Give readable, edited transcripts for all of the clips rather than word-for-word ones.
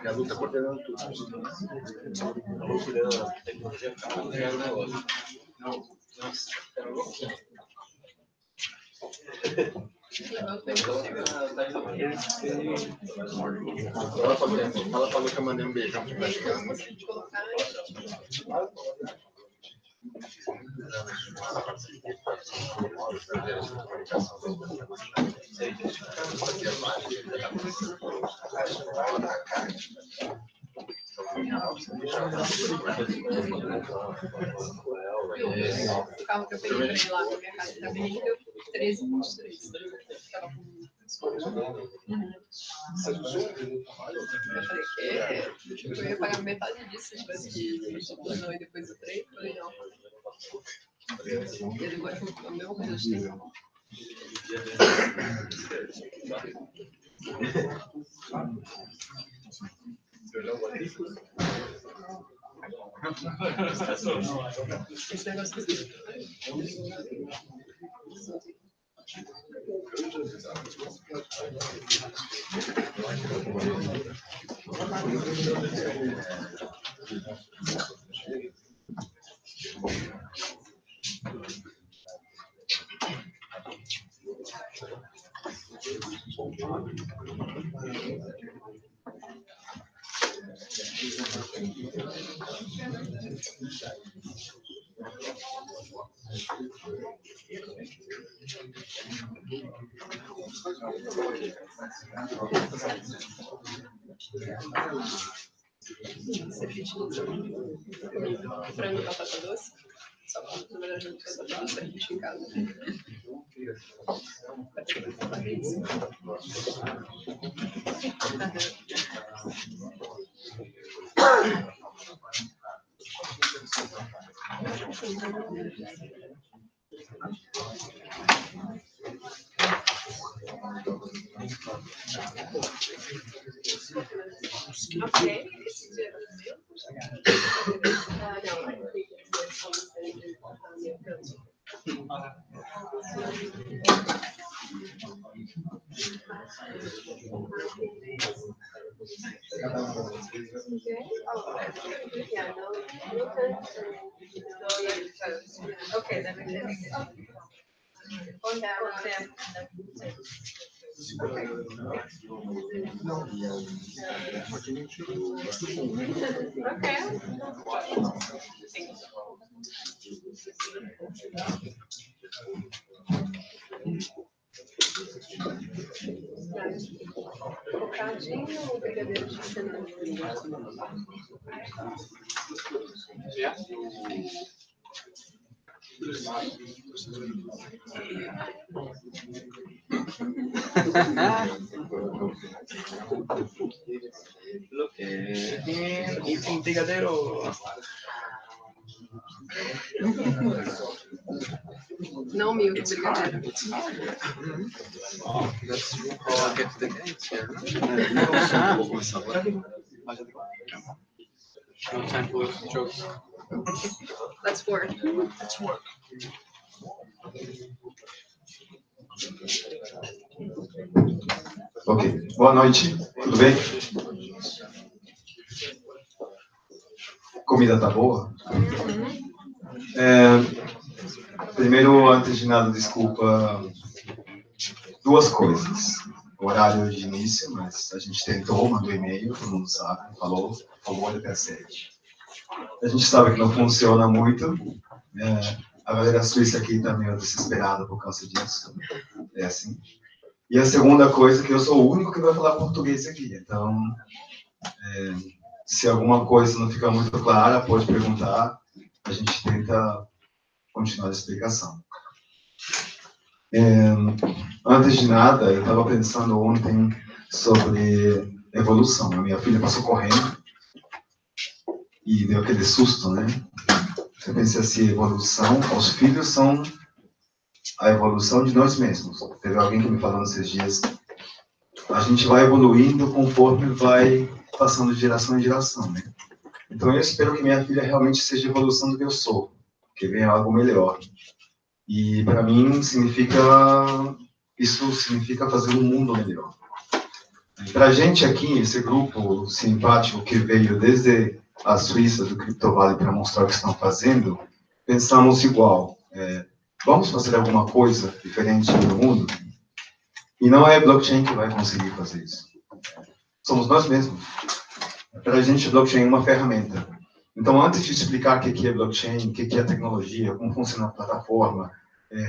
E a luta coordenando tudo. A luta da tecnologia é um negócio. Nossa, era louquinho. Fala pra Luca, mandei um beijão pro mexicano. O carro que eu peguei pra ir lá na minha casa também deu 13,23. Eu falei que eu ia pagar metade disso se tivesse que planou e depois do trem. Eu falei, não. E depois a mesma coisa de tempo. Esse negócio aqui. Frango e batata doce. Só que, na verdade, eu não tenho batata doce pra gente em casa. Ok, esse dia okay, that makes sense. On them. Cocadinho ou brigadeiro de cenoura? Eating brigadeiro. Não milk brigadeiro. That's how I get the cake here. No time for jokes. Let's work. Let's work. Ok, boa noite, tudo bem? Comida tá boa? Primeiro, antes de nada, desculpa, duas coisas. O horário de início, mas a gente tentou, mandou e-mail, todo mundo sabe, falou até às 7. A gente sabe que não funciona muito, a galera suíça aqui está meio desesperada por causa disso, é assim. E a segunda coisa é que eu sou o único que vai falar português aqui, então, se alguma coisa não ficar muito clara, pode perguntar, a gente tenta continuar a explicação. Antes de nada, eu estava pensando ontem sobre evolução. A minha filha passou correndo e deu aquele susto, né? Eu pensei assim, evolução, os filhos são a evolução de nós mesmos. Teve alguém que me falou nesses dias, a gente vai evoluindo conforme vai passando de geração em geração, né? Então eu espero que minha filha realmente seja a evolução do que eu sou, que venha algo melhor. E para mim isso significa fazer um mundo melhor. Para a gente aqui, esse grupo simpático que veio desde a Suíça, do Crypto Valley, para mostrar o que estão fazendo, pensamos igual. Vamos fazer alguma coisa diferente no mundo? E não é blockchain que vai conseguir fazer isso. Somos nós mesmos. Para a gente, blockchain é uma ferramenta. Então, antes de explicar o que é blockchain, o que é a tecnologia, como funciona a plataforma,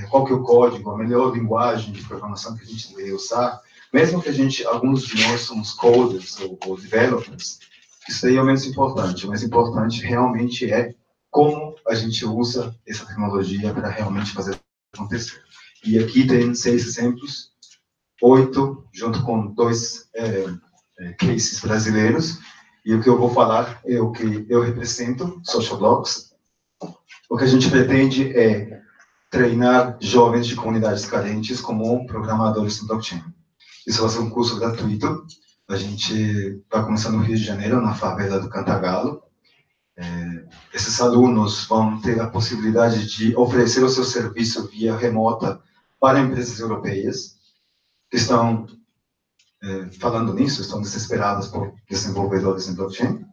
qual que é o código, a melhor linguagem de programação que a gente deveria usar, mesmo que alguns de nós somos coders ou developers, isso aí é o menos importante. O mais importante realmente é como a gente usa essa tecnologia para realmente fazer acontecer. E aqui tem 6 exemplos, 8, junto com 2 cases brasileiros, e o que eu vou falar é o que eu represento, Social Blocks. O que a gente pretende é treinar jovens de comunidades carentes como programadores no blockchain. Isso vai ser um curso gratuito. A gente vai começar no Rio de Janeiro, na favela do Cantagalo. Esses alunos vão ter a possibilidade de oferecer o seu serviço via remota para empresas europeias que estão falando nisso, estão desesperadas por desenvolvedores em blockchain.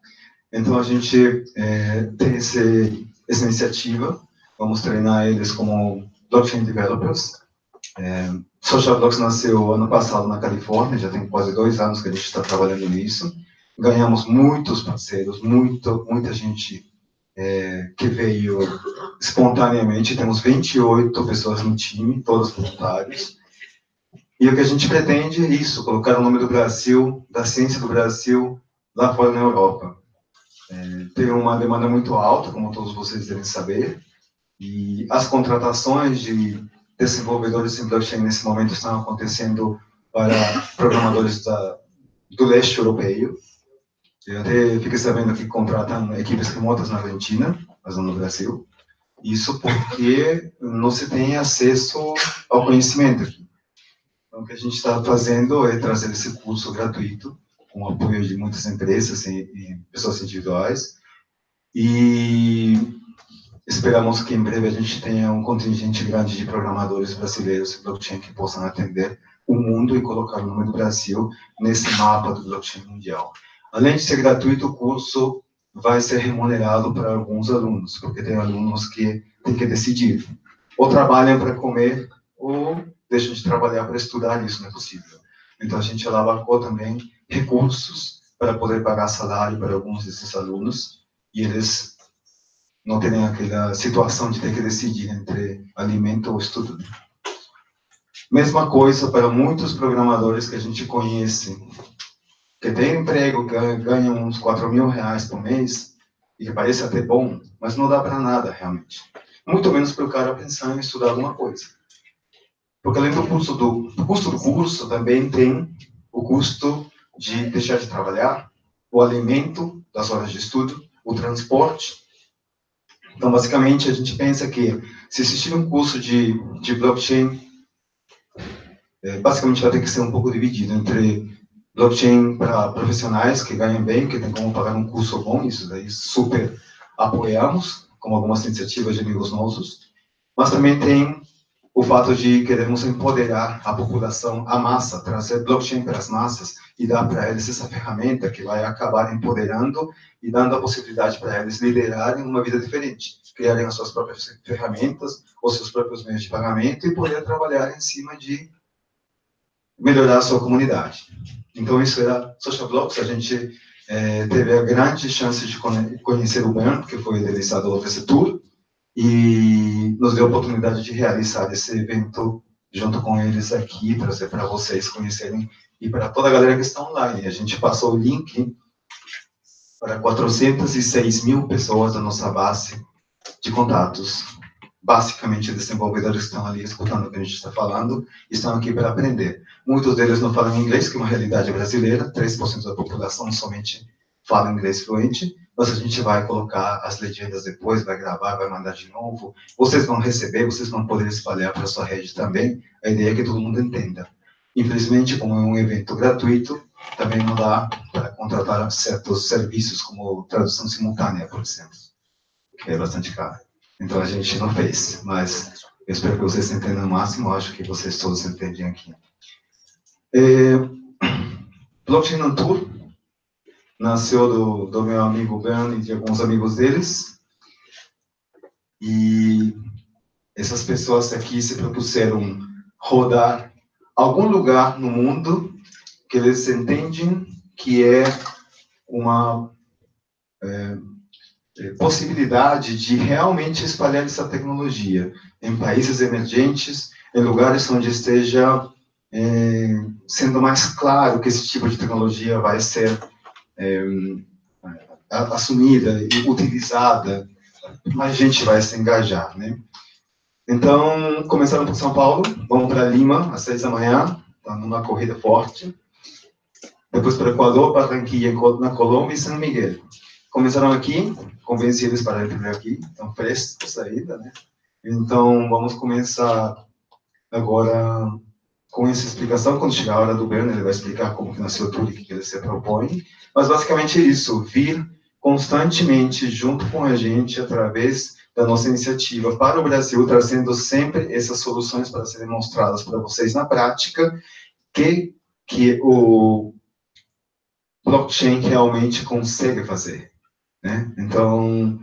Então, a gente tem essa iniciativa, vamos treinar eles como blockchain developers. Social Blocks nasceu ano passado na Califórnia, já tem quase 2 anos que a gente está trabalhando nisso. Ganhamos muitos parceiros, muita gente que veio espontaneamente. Temos 28 pessoas no time, todos voluntários. E o que a gente pretende é isso, colocar o nome do Brasil, da ciência do Brasil, lá fora na Europa. Tem uma demanda muito alta, como todos vocês devem saber, e as contratações de desenvolvedores em blockchain nesse momento estão acontecendo para programadores do leste europeu. Eu até fiquei sabendo que contratam equipes remotas na Argentina, mas não no Brasil. Isso porque não se tem acesso ao conhecimento aqui. Então, o que a gente está fazendo é trazer esse curso gratuito, com o apoio de muitas empresas e pessoas individuais. E esperamos que em breve a gente tenha um contingente grande de programadores brasileiros em blockchain que possam atender o mundo e colocar o nome do Brasil nesse mapa do blockchain mundial. Além de ser gratuito, o curso vai ser remunerado para alguns alunos, porque tem alunos que têm que decidir. Ou trabalham para comer, ou deixam de trabalhar para estudar, isso não é possível. Então, a gente alavancou também recursos para poder pagar salário para alguns desses alunos, e eles não terem aquela situação de ter que decidir entre alimento ou estudo. Mesma coisa para muitos programadores que a gente conhece, que tem emprego, ganham uns 4.000 reais por mês, e que parece até bom, mas não dá para nada, realmente. Muito menos para o cara pensar em estudar alguma coisa. Porque além do custo do curso, também tem o custo de deixar de trabalhar, o alimento das horas de estudo, o transporte. Então, basicamente, a gente pensa que se existir um curso de blockchain, basicamente vai ter que ser um pouco dividido entre blockchain para profissionais que ganham bem, que tem como pagar um curso bom, isso daí super apoiamos, como algumas iniciativas de amigos nossos, mas também tem o fato de queremos empoderar a população, a massa, trazer blockchain para as massas e dar para eles essa ferramenta que vai acabar empoderando e dando a possibilidade para eles liderarem uma vida diferente, criarem as suas próprias ferramentas, os seus próprios meios de pagamento e poder trabalhar em cima de melhorar a sua comunidade. Então, isso era Social Blocks. A gente teve a grande chance de conhecer o BAN, que foi idealizador desse tour, e nos deu a oportunidade de realizar esse evento junto com eles aqui, trazer para vocês conhecerem e para toda a galera que está online. A gente passou o link para 406 mil pessoas da nossa base de contatos, basicamente desenvolvedores que estão ali escutando o que a gente está falando, estão aqui para aprender. Muitos deles não falam inglês, que é uma realidade brasileira, 3% da população somente fala inglês fluente, mas a gente vai colocar as legendas depois, vai gravar, vai mandar de novo. Vocês vão receber, vocês vão poder espalhar para a sua rede também. A ideia é que todo mundo entenda. Infelizmente, como é um evento gratuito, também não dá para contratar certos serviços, como tradução simultânea, por exemplo, que é bastante caro. Então a gente não fez, mas eu espero que vocês entendam o máximo, eu acho que vocês todos entendem aqui. Blockchain on Tour nasceu do meu amigo Ben e de alguns amigos deles. E essas pessoas aqui se propuseram rodar algum lugar no mundo que eles entendem que é uma possibilidade de realmente espalhar essa tecnologia em países emergentes, em lugares onde esteja sendo mais claro que esse tipo de tecnologia vai ser assumida e utilizada, mais gente vai se engajar, né? Então, começaram por São Paulo, vão para Lima às 6 da manhã, tá numa corrida forte. Depois para Equador, Barranquilla, na Colômbia e São Miguel. Começaram aqui, convenci eles para vir aqui, estão prestes para saída, né? Então, vamos começar agora com essa explicação. Quando chegar a hora do Berno, ele vai explicar como que nasceu tudo e o que ele se propõe. Mas, basicamente, é isso, vir constantemente junto com a gente, através da nossa iniciativa para o Brasil, trazendo sempre essas soluções para serem mostradas para vocês na prática, que o blockchain realmente consegue fazer, né? Então,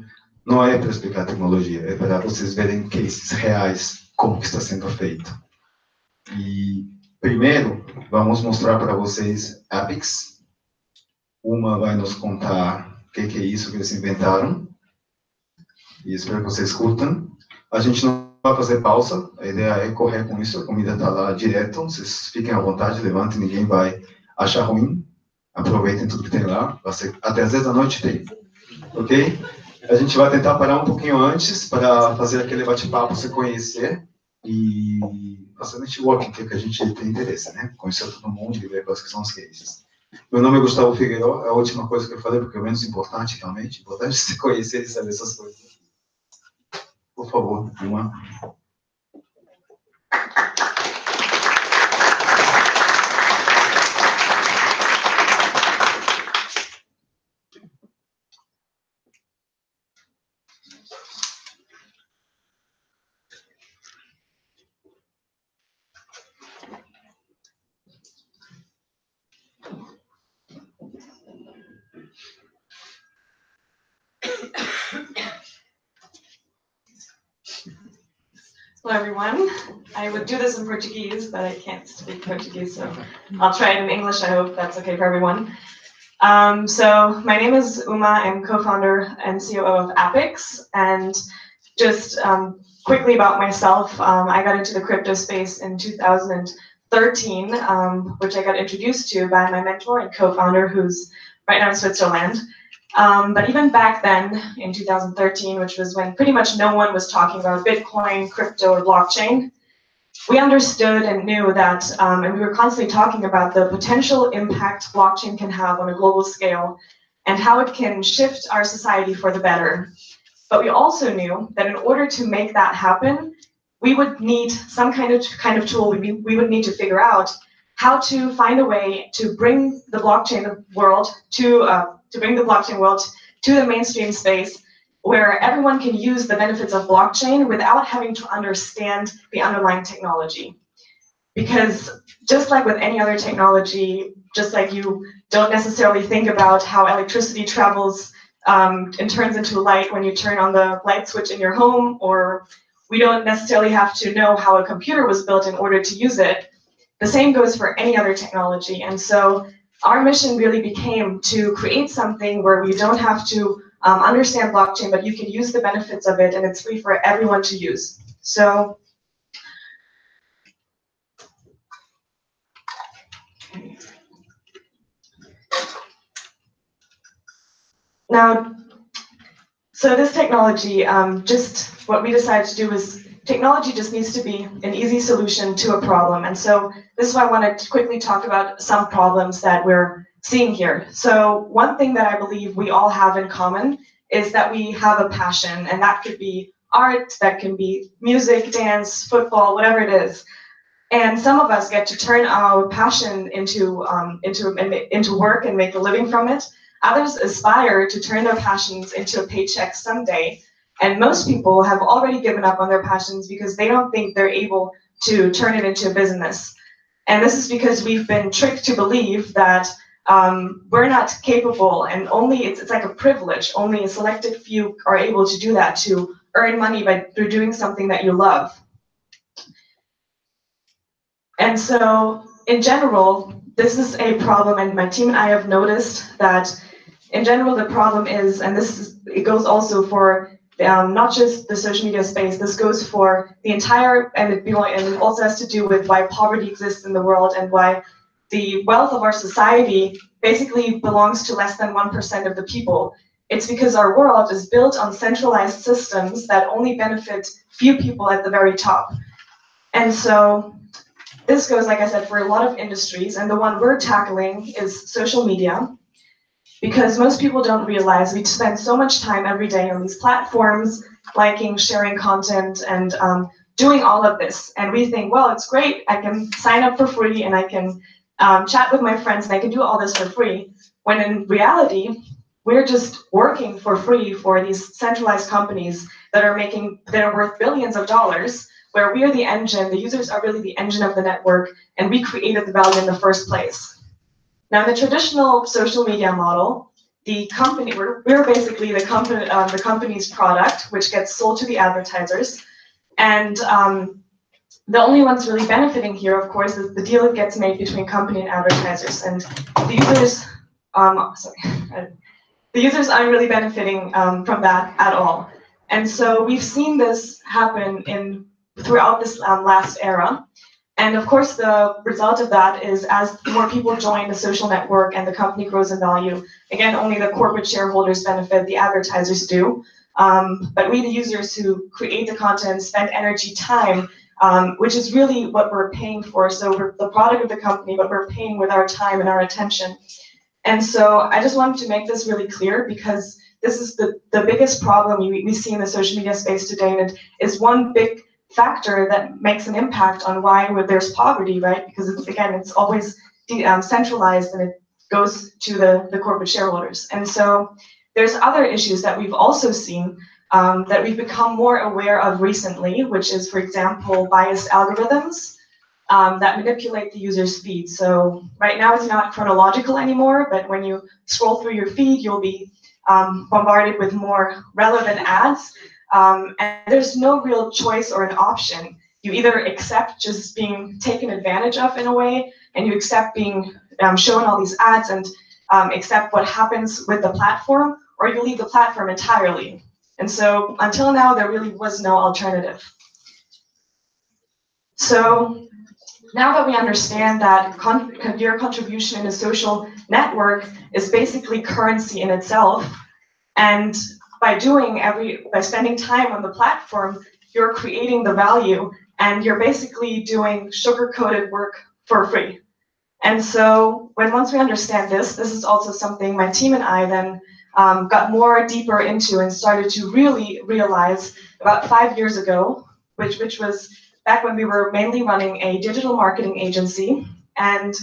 não é para explicar tecnologia, é para vocês verem cases reais, como que está sendo feito. E, primeiro, vamos mostrar para vocês Apex. Uma vai nos contar o que é isso que eles inventaram, e espero que vocês curtam. A gente não vai fazer pausa, a ideia é correr com isso, a comida está lá direto, vocês fiquem à vontade, levantem, ninguém vai achar ruim. Aproveitem tudo que tem lá, até às 10 da noite tem, ok? A gente vai tentar parar um pouquinho antes para fazer aquele bate-papo, se conhecer e fazer networking, que é o que a gente tem interesse, né? Conhecer todo mundo e ver quais que são os cases. Meu nome é Gustavo Figueiredo, é a última coisa que eu falei, porque é o menos importante, realmente. Importante se conhecer e saber essas coisas. Por favor, uma. Hello, everyone. I would do this in Portuguese, but I can't speak Portuguese, so I'll try it in English. I hope that's okay for everyone. So my name is Uma. I'm co-founder and COO of Apex. And just quickly about myself, I got into the crypto space in 2013, which I got introduced to by my mentor and co-founder, who's right now in Switzerland. But even back then, in 2013, which was when pretty much no one was talking about Bitcoin, crypto, or blockchain, we understood and knew that, and we were constantly talking about the potential impact blockchain can have on a global scale and how it can shift our society for the better. But we also knew that in order to make that happen, we would need some kind of tool. We would need to figure out how to find a way to bring the blockchain world to the mainstream space where everyone can use the benefits of blockchain without having to understand the underlying technology. Because just like with any other technology, just like you don't necessarily think about how electricity travels and turns into light when you turn on the light switch in your home, or we don't necessarily have to know how a computer was built in order to use it, the same goes for any other technology. And so our mission really became to create something where we don't have to understand blockchain, but you can use the benefits of it, and it's free for everyone to use. So, now, so this technology, just what we decided to do is technology just needs to be an easy solution to a problem. And so this is why I want to quickly talk about some problems that we're seeing here. So one thing that I believe we all have in common is that we have a passion, and that could be art, that can be music, dance, football, whatever it is. And some of us get to turn our passion into work and make a living from it. Others aspire to turn their passions into a paycheck someday. And most people have already given up on their passions because they don't think they're able to turn it into a business. And this is because we've been tricked to believe that we're not capable, and only it's like a privilege. Only a selected few are able to do that, to earn money through doing something that you love. And so, in general, this is a problem, and my team and I have noticed that, in general, the problem is, and it goes also for not just the social media space. This goes for the entire, and it also has to do with why poverty exists in the world and why the wealth of our society basically belongs to less than 1% of the people. It's because our world is built on centralized systems that only benefit few people at the very top. And so this goes, like I said, for a lot of industries, and the one we're tackling is social media, because most people don't realize we spend so much time every day on these platforms, liking, sharing content, and doing all of this. And we think, well, it's great, I can sign up for free, and I can chat with my friends, and I can do all this for free, when in reality, we're just working for free for these centralized companies that are worth billions of dollars, where we are the engine, the users are really the engine of the network, and we created the value in the first place. Now, in the traditional social media model, the company, we're basically the company's product, which gets sold to the advertisers, and the only ones really benefiting here, of course, is the deal that gets made between company and advertisers, and the users, the users aren't really benefiting from that at all. And so we've seen this happen throughout this last era. And of course, the result of that is as more people join the social network and the company grows in value, again, only the corporate shareholders benefit, the advertisers do. But we, the users who create the content, spend energy, time, which is really what we're paying for. So we're the product of the company, but we're paying with our time and our attention. And so I just wanted to make this really clear, because this is the biggest problem we see in the social media space today, and it is one big factor that makes an impact on why there's poverty, right? Because it's always centralized, and it goes to the corporate shareholders. And so there's other issues that we've also seen that we've become more aware of recently, which is, for example, biased algorithms that manipulate the user's feed. So right now it's not chronological anymore, but when you scroll through your feed, you'll be bombarded with more relevant ads. And there's no real choice or an option. You either accept just being taken advantage of in a way, and you accept being shown all these ads and accept what happens with the platform, or you leave the platform entirely. And so until now, there really was no alternative. So now that we understand that your contribution in a social network is basically currency in itself, and by spending time on the platform, you're creating the value, and you're basically doing sugar-coated work for free. And so once we understand this is also something my team and I then got more deeper into and started to really realize about 5 years ago, which was back when we were mainly running a digital marketing agency, and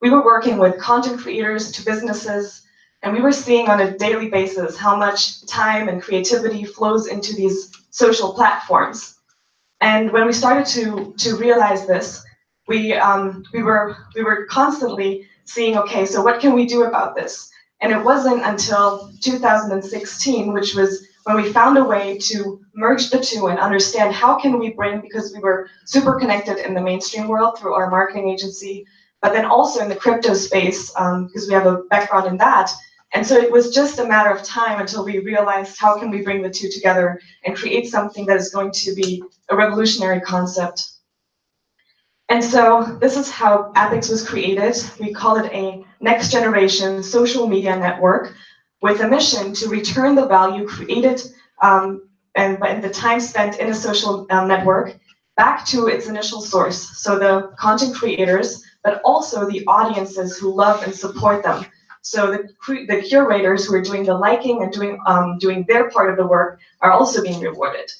we were working with content creators to businesses, and we were seeing on a daily basis how much time and creativity flows into these social platforms. And when we started to realize this, we were constantly seeing, okay, so what can we do about this? And it wasn't until 2016, which was when we found a way to merge the two and understand how can we bring, because we were super connected in the mainstream world through our marketing agency, but then also in the crypto space, because we have a background in that. And so it was just a matter of time until we realized how can we bring the two together and create something that is going to be a revolutionary concept. And so this is how Apex was created. We call it a next generation social media network with a mission to return the value created and the time spent in a social network back to its initial source. So the content creators, but also the audiences who love and support them. So the curators who are doing the liking and doing their part of the work are also being rewarded.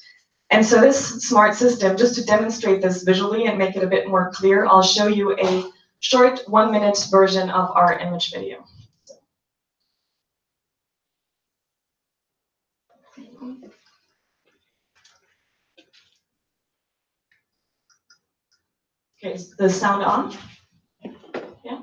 And so this smart system, just to demonstrate this visually and make it a bit more clear, I'll show you a short 1-minute version of our image video. Okay, is the sound on? Yeah.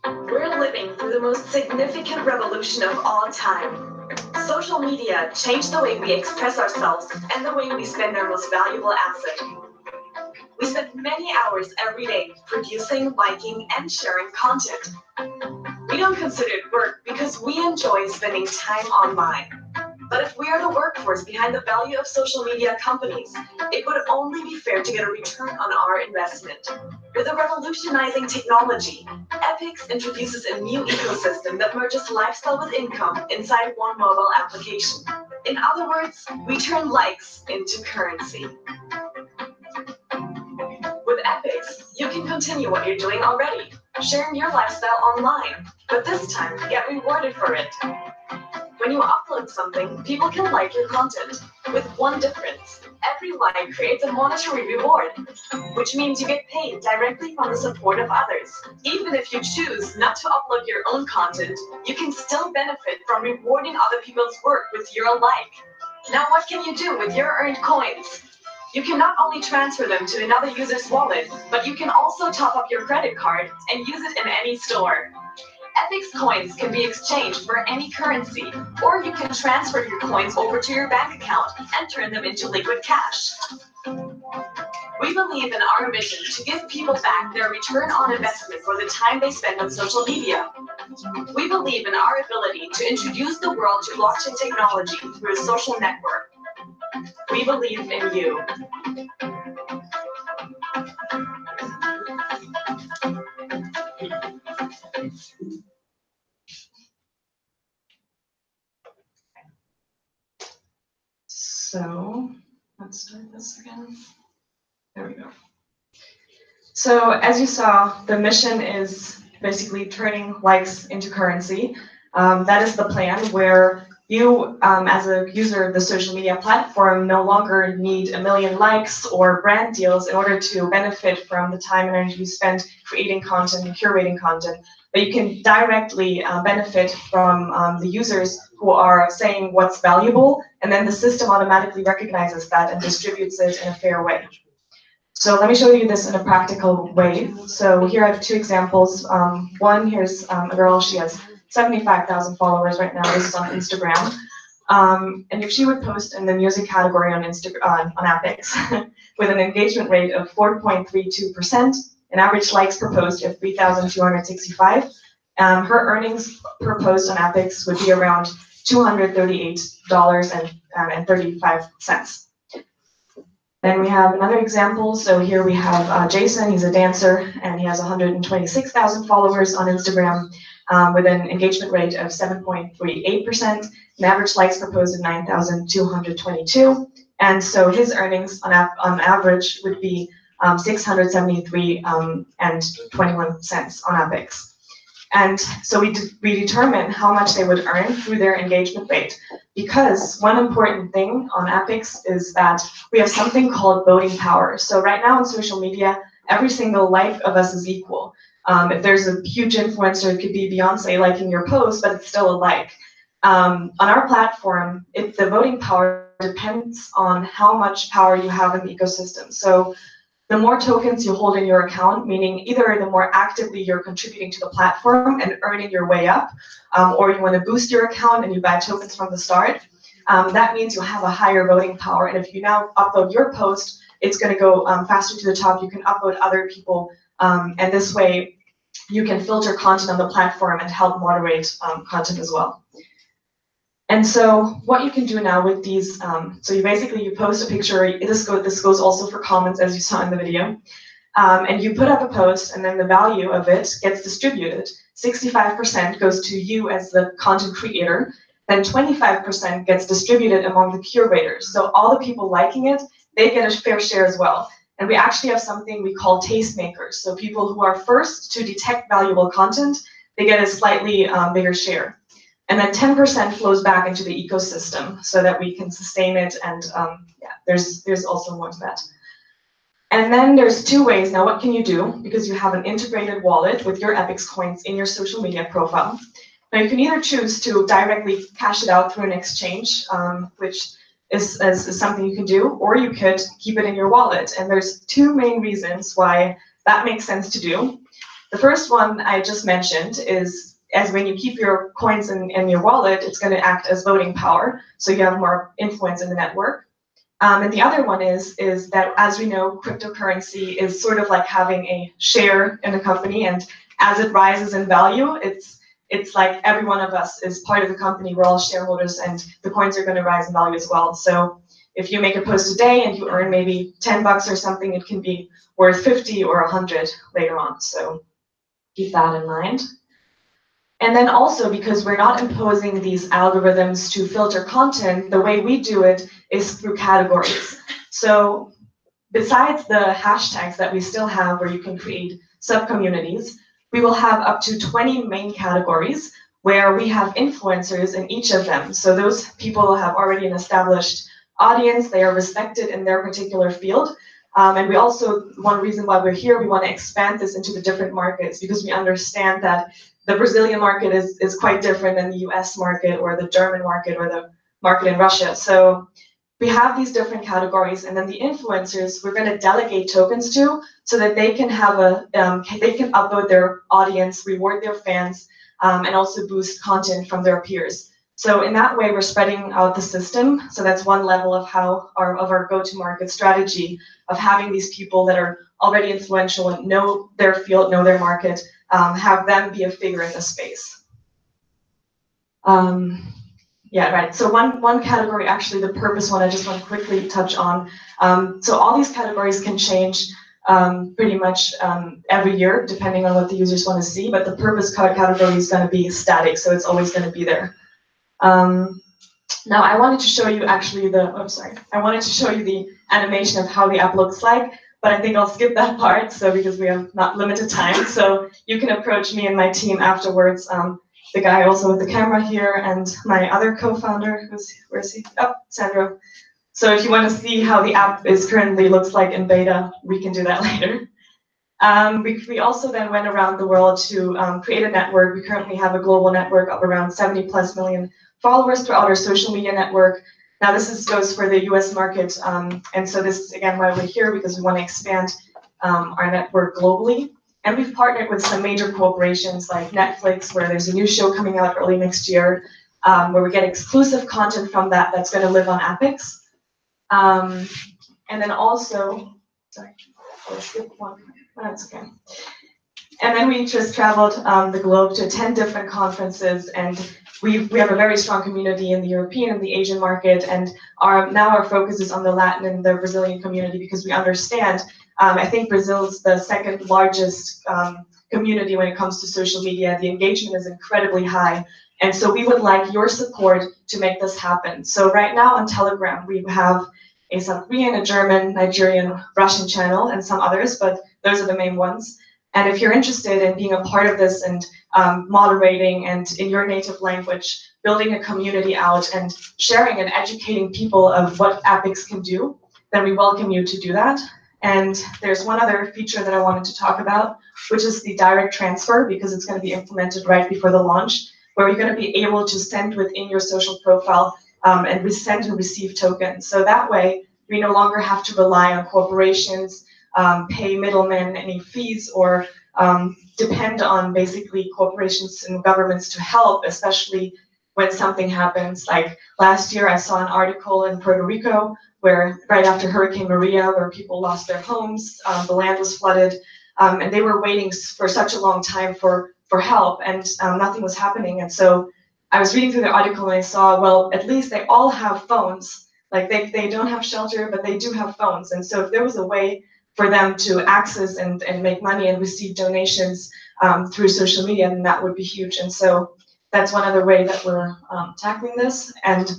We're living through the most significant revolution of all time. Social media changed the way we express ourselves and the way we spend our most valuable asset. We spend many hours every day producing, liking, and sharing content. We don't consider it work because we enjoy spending time online. But if we are the workforce behind the value of social media companies, it would only be fair to get a return on our investment. With a revolutionizing technology, Epix introduces a new ecosystem that merges lifestyle with income inside one mobile application. In other words, we turn likes into currency. With Epix, you can continue what you're doing already, sharing your lifestyle online, but this time get rewarded for it. When you upload something, people can like your content, with one difference. Every like creates a monetary reward, which means you get paid directly from the support of others. Even if you choose not to upload your own content, you can still benefit from rewarding other people's work with your like. Now what can you do with your earned coins? You can not only transfer them to another user's wallet, but you can also top up your credit card and use it in any store. Epix coins can be exchanged for any currency, or you can transfer your coins over to your bank account and turn them into liquid cash. We believe in our mission to give people back their return on investment for the time they spend on social media. We believe in our ability to introduce the world to blockchain technology through a social network. We believe in you. So let's start this again. There we go. So as you saw, the mission is basically turning likes into currency. That is the plan where you, as a user of the social media platform, no longer need 1 million likes or brand deals in order to benefit from the time and energy you spend creating content and curating content. But you can directly benefit from the users who are saying what's valuable, and then the system automatically recognizes that and distributes it in a fair way. So let me show you this in a practical way. So here I have 2 examples. One, here's a girl, she has 75,000 followers right now. This is on Instagram. And if she would post in the music category on Epix with an engagement rate of 4.32%, an average likes per post of 3,265, her earnings per post on Epix would be around $238.35. Then we have another example. So here we have Jason. He's a dancer, and he has 126,000 followers on Instagram with an engagement rate of 7.38%, an average likes per post of 9,222. And so his earnings on average would be 673 and 21 cents on Epix. And so we determine how much they would earn through their engagement rate. Because one important thing on Epix is that we have something called voting power. So right now on social media, every single like of us is equal. If there's a huge influencer, it could be Beyonce liking your post, but it's still a like. On our platform, the voting power depends on how much power you have in the ecosystem. So the more tokens you hold in your account, meaning either the more actively you're contributing to the platform and earning your way up, or you want to boost your account and you buy tokens from the start, that means you'll have a higher voting power. And if you now upload your post, it's going to go faster to the top. You can upload other people, and this way you can filter content on the platform and help moderate content as well. And so what you can do now with these, so you post a picture. This goes also for comments, as you saw in the video. And you put up a post, and then the value of it gets distributed. 65% goes to you as the content creator. Then 25% gets distributed among the curators. So all the people liking it, they get a fair share as well. And we actually have something we call tastemakers. So people who are first to detect valuable content, they get a slightly bigger share. And then 10% flows back into the ecosystem so that we can sustain it. And yeah, there's also more to that. And then there's two ways. Now, what can you do? Because you have an integrated wallet with your Epix coins in your social media profile. Now, you can either choose to directly cash it out through an exchange, which is something you can do, or you could keep it in your wallet. And there's two main reasons why that makes sense to do. The first one I just mentioned is, as when you keep your coins in your wallet, it's going to act as voting power, so you have more influence in the network. And the other one is that, as we know, cryptocurrency is sort of like having a share in a company, and as it rises in value, it's like every one of us is part of the company. We're all shareholders, and the coins are going to rise in value as well. So if you make a post today and you earn maybe $10 or something, it can be worth 50 or 100 later on. So keep that in mind. And then also, because we're not imposing these algorithms to filter content, the way we do it is through categories. So besides the hashtags that we still have where you can create sub-communities, we will have up to 20 main categories where we have influencers in each of them. So those people have already an established audience, they are respected in their particular field. And we also, one reason why we're here, we want to expand this into the different markets, because we understand that the Brazilian market is quite different than the US market or the German market or the market in Russia. So we have these different categories, and then the influencers we're going to delegate tokens to, so that they can have they can upload their audience, reward their fans, and also boost content from their peers. So in that way, we're spreading out the system. So that's one level of how our go-to-market strategy of having these people that are already influential and know their field, know their market, have them be a figure in the space. Yeah, right. So one category, actually the purpose one, I just want to quickly touch on. So all these categories can change pretty much every year, depending on what the users want to see, but the purpose category is going to be static, so it's always going to be there. Now I wanted to show you actually I wanted to show you the animation of how the app looks like, but I think I'll skip that part, so because we have not limited time. So you can approach me and my team afterwards. The guy also with the camera here, and my other co-founder, where is he? Oh, Sandro. So if you want to see how the app currently looks like in beta, we can do that later. We also then went around the world to create a network. We currently have a global network of around 70+ million followers throughout our social media network. Now this goes for the US market, and so this is again why we're here, because we want to expand our network globally. And we've partnered with some major corporations like Netflix, where there's a new show coming out early next year, where we get exclusive content from that's going to live on Epix. And then also, sorry, I'll skip one. That's okay. And then we just traveled the globe to 10 different conferences, and we have a very strong community in the European and the Asian market, and now our focus is on the Latin and the Brazilian community, because we understand, I think Brazil's the second largest community when it comes to social media. The engagement is incredibly high, and so we would like your support to make this happen. So right now on Telegram, we have a South Korean, a German, Nigerian, Russian channel, and some others, but those are the main ones. And if you're interested in being a part of this and moderating and in your native language, building a community out and sharing and educating people of what Epix can do, then we welcome you to do that. And there's one other feature that I wanted to talk about, which is the direct transfer, because it's going to be implemented right before the launch, where you're going to be able to send within your social profile and we send and receive tokens. So that way, we no longer have to rely on corporations, pay middlemen any fees, or depend on basically corporations and governments to help, especially when something happens. Like last year, I saw an article in Puerto Rico where right after Hurricane Maria, where people lost their homes, the land was flooded, and they were waiting for such a long time for help, and nothing was happening. And so I was reading through the article and I saw, well, at least they all have phones. Like they don't have shelter, but they do have phones. And so if there was a way for them to access and make money and receive donations through social media, then that would be huge. And so that's one other way that we're tackling this. And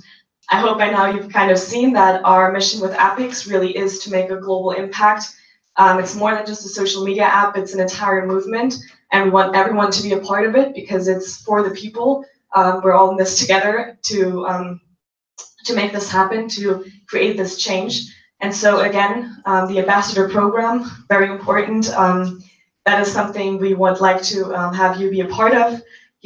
I hope by now you've kind of seen that our mission with Epix really is to make a global impact. It's more than just a social media app, it's an entire movement. And we want everyone to be a part of it, because it's for the people. we're all in this together to make this happen, to create this change. And so again, the ambassador program, very important. That is something we would like to have you be a part of,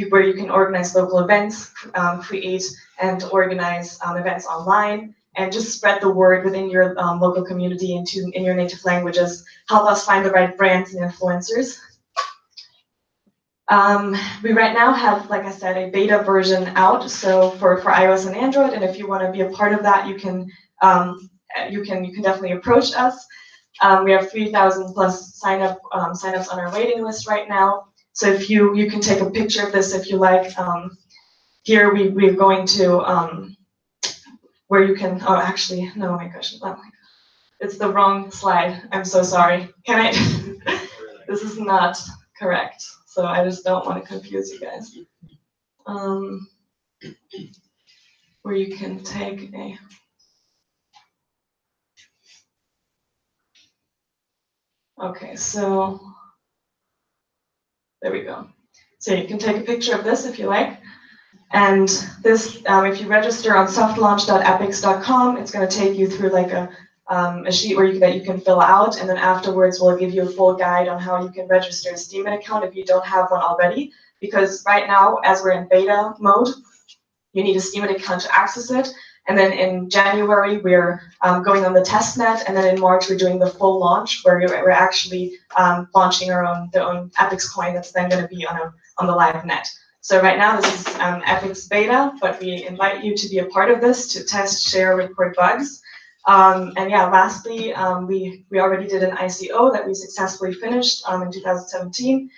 where you can organize local events, create and organize events online, and just spread the word within your local community in your native languages. Help us find the right brands and influencers. We right now have, like I said, a beta version out, so for iOS and Android, and if you want to be a part of that, you can definitely approach us. We have 3,000 plus signups on our waiting list right now. So if you can take a picture of this if you like. Here we're going to where you can. Oh, actually, no, my gosh, oh my God. It's the wrong slide. I'm so sorry. Can I? This is not correct. So I just don't want to confuse you guys. Where you can take a. Okay, so there we go. So you can take a picture of this if you like. And this, if you register on softlaunch.epix.com, it's going to take you through like a sheet that you can fill out, and then afterwards we'll give you a full guide on how you can register a Steemit account if you don't have one already. Because right now, as we're in beta mode, you need a Steemit account to access it. And then in January, we're going on the test net, and then in March, we're doing the full launch, where we're actually launching our own Epix coin that's then going to be on the live net. So right now, this is Epix beta, but we invite you to be a part of this to test, share, report bugs. And yeah, lastly, we already did an ICO that we successfully finished in 2017,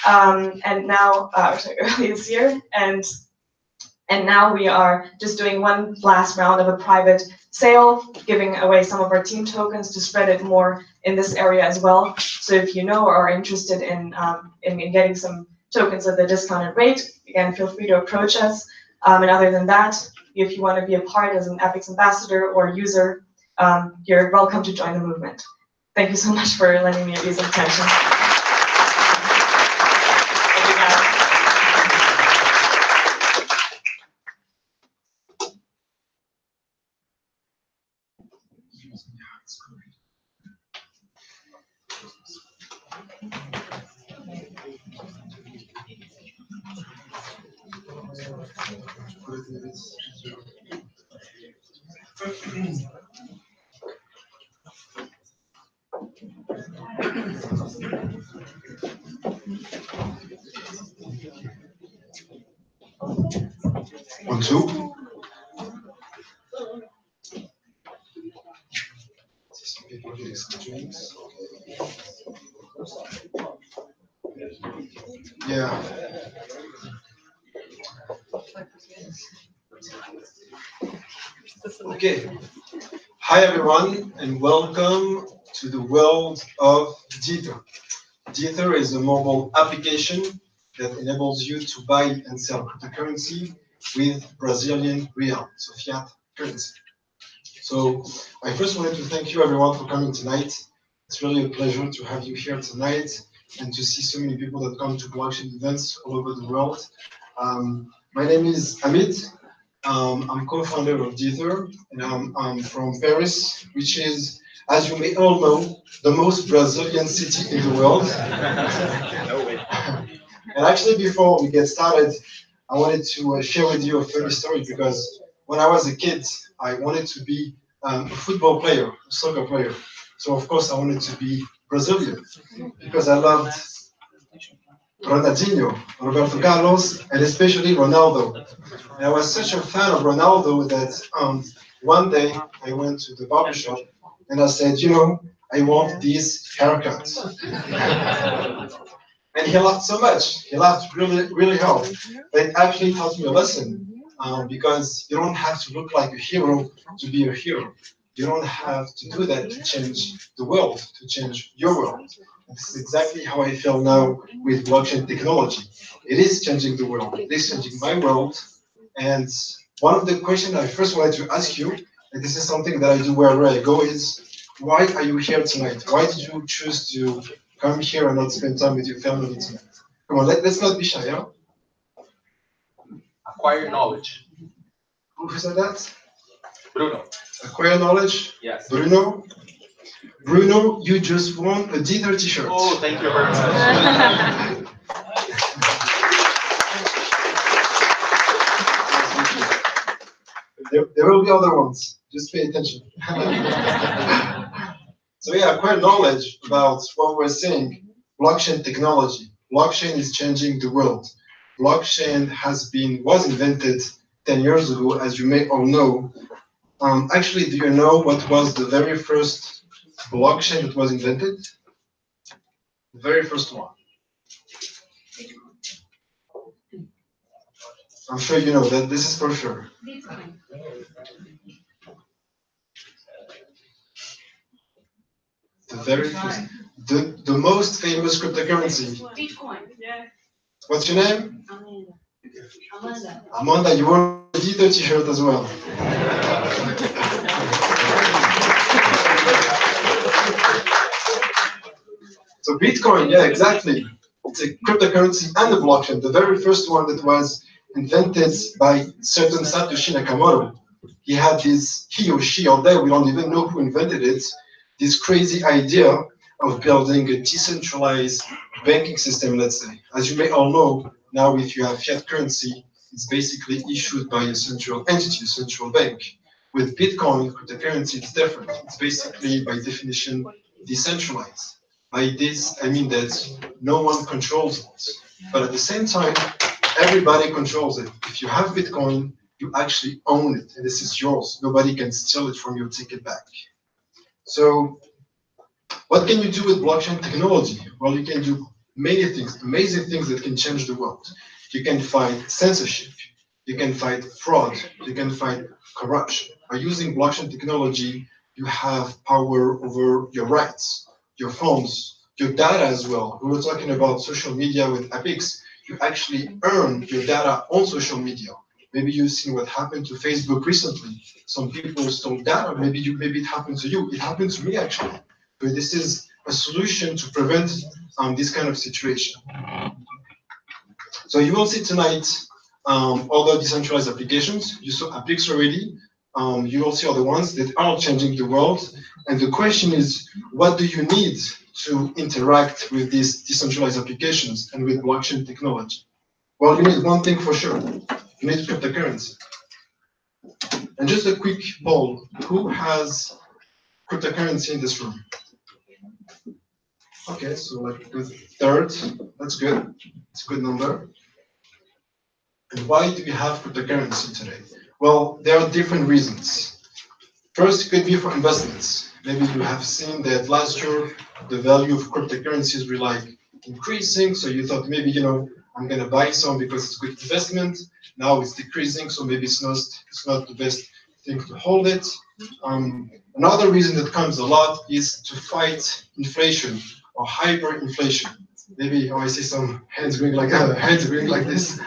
and now early this year, and now we are just doing one last round of a private sale, giving away some of our team tokens to spread it more in this area as well. So if you know or are interested in getting some tokens at the discounted rate, again, feel free to approach us. And other than that, if you want to be a part as an Epix ambassador or user, you're welcome to join the movement. Thank you so much for lending me a piece of attention. One, two. Yeah. Okay. Hi everyone, and welcome to the world of Dieter. Dieter is a mobile application that enables you to buy and sell cryptocurrency with Brazilian real, so fiat currency. So I first wanted to thank you everyone for coming tonight. It's really a pleasure to have you here tonight and to see so many people that come to blockchain events all over the world. My name is Amit. I'm co-founder of Dieter, and I'm from Paris, which is, as you may all know, the most Brazilian city in the world. And actually, before we get started, I wanted to share with you a funny story, because when I was a kid, I wanted to be a football player, a soccer player. So of course, I wanted to be Brazilian, because I loved Ronaldinho, Roberto Carlos, and especially Ronaldo. And I was such a fan of Ronaldo that one day I went to the barbershop and I said, you know, I want this haircut. And he laughed so much. He laughed really, really hard. But it actually taught me a lesson, because you don't have to look like a hero to be a hero. You don't have to do that to change the world, to change your world. This is exactly how I feel now with blockchain technology. It is changing the world. It is changing my world. And one of the questions I first wanted to ask you, and this is something that I do wherever I go, is why are you here tonight? Why did you choose to come here and not spend time with your family tonight? Come on, let's not be shy, huh? acquire knowledge. Who said that? Bruno. Acquire knowledge? Yes. Bruno? Bruno, you just won a D30 t-shirt. Oh, thank you very much. There will be other ones. Just pay attention. So yeah, acquire knowledge about what we're saying. Blockchain technology. Blockchain is changing the world. Blockchain was invented 10 years ago, as you may all know. Actually, do you know what was the very first blockchain that was invented? The very first one. I'm sure you know that. This is for sure. The very first, the most famous cryptocurrency. Bitcoin. Yeah. What's your name? Amanda. Amanda, you won a D30 t-shirt as well. So Bitcoin, yeah, exactly. It's a cryptocurrency and a blockchain. The very first one that was invented by certain Satoshi Nakamoto. He had this, he or she or they, we don't even know who invented it, this crazy idea of building a decentralized banking system, let's say. As you may all know, now if you have fiat currency, it's basically issued by a central entity, a central bank. With Bitcoin, cryptocurrency, it's different. It's basically, by definition, decentralized. By this, I mean that no one controls it. But at the same time, everybody controls it. If you have Bitcoin, you actually own it, and this is yours. Nobody can steal it from your ticket back. So what can you do with blockchain technology? Well, you can do many things, amazing things that can change the world. You can fight censorship. You can fight fraud. You can fight corruption. By using blockchain technology, you have power over your rights, your phones, your data as well. We were talking about social media with Apix. You actually earn your data on social media. Maybe you've seen what happened to Facebook recently. Some people stole data. Maybe it happened to you. It happened to me actually. But this is a solution to prevent this kind of situation. So you will see tonight other decentralized applications. You saw Apix already. You will see other ones that are changing the world. And the question is, what do you need to interact with these decentralized applications and with blockchain technology? Well, you need one thing for sure. You need cryptocurrency. And just a quick poll, who has cryptocurrency in this room? Okay, so like a third, that's good. It's a good number. And why do we have cryptocurrency today? Well, there are different reasons. First, it could be for investments. Maybe you have seen that last year, the value of cryptocurrencies were like increasing. So you thought maybe, I'm gonna buy some because it's a good investment. Now it's decreasing, so maybe it's not the best thing to hold it. Another reason that comes a lot is to fight inflation or hyperinflation. Maybe I see some hands going like this.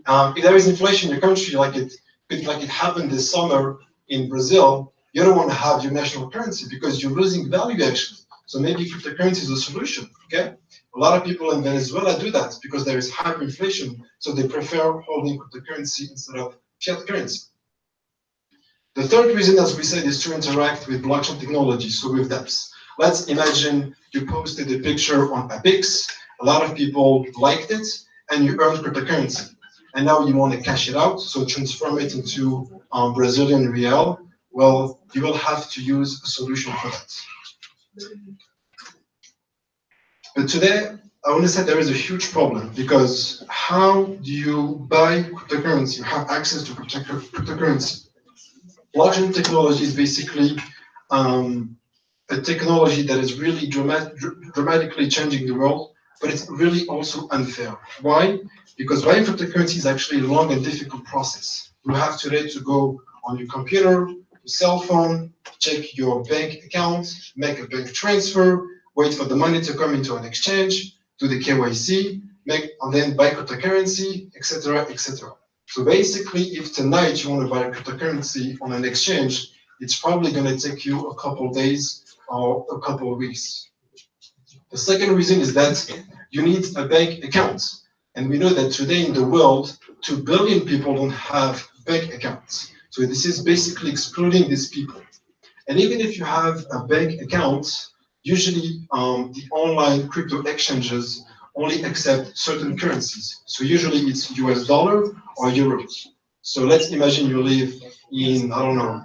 If there is inflation in your country, like it happened this summer in Brazil, you don't want to have your national currency because you're losing value actually. So maybe cryptocurrency is a solution. Okay, a lot of people in Venezuela do that because there is hyperinflation, so they prefer holding cryptocurrency instead of fiat currency. The third reason, as we said, is to interact with blockchain technology, so with dApps. Let's imagine you posted a picture on Apix, a lot of people liked it, and you earned cryptocurrency. And now you want to cash it out, so transform it into Brazilian real. Well, you will have to use a solution for that. But today, I want to say there is a huge problem, because how do you buy cryptocurrency, have access to cryptocurrency? Blockchain technology is basically a technology that is really dramatically changing the world, but it's really also unfair. Why? Because buying cryptocurrency is actually a long and difficult process. You have today to go on your computer, your cell phone, check your bank account, make a bank transfer, wait for the money to come into an exchange, do the KYC, and then buy cryptocurrency, etc., etc. So basically, if tonight you want to buy a cryptocurrency on an exchange, it's probably going to take you a couple of days or a couple of weeks. The second reason is that you need a bank account. And we know that today in the world, 2 billion people don't have bank accounts. So this is basically excluding these people. And even if you have a bank account, usually the online crypto exchanges only accept certain currencies. So usually it's US dollar or euros. So let's imagine you live in, I don't know,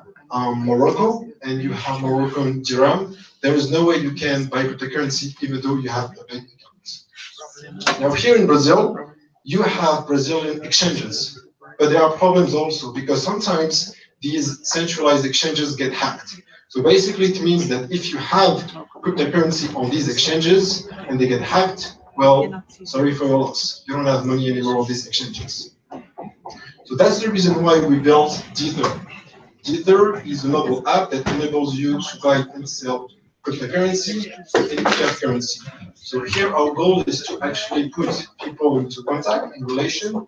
Morocco, and you have Moroccan dirham. There is no way you can buy cryptocurrency even though you have a bank account. Now here in Brazil, you have Brazilian exchanges, but there are problems also because sometimes these centralized exchanges get hacked. So basically it means that if you have cryptocurrency on these exchanges and they get hacked, well, sorry for your loss. You don't have money anymore on these exchanges. So that's the reason why we built Tether. Tether is a mobile app that enables you to buy and sell cryptocurrency and fiat currency. So here our goal is to actually put people into contact, in relation,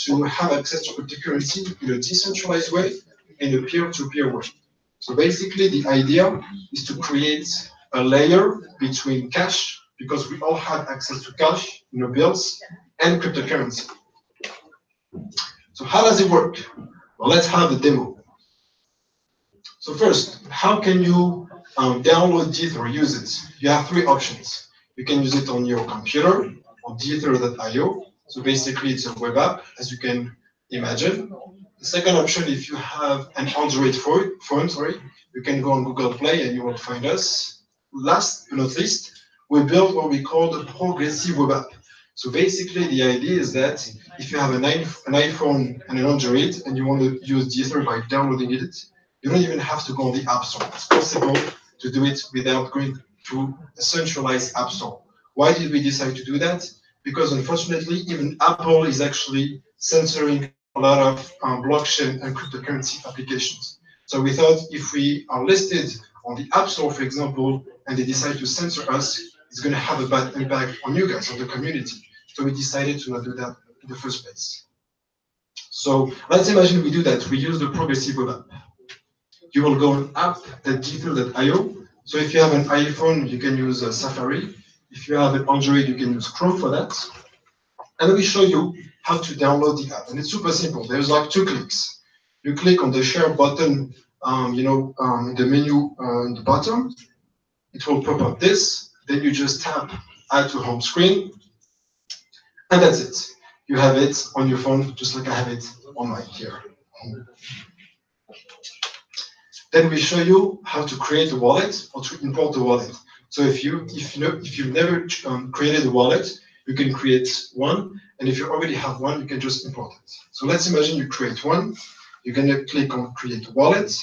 to have access to cryptocurrency in a decentralized way, in a peer-to-peer way. So basically the idea is to create a layer between cash, because we all have access to cash, bills, and cryptocurrency. So how does it work? Well, let's have a demo. So first, how can you download Tether or use it? You have 3 options. You can use it on your computer, on Tether.io. So basically it's a web app, as you can imagine. The second option, if you have an Android phone, you can go on Google Play and you will find us. Last but not least, we built what we call the progressive web app. So basically the idea is that if you have an iPhone and an Android and you want to use Tether by downloading it, you don't even have to go on the App Store. It's possible to do it without going through a centralized App Store. Why did we decide to do that? Because unfortunately, even Apple is actually censoring a lot of blockchain and cryptocurrency applications. So we thought if we are listed on the App Store, for example, and they decide to censor us, it's going to have a bad impact on you guys, on the community. So we decided to not do that in the first place. So let's imagine we do that. We use the progressive web app. You will go on app.tether.io. So if you have an iPhone, you can use Safari. If you have an Android, you can use Chrome for that. And we show you how to download the app. And it's super simple. There's like 2 clicks. You click on the share button, in the menu in the bottom. It will pop up this. Then you just tap add to home screen. And that's it. You have it on your phone, just like I have it on mine here. Then we show you how to create a wallet or to import a wallet. So if you've never created a wallet, you can create one, and if you already have one, you can just import it. So let's imagine you create one. You're going to click on create wallet,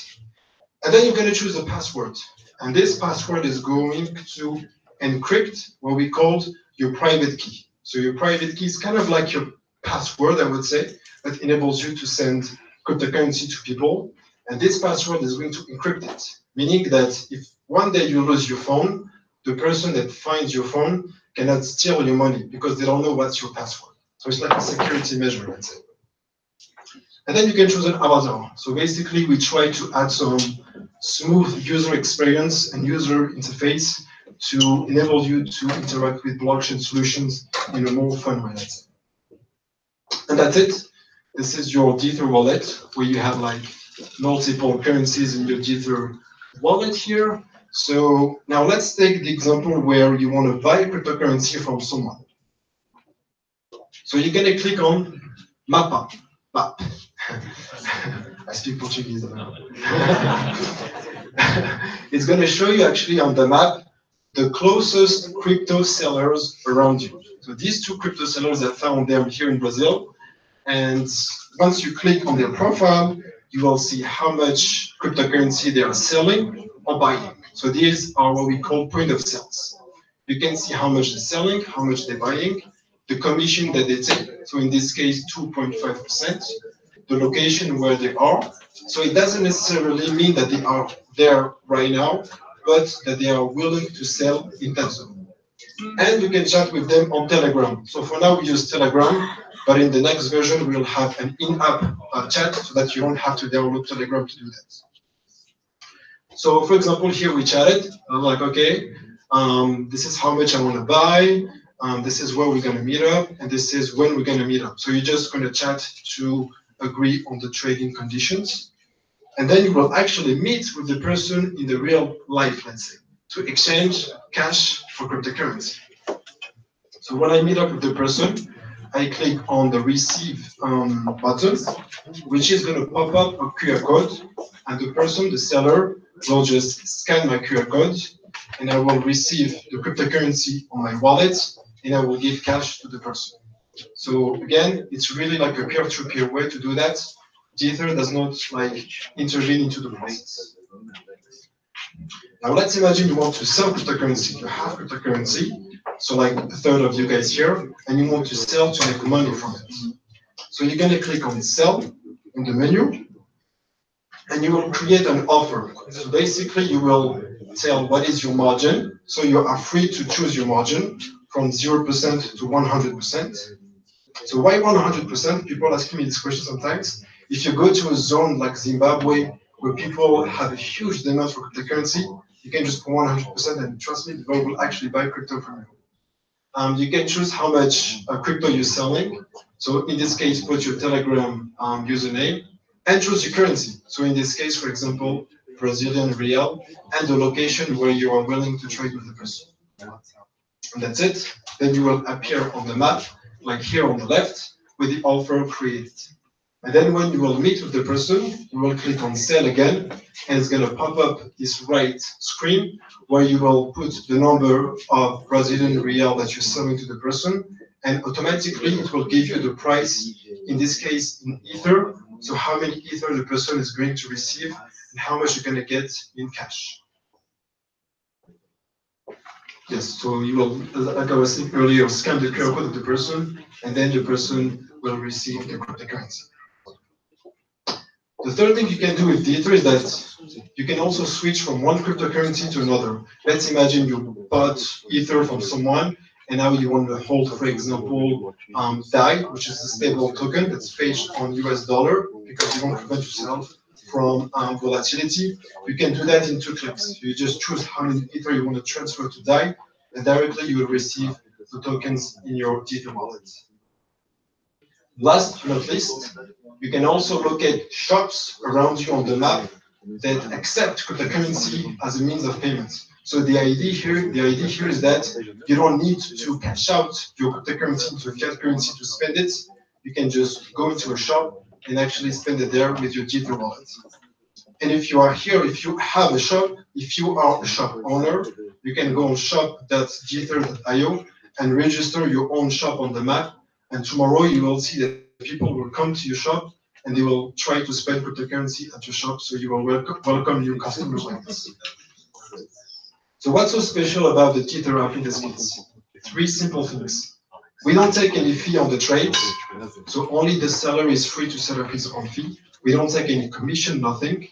and then you're going to choose a password. And this password is going to encrypt what we call your private key. So your private key is kind of like your password, I would say, that enables you to send cryptocurrency to people. And this password is going to encrypt it, meaning that if one day you lose your phone, the person that finds your phone cannot steal your money because they don't know what's your password. So it's like a security measure, let's say. And then you can choose an avatar. So basically, we try to add some smooth user experience and user interface to enable you to interact with blockchain solutions in a more fun way, let's say. And that's it. This is your Tether wallet, where you have like multiple currencies in your Tether wallet here. So now let's take the example where you want to buy cryptocurrency from someone. So you're going to click on Mapa. Map. I speak Portuguese. It's going to show you actually on the map the closest crypto sellers around you. So these 2 crypto sellers, I found them here in Brazil. And once you click on their profile, you will see how much cryptocurrency they are selling or buying. So these are what we call point of sales. You can see how much they're selling, how much they're buying, the commission that they take. So in this case, 2.5%, the location where they are. So it doesn't necessarily mean that they are there right now, but that they are willing to sell in that zone. And you can chat with them on Telegram. So for now, we use Telegram, but in the next version, we'll have an in-app chat so that you don't have to download Telegram to do that. So for example, here we chatted. I'm like, okay, this is how much I want to buy. this is where we're going to meet up, and this is when we're going to meet up. So you're just going to chat to agree on the trading conditions. And then you will actually meet with the person in the real life, let's say, to exchange cash for cryptocurrency. So when I meet up with the person, I click on the receive button, which is going to pop up a QR code, and the person, the seller, will just scan my QR code, and I will receive the cryptocurrency on my wallet, and I will give cash to the person. So again, it's really like a peer-to-peer way to do that. Ether does not like intervene into the process. Now let's imagine you want to sell cryptocurrency. You have cryptocurrency, so like a third of you guys here, and you want to sell to make money from it. So you're going to click on sell in the menu, and you will create an offer. So basically you will tell what is your margin. So you are free to choose your margin from 0% to 100%. So why 100%? People ask me this question sometimes. If you go to a zone like Zimbabwe, where people have a huge demand for cryptocurrency, you can just put 100%, and trust me, the people will actually buy crypto from you. You can choose how much crypto you're selling. So in this case, put your Telegram username and choose your currency. So in this case, for example, Brazilian real, and the location where you are willing to trade with the person. And that's it. Then you will appear on the map, like here on the left, with the offer created. And then when you will meet with the person, you will click on sell again, and it's going to pop up this right screen where you will put the number of Brazilian real that you're selling to the person, and automatically it will give you the price, in this case in Ether, so how many Ether the person is going to receive and how much you're going to get in cash. Yes, so you will, like I was saying earlier, scan the QR code of the person, and then the person will receive the cryptocurrency. The third thing you can do with Ether is that you can also switch from one cryptocurrency to another. Let's imagine you bought Ether from someone, and now you want to hold, for example, DAI, which is a stable token that's based on US dollar, because you want to prevent yourself from volatility. You can do that in 2 clicks. You just choose how many Ether you want to transfer to DAI, and directly you will receive the tokens in your Ether wallet. Last but not least, you can also locate shops around you on the map that accept cryptocurrency as a means of payment. So the idea here is that you don't need to cash out your cryptocurrency into a fiat currency to spend it. You can just go into a shop and actually spend it there with your Ether wallet. And if you are here, if you have a shop, if you are a shop owner, you can go on shop.jether.io and register your own shop on the map. And tomorrow you will see that people will come to your shop and they will try to spend cryptocurrency at your shop. So you will welcome new customers like this. So what's so special about the Tether app in this case? 3 simple things. We don't take any fee on the trades. So only the seller is free to set up his own fee. We don't take any commission, nothing.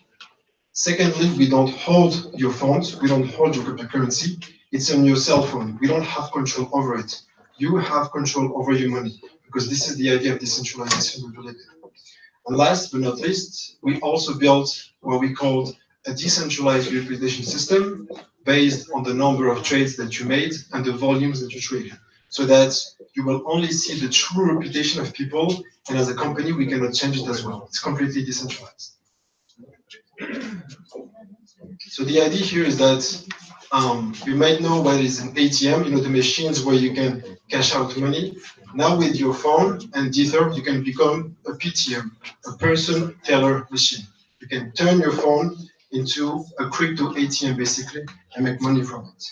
Secondly, we don't hold your funds. We don't hold your cryptocurrency. It's on your cell phone. We don't have control over it. You have control over your money, because this is the idea of decentralization we believe in. And last but not least, we also built what we called a decentralized reputation system based on the number of trades that you made and the volumes that you traded, so that you will only see the true reputation of people, and as a company, we cannot change it as well. It's completely decentralized. So the idea here is that you might know what is an ATM, the machines where you can cash out money. Now with your phone and Ether, you can become a PTM, a person teller machine. You can turn your phone into a crypto ATM basically and make money from it.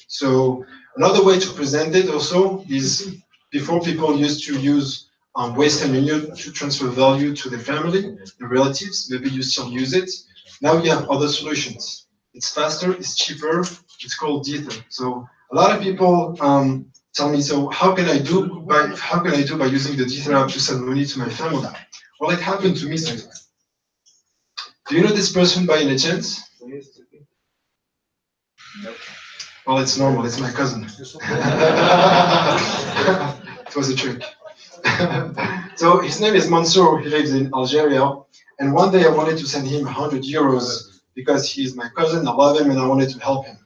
So another way to present it also is, before people used to use Western Union to transfer value to their family, their relatives, maybe you still use it. Now you have other solutions. It's faster, it's cheaper, it's called Ether. So a lot of people tell me, so how can I do by using the Ether app to send money to my family? Well, it happened to me sometimes. Do you know this person by any chance? Well, it's normal, it's my cousin. It was a trick. So his name is Mansour, he lives in Algeria. And one day I wanted to send him 100 euros because he's my cousin, I love him, and I wanted to help him.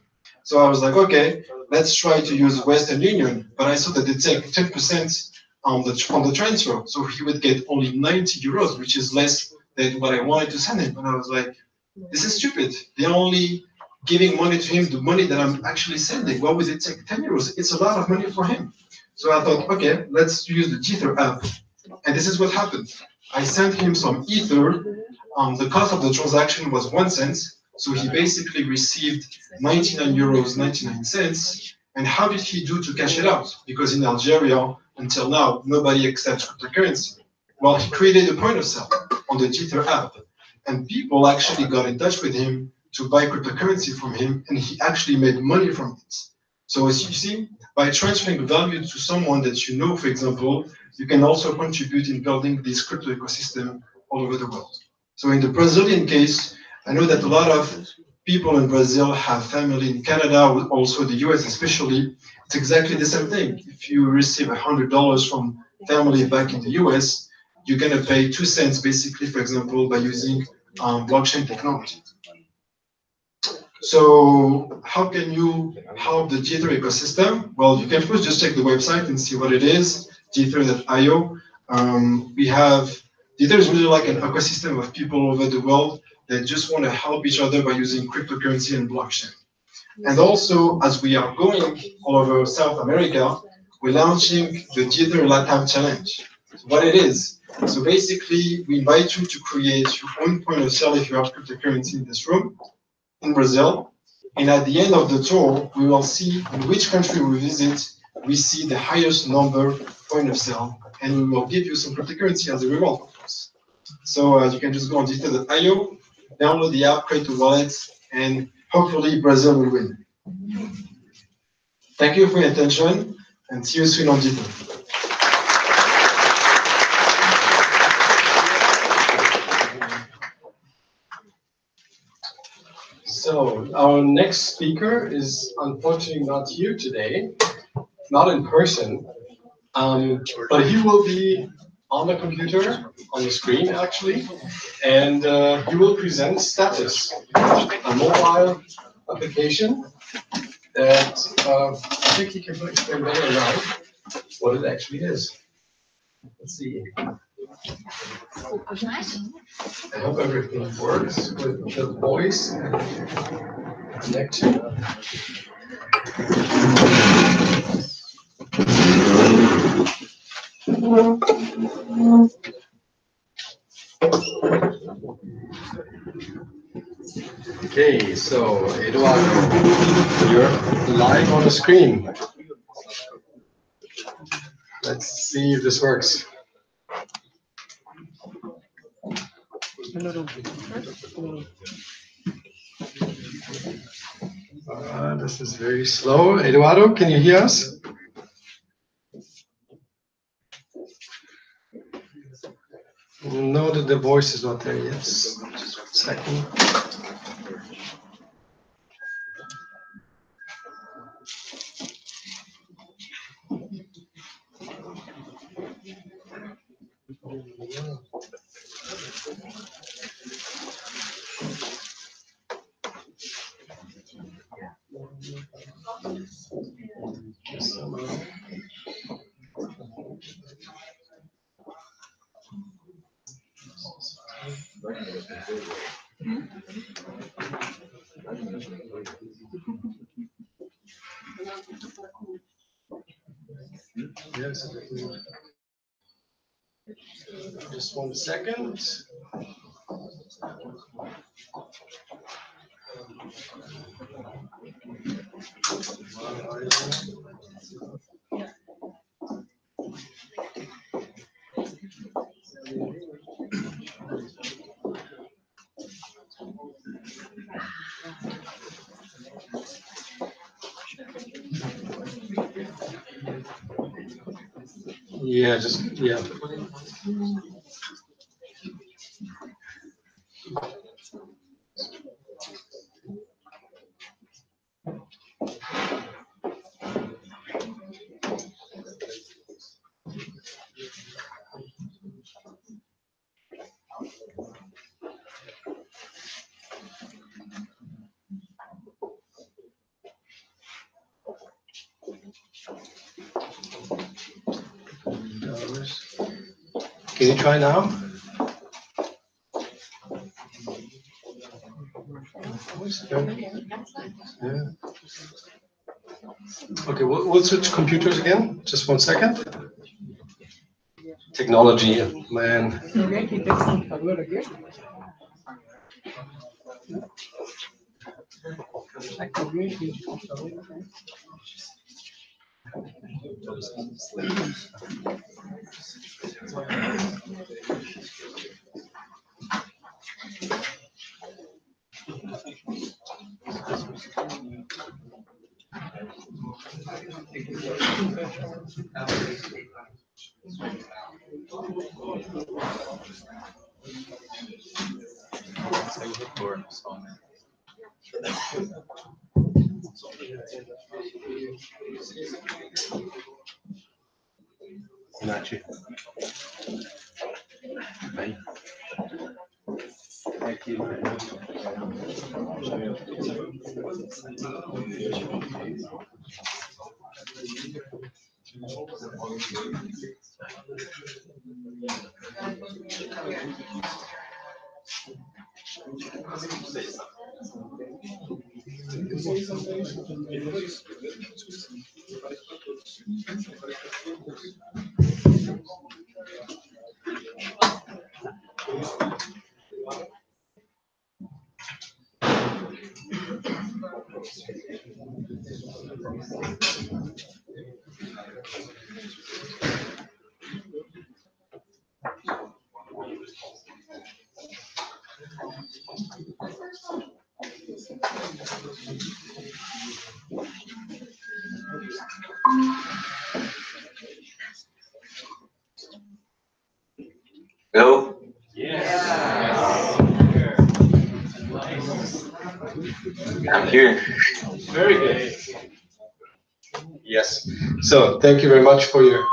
So I was like, okay, let's try to use Western Union, but I saw that they take 10% on the transfer, so he would get only 90 euros, which is less than what I wanted to send him. And I was like, this is stupid. They're only giving money to him, the money that I'm actually sending. Why would it take 10 euros? It's a lot of money for him. So I thought, okay, let's use the Ether app. And this is what happened. I sent him some Ether. The cost of the transaction was 1 cent. So he basically received 99 euros 99 cents. And how did he do to cash it out? Because in Algeria, until now, nobody accepts cryptocurrency. Well, he created a point of sale on the Ether app. And people actually got in touch with him to buy cryptocurrency from him, and he actually made money from it. So as you see, by transferring value to someone that you know, for example, you can also contribute in building this crypto ecosystem all over the world. So in the Brazilian case, I know that a lot of people in Brazil have family in Canada, also the US especially. It's exactly the same thing. If you receive $100 from family back in the US, you're going to pay 2 cents basically, for example, by using blockchain technology. So how can you help the Jether ecosystem? Well, you can first just check the website and see what it is, jether.io. We have, Jether is really like an ecosystem of people all over the world that just want to help each other by using cryptocurrency and blockchain. And also, as we are going all over South America, we're launching the Jether Latam Challenge. So what it is, so basically, we invite you to create your own point of sale if you have cryptocurrency in this room, in Brazil, and at the end of the tour, we will see in which country we visit, we see the highest number point of sale, and we will give you some cryptocurrency as a reward, of course. So you can just go on Jether.io, download the app, create a wallet, and hopefully Brazil will win. Thank you for your attention, and see you soon on Jether. So our next speaker is unfortunately not here today, not in person, but he will be on the computer, on the screen actually, and he will present Status, a mobile application that I think he can explain better now what it actually is. Let's see. I hope everything works with the voice connection. Okay, so Eduardo, you're live on the screen. Let's see if this works. This is very slow. Eduardo, can you hear us? No, the voice is not there yet. Just 1 second. Yes. Just 1 second. Yeah, yeah. Can you try now? Yeah. Okay, we'll switch computers again. Just 1 second. Technology, man. Nachi. Bem. Hello? I'm here. Very good. Yes. So thank you very much for your.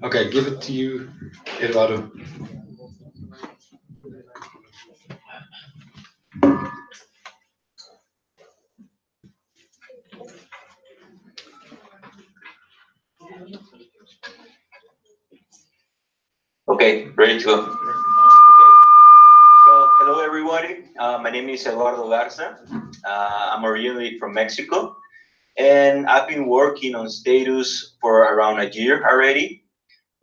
Okay, give it to you, Eduardo. Okay, ready to go. Okay. So, hello everybody. My name is Eduardo Garza. I'm originally from Mexico, and I've been working on Status for around a year already.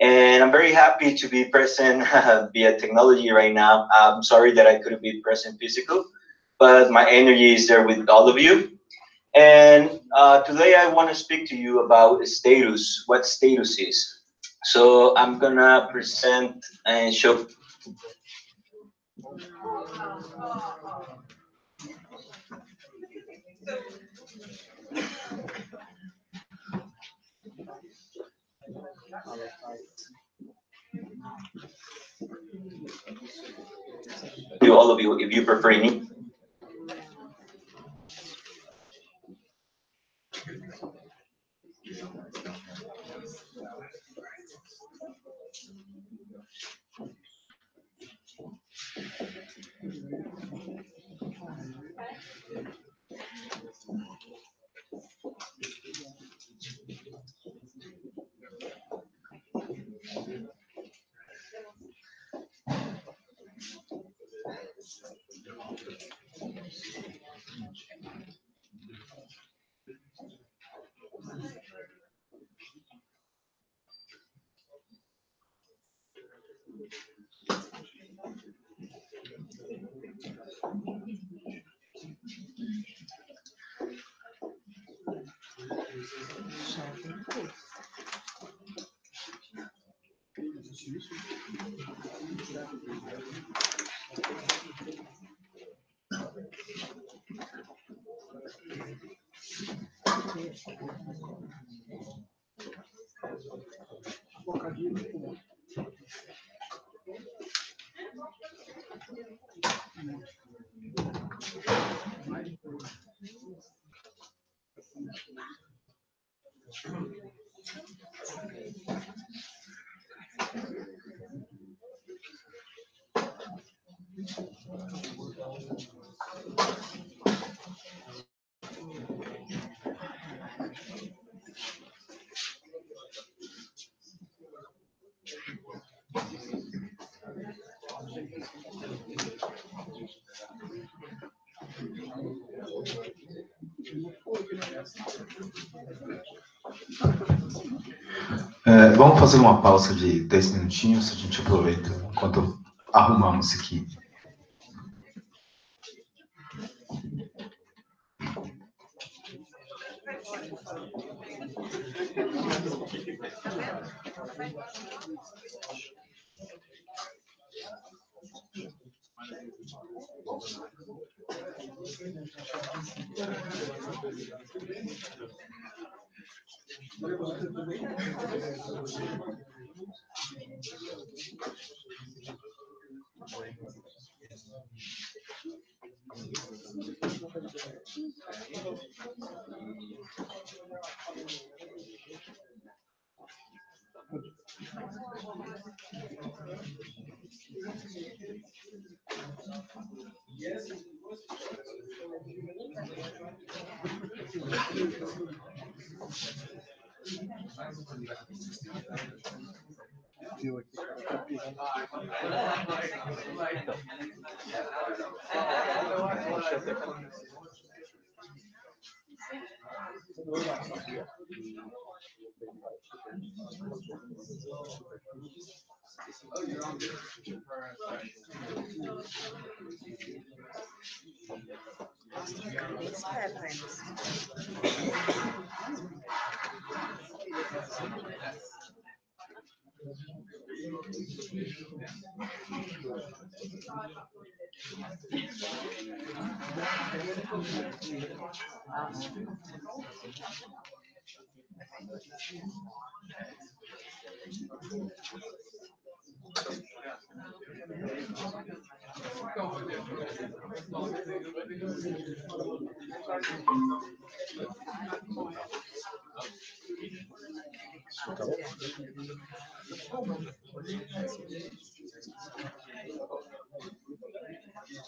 And I'm very happy to be present via technology right now. I'm sorry that I couldn't be present physical, but my energy is there with all of you. And today I want to speak to you about Status, what Status is. So I'm gonna present and show. To all of you, if you prefer me. Vamos fazer uma pausa de 10 minutinhos, a gente aproveita enquanto arrumamos aqui.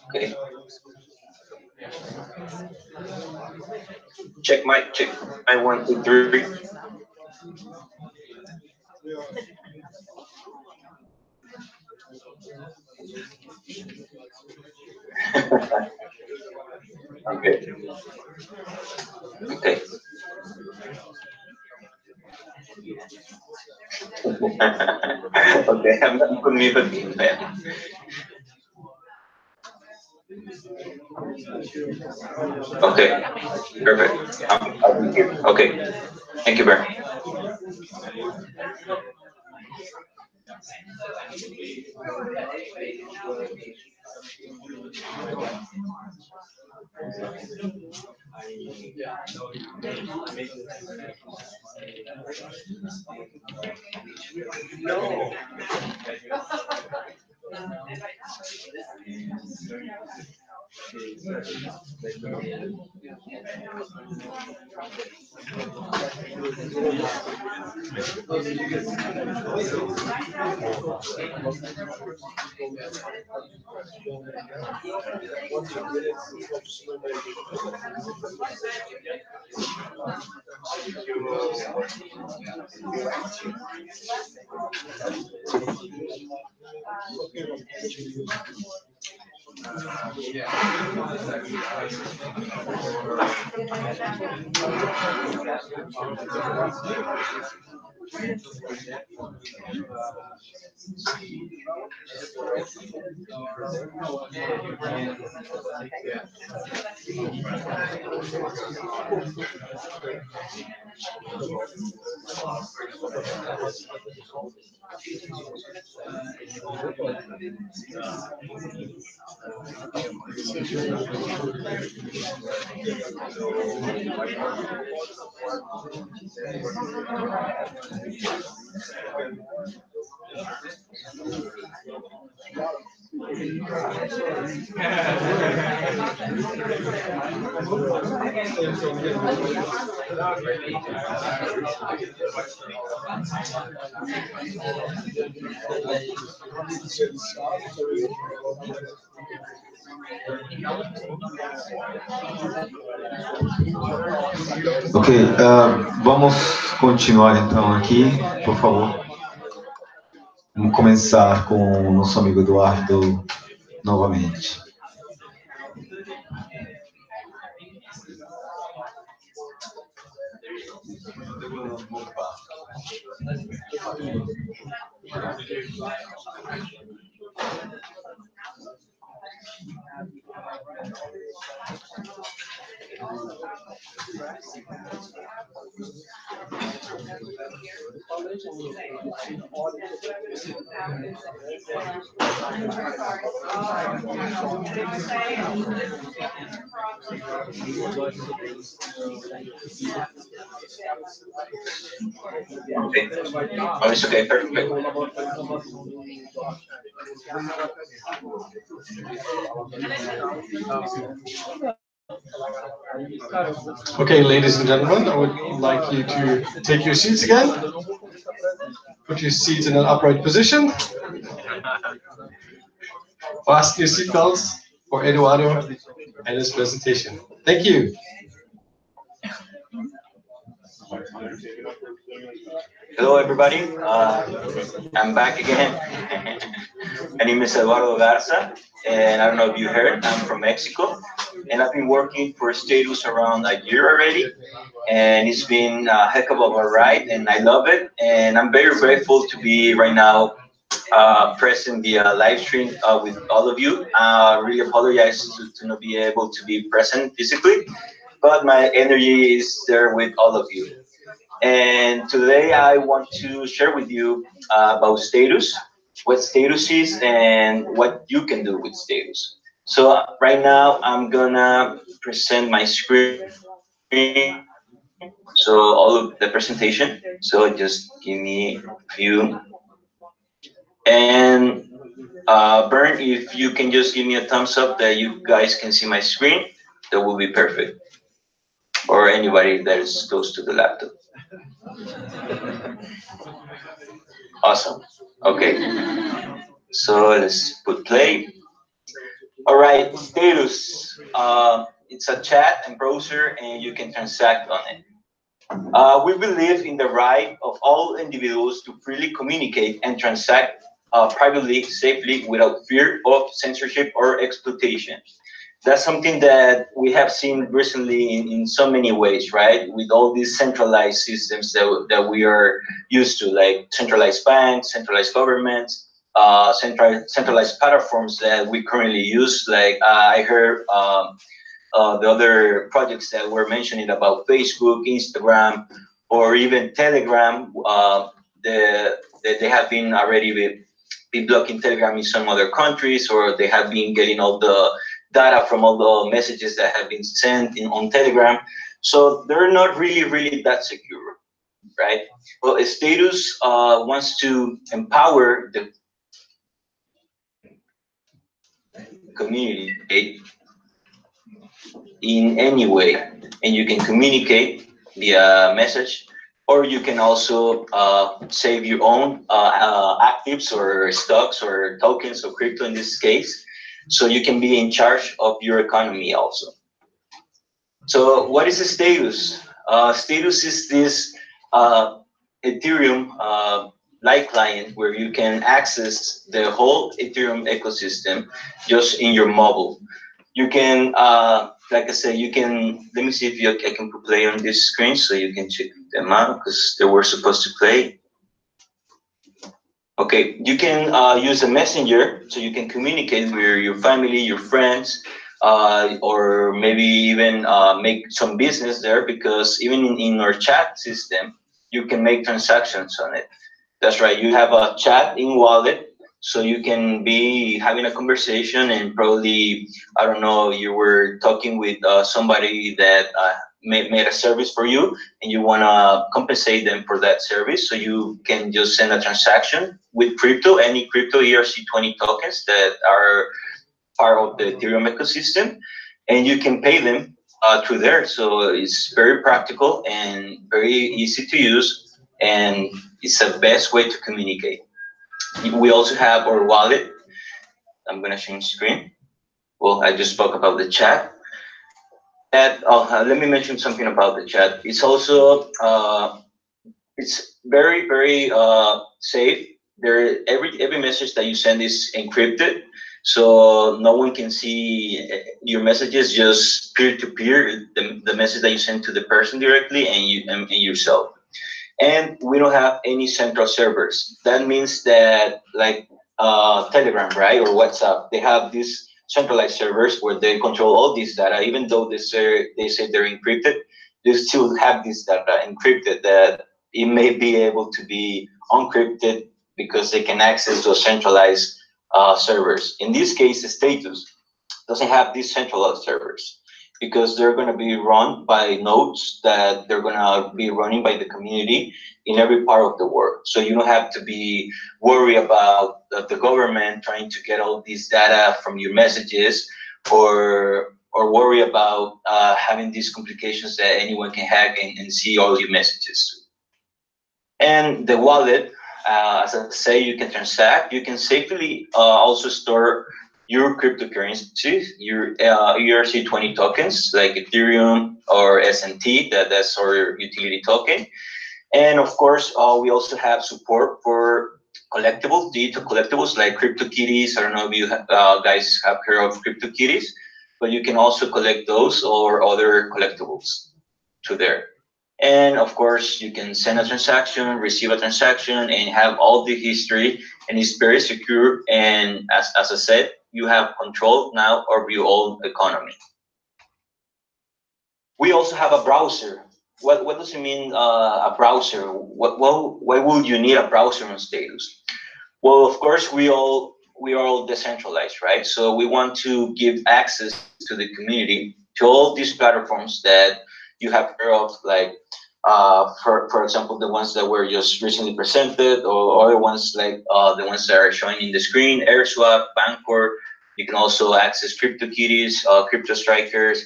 Okay. Check mic, check. I 1, 2, 3. Okay. Okay. Okay, I'm not putting me again, man. Okay, perfect. I'll be here. Okay, thank you, Bear. Ok, vamos continuar então aqui, por favor. Vamos começar com o nosso amigo Eduardo novamente. Okay. Oh, it's okay. Perfect. Okay, ladies and gentlemen, I would like you to take your seats again. Put your seats in an upright position. Fasten your seatbelts for Eduardo and his presentation. Thank you. Hello, everybody. I'm back again. My name is Eduardo Garza, and I don't know if you heard, I'm from Mexico, and I've been working for Status around a year already, and it's been a heck of a ride, and I love it, and I'm very grateful to be right now present via live stream with all of you. I really apologize to not be able to be present physically, but my energy is there with all of you. And today I want to share with you about Status, what Status is, and what you can do with Status. So right now I'm gonna present my screen, so all of the presentation. So just give me a few. And Bern, if you can just give me a thumbs up that you guys can see my screen, that will be perfect. Or anybody that is close to the laptop. Awesome. Okay. So let's put play. All right, Status. It's a chat and browser, and you can transact on it. We believe in the right of all individuals to freely communicate and transact privately, safely, without fear of censorship or exploitation. That's something that we have seen recently in so many ways, right? With all these centralized systems that we are used to, like centralized banks, centralized governments, centralized platforms that we currently use. Like I heard the other projects that were mentioning about Facebook, Instagram, or even Telegram. They have been already be blocking Telegram in some other countries, or they have been getting all the data from all the messages that have been sent on Telegram. So they're not really that secure, right? Well, Status wants to empower the community in any way, and you can communicate via message, or you can also save your own actives or stocks or tokens or crypto in this case, so you can be in charge of your economy also. So what is a Status? Status is this Ethereum light client where you can access the whole Ethereum ecosystem just in your mobile. You can, like I said, you can, let me see if I can play on this screen so you can check them out because they were supposed to play. Okay, you can use a messenger so you can communicate with your family, your friends, or maybe even make some business there, because even in our chat system, you can make transactions on it. That's right, you have a chat in wallet, so you can be having a conversation and probably, I don't know, you were talking with somebody that made a service for you and you want to compensate them for that service. So you can just send a transaction with crypto, any crypto ERC20 tokens that are part of the Ethereum ecosystem, and you can pay them through there. So it's very practical and very easy to use, and it's the best way to communicate. We also have our wallet. I'm gonna change screen. Well, I just spoke about the chat. And let me mention something about the chat. It's also it's very safe. Every message that you send is encrypted, so no one can see your messages. Just peer to peer, the message that you send to the person directly and you and yourself. And we don't have any central servers. That means that like Telegram, right, or WhatsApp, they have these centralized servers where they control all this data, even though they say they're encrypted, they still have this data encrypted that it may be able to be unencrypted because they can access those centralized servers. In this case, Status doesn't have these centralized servers because they're going to be run by nodes that they're going to be running by the community in every part of the world. So you don't have to be worried about the government trying to get all this data from your messages, or worry about having these complications that anyone can hack and see all your messages. And the wallet, as I say, you can transact. You can safely also store your cryptocurrencies, your ERC20 tokens like Ethereum or SNT, that's our utility token. And of course, we also have support for collectibles, digital collectibles like CryptoKitties. I don't know if you guys have heard of CryptoKitties, but you can also collect those or other collectibles to there. And of course, you can send a transaction, receive a transaction, and have all the history, and it's very secure. And as I said, you have control now over your own economy. We also have a browser. What does it mean, a browser? Why would you need a browser on Status? Well, of course, we are all decentralized, right? So we want to give access to the community to all these platforms that you have heard of, like for example, the ones that were just recently presented, or other ones like the ones that are showing in the screen, AirSwap, Bancor. You can also access CryptoKitties, Crypto Strikers,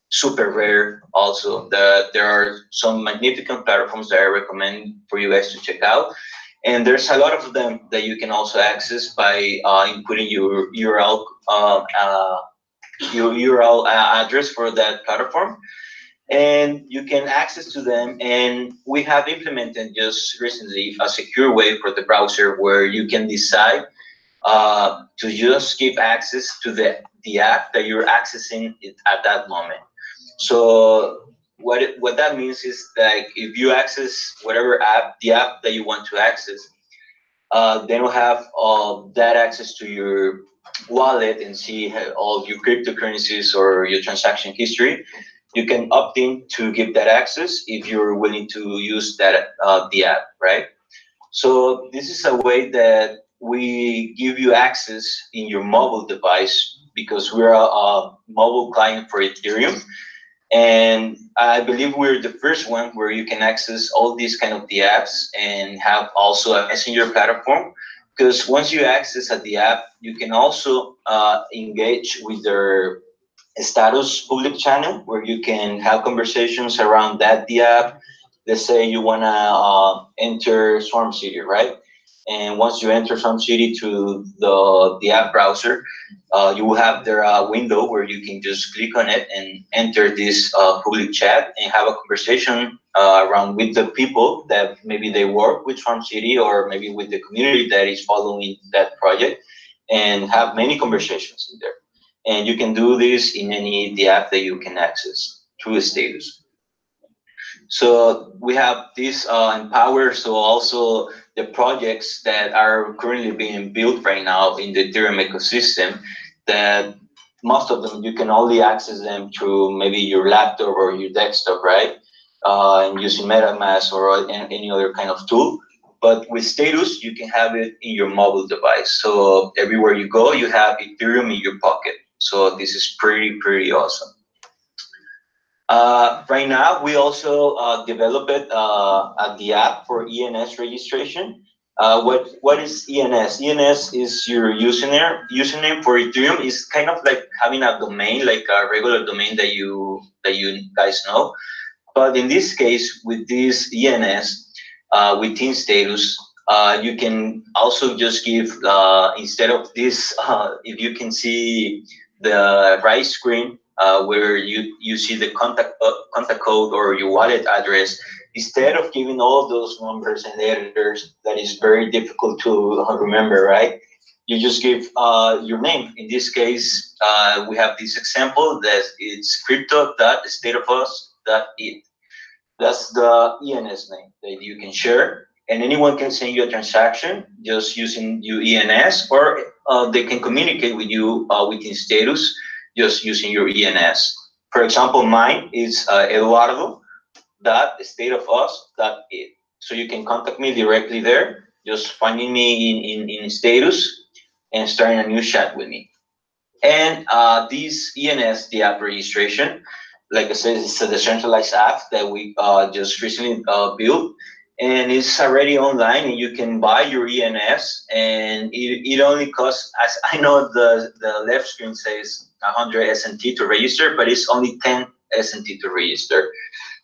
Super Rare. Also, there are some magnificent platforms that I recommend for you guys to check out. And there's a lot of them that you can also access by inputting your URL address for that platform, and you can access to them. And we have implemented just recently a secure way for the browser where you can decide to just give access to the app that you're accessing it at that moment. So what that means is that if you access whatever app, the app that you want to access, they don't have that access to your wallet and see all your cryptocurrencies or your transaction history. You can opt in to give that access if you're willing to use that the app, right? So this is a way that we give you access in your mobile device because we're a mobile client for Ethereum. And I believe we're the first one where you can access all these kind of the apps and have also a messenger platform. Because once you access the app, you can also engage with their status public channel where you can have conversations around the app. Let's say you want to enter Swarm City, right? And once you enter Swarm City to the app browser, you will have their window where you can just click on it and enter this public chat and have a conversation around with the people that maybe they work with Swarm City, or maybe with the community that is following that project, and have many conversations in there. And you can do this in the app that you can access through Status. So we have this Empower, so also the projects that are currently being built right now in the Ethereum ecosystem, that most of them you can only access them through maybe your laptop or your desktop, right? And using MetaMask or any other kind of tool. But with Status, you can have it in your mobile device. So everywhere you go, you have Ethereum in your pocket. So this is pretty awesome. Right now, we also developed the app for ENS registration. What is ENS? ENS is your username for Ethereum. Is kind of like having a domain, like a regular domain that you guys know. But in this case, with this ENS, within Status, you can also just give, instead of this, if you can see the right screen where you see the contact code or your wallet address, instead of giving all of those numbers and letters that is very difficult to remember, right? You just give your name. In this case, we have this example that it's crypto.stateofus.it. That's the ENS name that you can share, and anyone can send you a transaction just using your ENS, or they can communicate with you within status just using your ENS. For example, mine is eduardo.stateofus.it. So you can contact me directly there, just finding me in status and starting a new chat with me. And this ENS, the app registration, like I said, it's a decentralized app that we just recently built, and it's already online, and you can buy your ENS, and it only costs, as I know the left screen says 100 SNT to register, but it's only 10 SNT to register.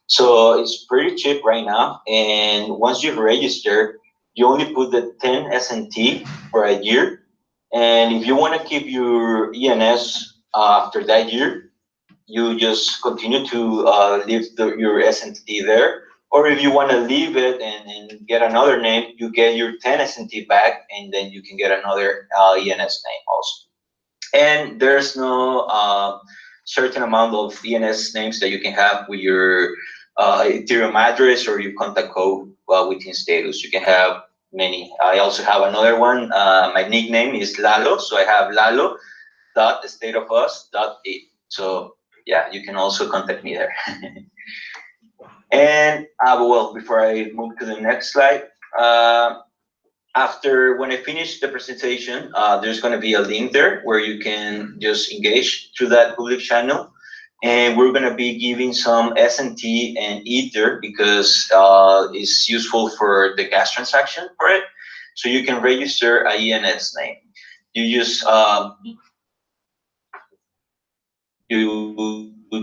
So it's pretty cheap right now, and once you've registered, you only put the 10 SNT for a year, and if you want to keep your ENS after that year, you just continue to leave your SNT there. Or if you want to leave it and get another name, you get your 10 SNT back, and then you can get another ENS name also. And there's no certain amount of ENS names that you can have with your Ethereum address or your contact code within status. You can have many. I also have another one. My nickname is Lalo, so I have lalo.stateofus.it. So yeah, you can also contact me there. And well, before I move to the next slide, when I finish the presentation, there's going to be a link there where you can just engage through that public channel. And we're going to be giving some SNT and Ether because it's useful for the gas transaction for it. So you can register a ENS name. You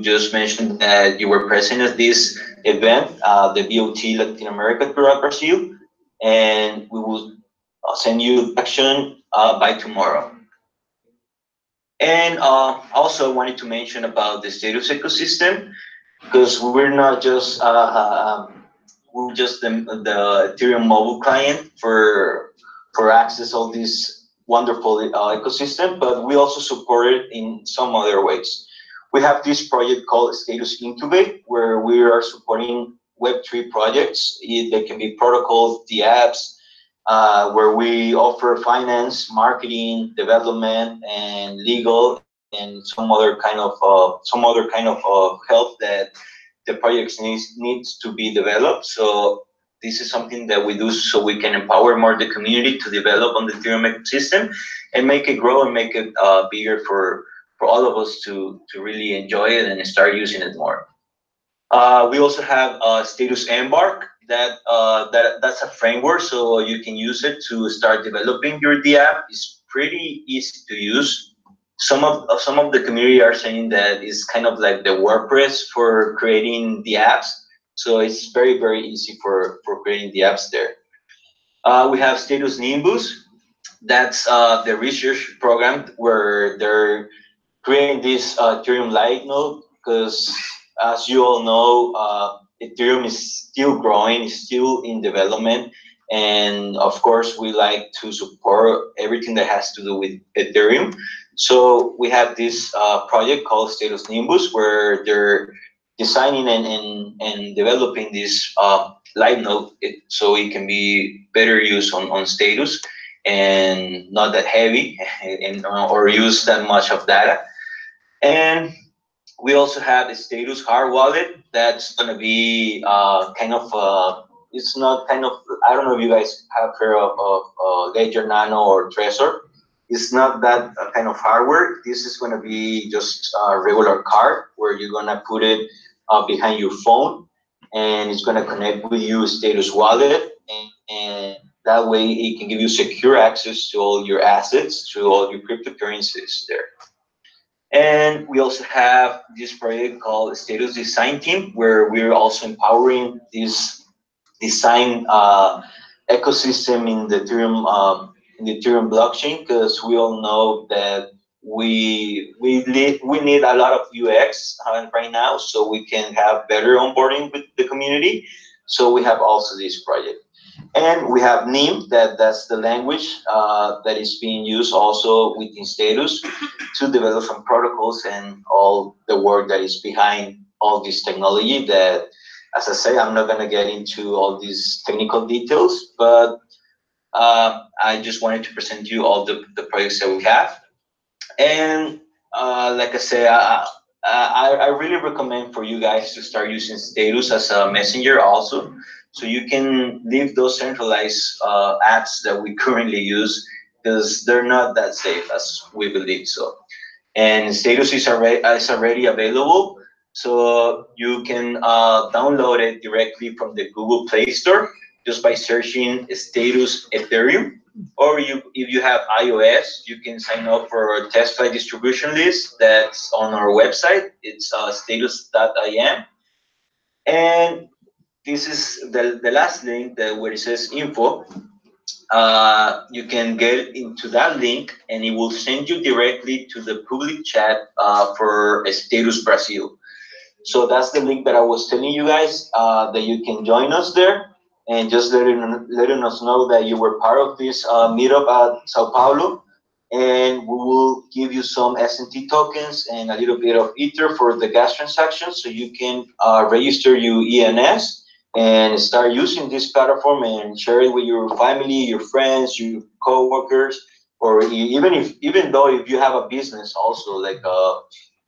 just mentioned that you were present at this event, the BoT Latin America throughout Brazil, and we will send you action by tomorrow. And also, I wanted to mention about the status ecosystem, because we're not just we're just the Ethereum mobile client for access all this wonderful ecosystem, but we also support it in some other ways. We have this project called Status Incubate, where we are supporting Web3 projects. They can be protocols, the apps, where we offer finance, marketing, development, and legal, and some other kind of help that the project needs to be developed. So this is something that we do so we can empower more the community to develop on the Ethereum ecosystem and make it grow and make it bigger for all of us to really enjoy it and start using it more. We also have Status Embark. That's a framework, so you can use it to start developing your app. It's pretty easy to use. Some of the community are saying that it's kind of like the WordPress for creating the apps. So it's very, very easy for creating the apps there. We have Status Nimbus. That's the research program where they're creating this Ethereum Light node, because as you all know, Ethereum is still growing, is still in development, and of course we like to support everything that has to do with Ethereum. So we have this project called Status Nimbus, where they're designing and developing this light node so it can be better used on Status and not that heavy and or use that much of data. And we also have a Status hard wallet that's going to be it's not kind of, I don't know if you guys have heard of Ledger Nano or Trezor. It's not that kind of hardware. This is going to be just a regular card where you're going to put it behind your phone, and it's going to connect with your Status wallet, and that way it can give you secure access to all your assets, to all your cryptocurrencies there. And we also have this project called Status Design Team, where we're also empowering this design ecosystem in the Ethereum blockchain, because we all know that we need a lot of UX right now, so we can have better onboarding with the community. So we have also this project. And we have NIM, that's the language that is being used also within Status to develop some protocols and all the work that is behind all this technology that as I say, I'm not gonna get into all these technical details, but I just wanted to present you all the projects that we have. And like I say, I really recommend for you guys to start using Status as a messenger also, so you can leave those centralized apps that we currently use, because they're not that safe as we believe so. And Status is already available, so you can download it directly from the Google Play Store just by searching Status Ethereum. Or if you have iOS, you can sign up for a test flight distribution list that's on our website. It's status.im. And this is the last link where it says info. You can get into that link and it will send you directly to the public chat for Status Brazil. So that's the link that I was telling you guys, that you can join us there, and just letting us know that you were part of this meetup at Sao Paulo, and we will give you some SNT tokens and a little bit of Ether for the gas transactions, so you can register your ENS and start using this platform and share it with your family, your friends, your coworkers, or even though if you have a business also, like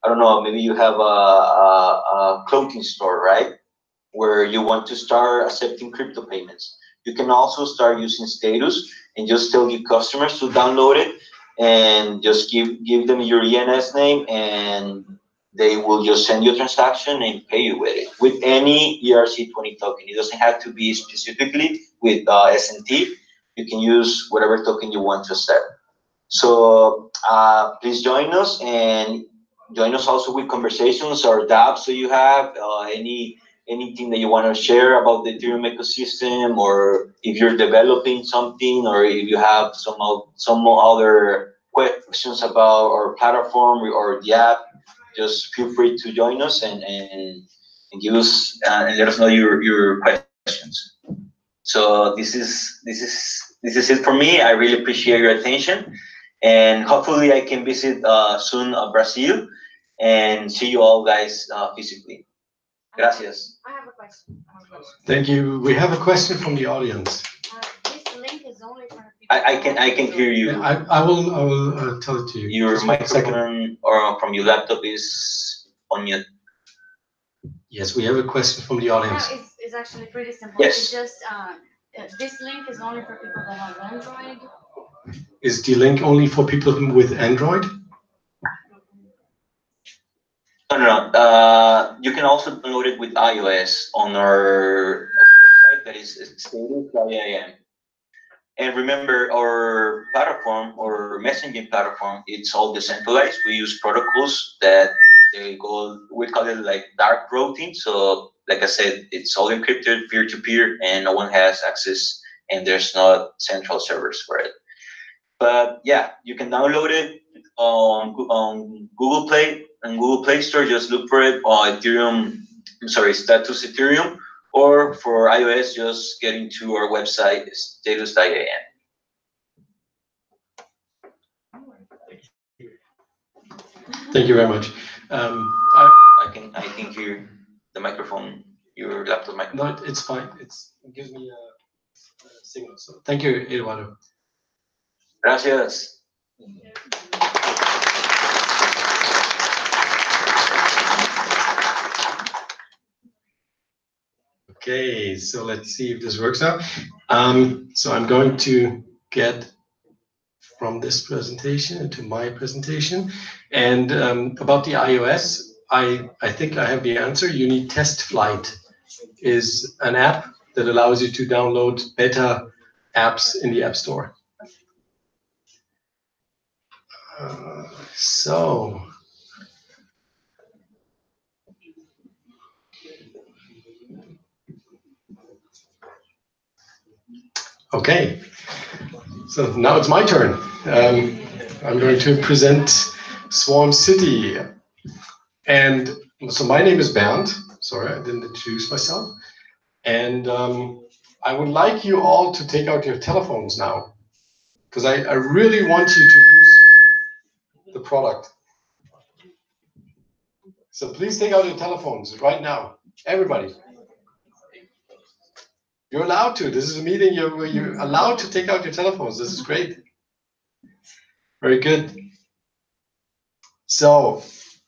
I don't know, maybe you have a clothing store, right? Where you want to start accepting crypto payments. You can also start using Status and just tell your customers to download it and just give them your ENS name, and they will just send you a transaction and pay you with it, with any ERC20 token. It doesn't have to be specifically with SNT. You can use whatever token you want to accept. So please join us, and join us also with conversations or doubts that you have, anything that you want to share about the Ethereum ecosystem, or if you're developing something, or if you have some other questions about our platform or the app, just feel free to join us and give us and let us know your questions. So this is it for me. I really appreciate your attention, and hopefully I can visit soon Brazil and see you all guys physically. Gracias. I have a question. Thank you. We have a question from the audience. This link is only for people. I can hear you. I will tell it to you. Your Just 1 second. microphone or from your laptop is on mute. Yes, we have a question from the audience. No, it's actually pretty simple. Yes. It's just this link is only for people that have Android. Is the link only for people with Android? No. You can also download it with iOS on our website, that is status.im. And remember, our platform or messaging platform, it's all decentralized. We use protocols that we call it like dark routing. So like I said, it's all encrypted peer-to-peer, and no one has access, and there's not central servers for it. But yeah, you can download it on Google Play and Google Play Store. Just look for it on Status Ethereum, or for iOS, just get into our website, status.im. Thank you very much. I can hear the microphone, your laptop microphone. No, it's fine. It gives me a signal. So thank you, Eduardo. Gracias. Okay, so let's see if this works out. So I'm going to get from this presentation into my presentation. And about the iOS, I think I have the answer. You need Test Flight, is an app that allows you to download beta apps in the App Store. Okay, so now it's my turn. I'm going to present Swarm City. And so my name is Bernd. Sorry, I didn't introduce myself. And I would like you all to take out your telephones now, because I really want you to use the product. So please take out your telephones right now, everybody. You're allowed to. This is a meeting where you're allowed to take out your telephones. This is great. Very good. So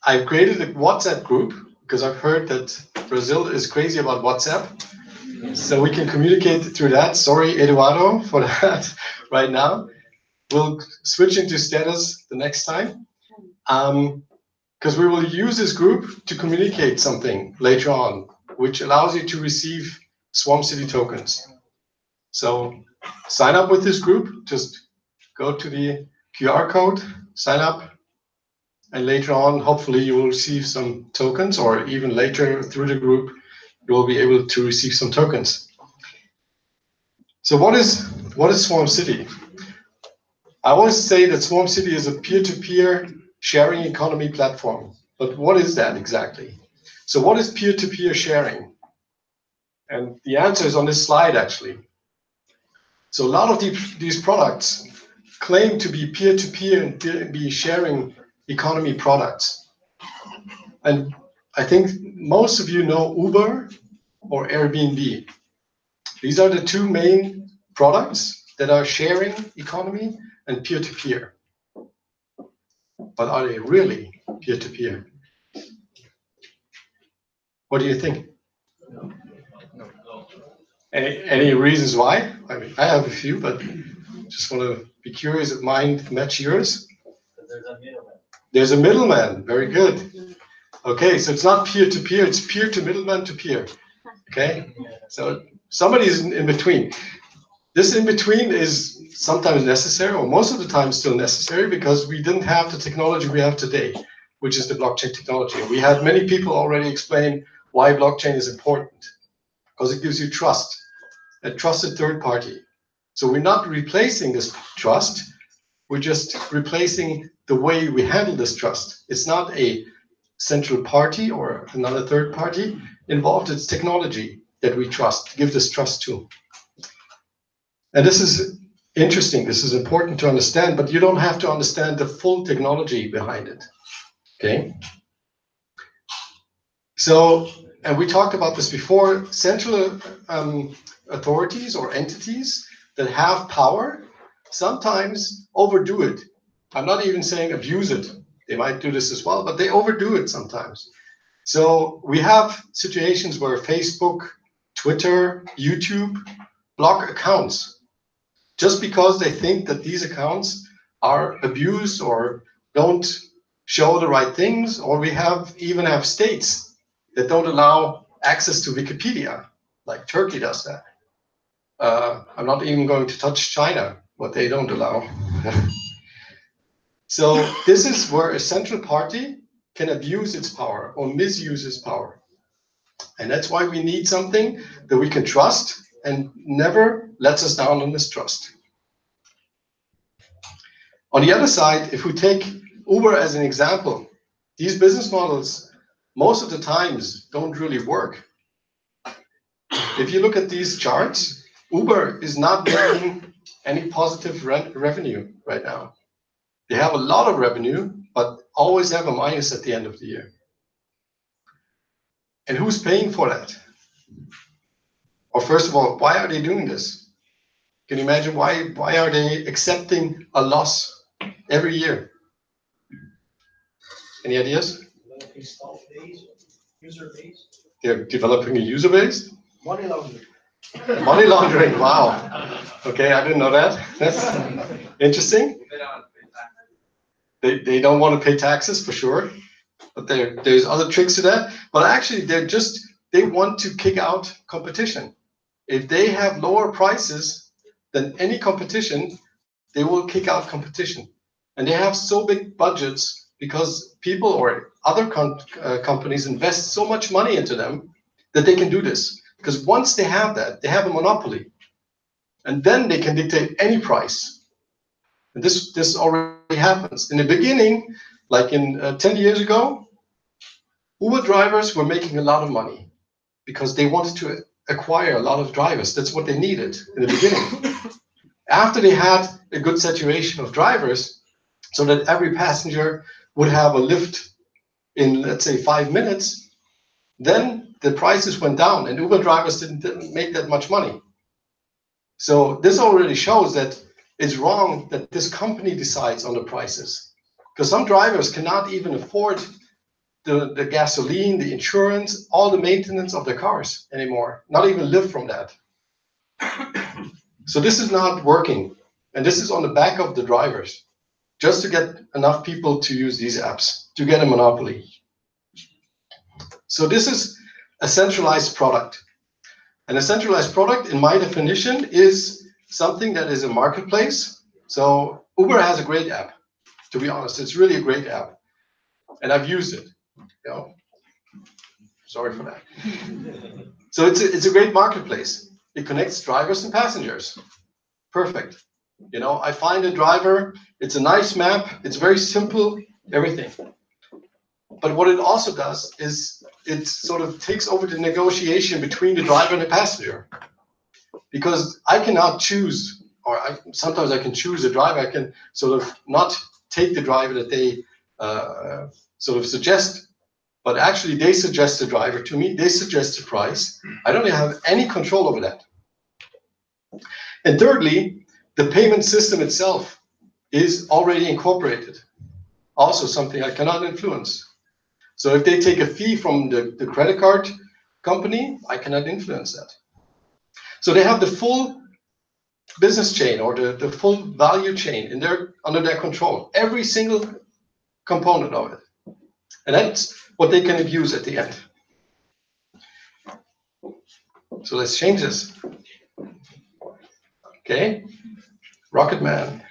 I've created a WhatsApp group because I've heard that Brazil is crazy about WhatsApp. So we can communicate through that. Sorry, Eduardo, for that right now. We'll switch into status the next time. Because we will use this group to communicate something later on, which allows you to receive Swarm City tokens. So sign up with this group, just go to the QR code, sign up, and later on, hopefully you will receive some tokens, or even later through the group, you will be able to receive some tokens. So what is Swarm City? I always say that Swarm City is a peer-to-peer sharing economy platform. But what is that exactly? So what is peer-to-peer sharing? And the answer is on this slide, actually. So a lot of these products claim to be peer-to-peer and be sharing economy products. And I think most of you know Uber or Airbnb. These are the two main products that are sharing economy and peer-to-peer. But are they really peer-to-peer? What do you think? No. Any reasons why? I mean, I have a few, but just want to be curious if mine match yours. There's a middleman. There's a middleman. Very good. Okay, so it's not peer-to-peer, it's peer-to-middleman to peer. Okay, so somebody is in between. This in between is sometimes necessary, or most of the time still necessary, because we didn't have the technology we have today, which is the blockchain technology. We had many people already explain why blockchain is important, because it gives you trust, a trusted third party. So we're not replacing this trust, we're just replacing the way we handle this trust. It's not a central party or another third party involved, it's technology that we trust, give this trust to. And this is interesting, this is important to understand, but you don't have to understand the full technology behind it, okay? So, and we talked about this before, central authorities or entities that have power sometimes overdo it. I'm not even saying abuse it. They might do this as well, but they overdo it sometimes. So we have situations where Facebook, Twitter, YouTube block accounts just because they think that these accounts are abused or don't show the right things, or we even have states that don't allow access to Wikipedia, like Turkey does that. I'm not even going to touch China, what they don't allow. So this is where a central party can abuse its power or misuse its power. And that's why we need something that we can trust and never lets us down on this trust. On the other side, if we take Uber as an example, these business models, most of the times, don't really work. If you look at these charts, Uber is not making any positive revenue right now. They have a lot of revenue, but always have a minus at the end of the year. And who's paying for that? Or first of all, why are they doing this? Can you imagine why are they accepting a loss every year? Any ideas? Install base, user base. They're developing a user base? Money laundering. Money laundering, wow. Okay, I didn't know that. That's interesting. They don't want to pay taxes for sure, but there's other tricks to that. But actually, they want to kick out competition. If they have lower prices than any competition, they will kick out competition. And they have so big budgets because people or other companies invest so much money into them that they can do this. Because once they have that, they have a monopoly. And then they can dictate any price. And this already happens. In the beginning, like in 10 years ago, Uber drivers were making a lot of money because they wanted to acquire a lot of drivers. That's what they needed in the beginning. After they had a good saturation of drivers, so that every passenger would have a lift in, let's say, 5 minutes, then the prices went down and Uber drivers didn't make that much money. So this already shows that it's wrong that this company decides on the prices, because some drivers cannot even afford the gasoline, the insurance, all the maintenance of their cars anymore, not even live from that. So this is not working. And this is on the back of the drivers, just to get enough people to use these apps, to get a monopoly. So this is a centralized product. And a centralized product, in my definition, is something that is a marketplace. So Uber has a great app, to be honest. It's really a great app. And I've used it. You know? Sorry for that. So it's a great marketplace. It connects drivers and passengers. Perfect. You know, I find a driver, it's a nice map, it's very simple, everything. But what it also does is it sort of takes over the negotiation between the driver and the passenger. Because I cannot choose, or sometimes I can choose a driver, I can sort of not take the driver that they sort of suggest, but actually they suggest the driver to me, they suggest the price. I don't have any control over that. And thirdly, the payment system itself is already incorporated. Also something I cannot influence. So if they take a fee from the credit card company, I cannot influence that. So they have the full business chain or the full value chain under their control, every single component of it. And that's what they can abuse at the end. So let's change this. Okay, Rocket Man.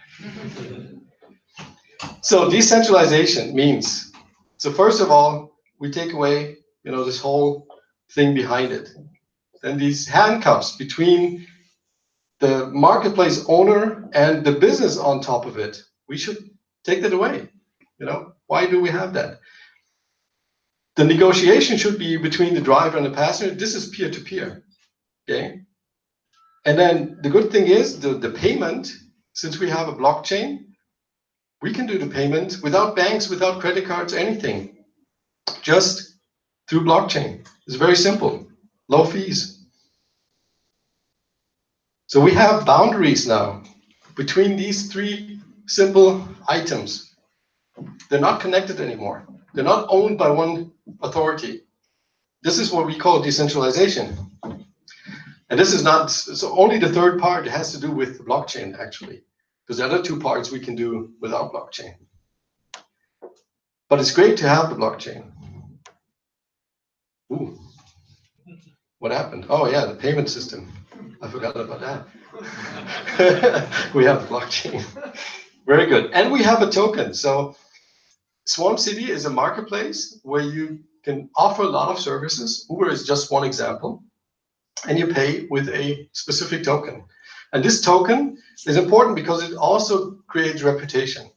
So decentralization means, so first of all, we take away, you know, this whole thing behind it. Then these handcuffs between the marketplace owner and the business on top of it, we should take that away. You know, why do we have that? The negotiation should be between the driver and the passenger. This is peer-to-peer, okay? And then the good thing is the payment, since we have a blockchain, we can do the payment without banks, without credit cards, anything, just through blockchain. It's very simple, low fees. So we have boundaries now between these three simple items. They're not connected anymore. They're not owned by one authority. This is what we call decentralization. And this is not, so only the third part has to do with the blockchain, actually, because the other two parts we can do without blockchain. But it's great to have the blockchain. Ooh, what happened? Oh yeah, the payment system. I forgot about that. We have the blockchain. Very good. And we have a token. So Swarm City is a marketplace where you can offer a lot of services. Uber is just one example. And you pay with a specific token. And this token is important because it also creates reputation.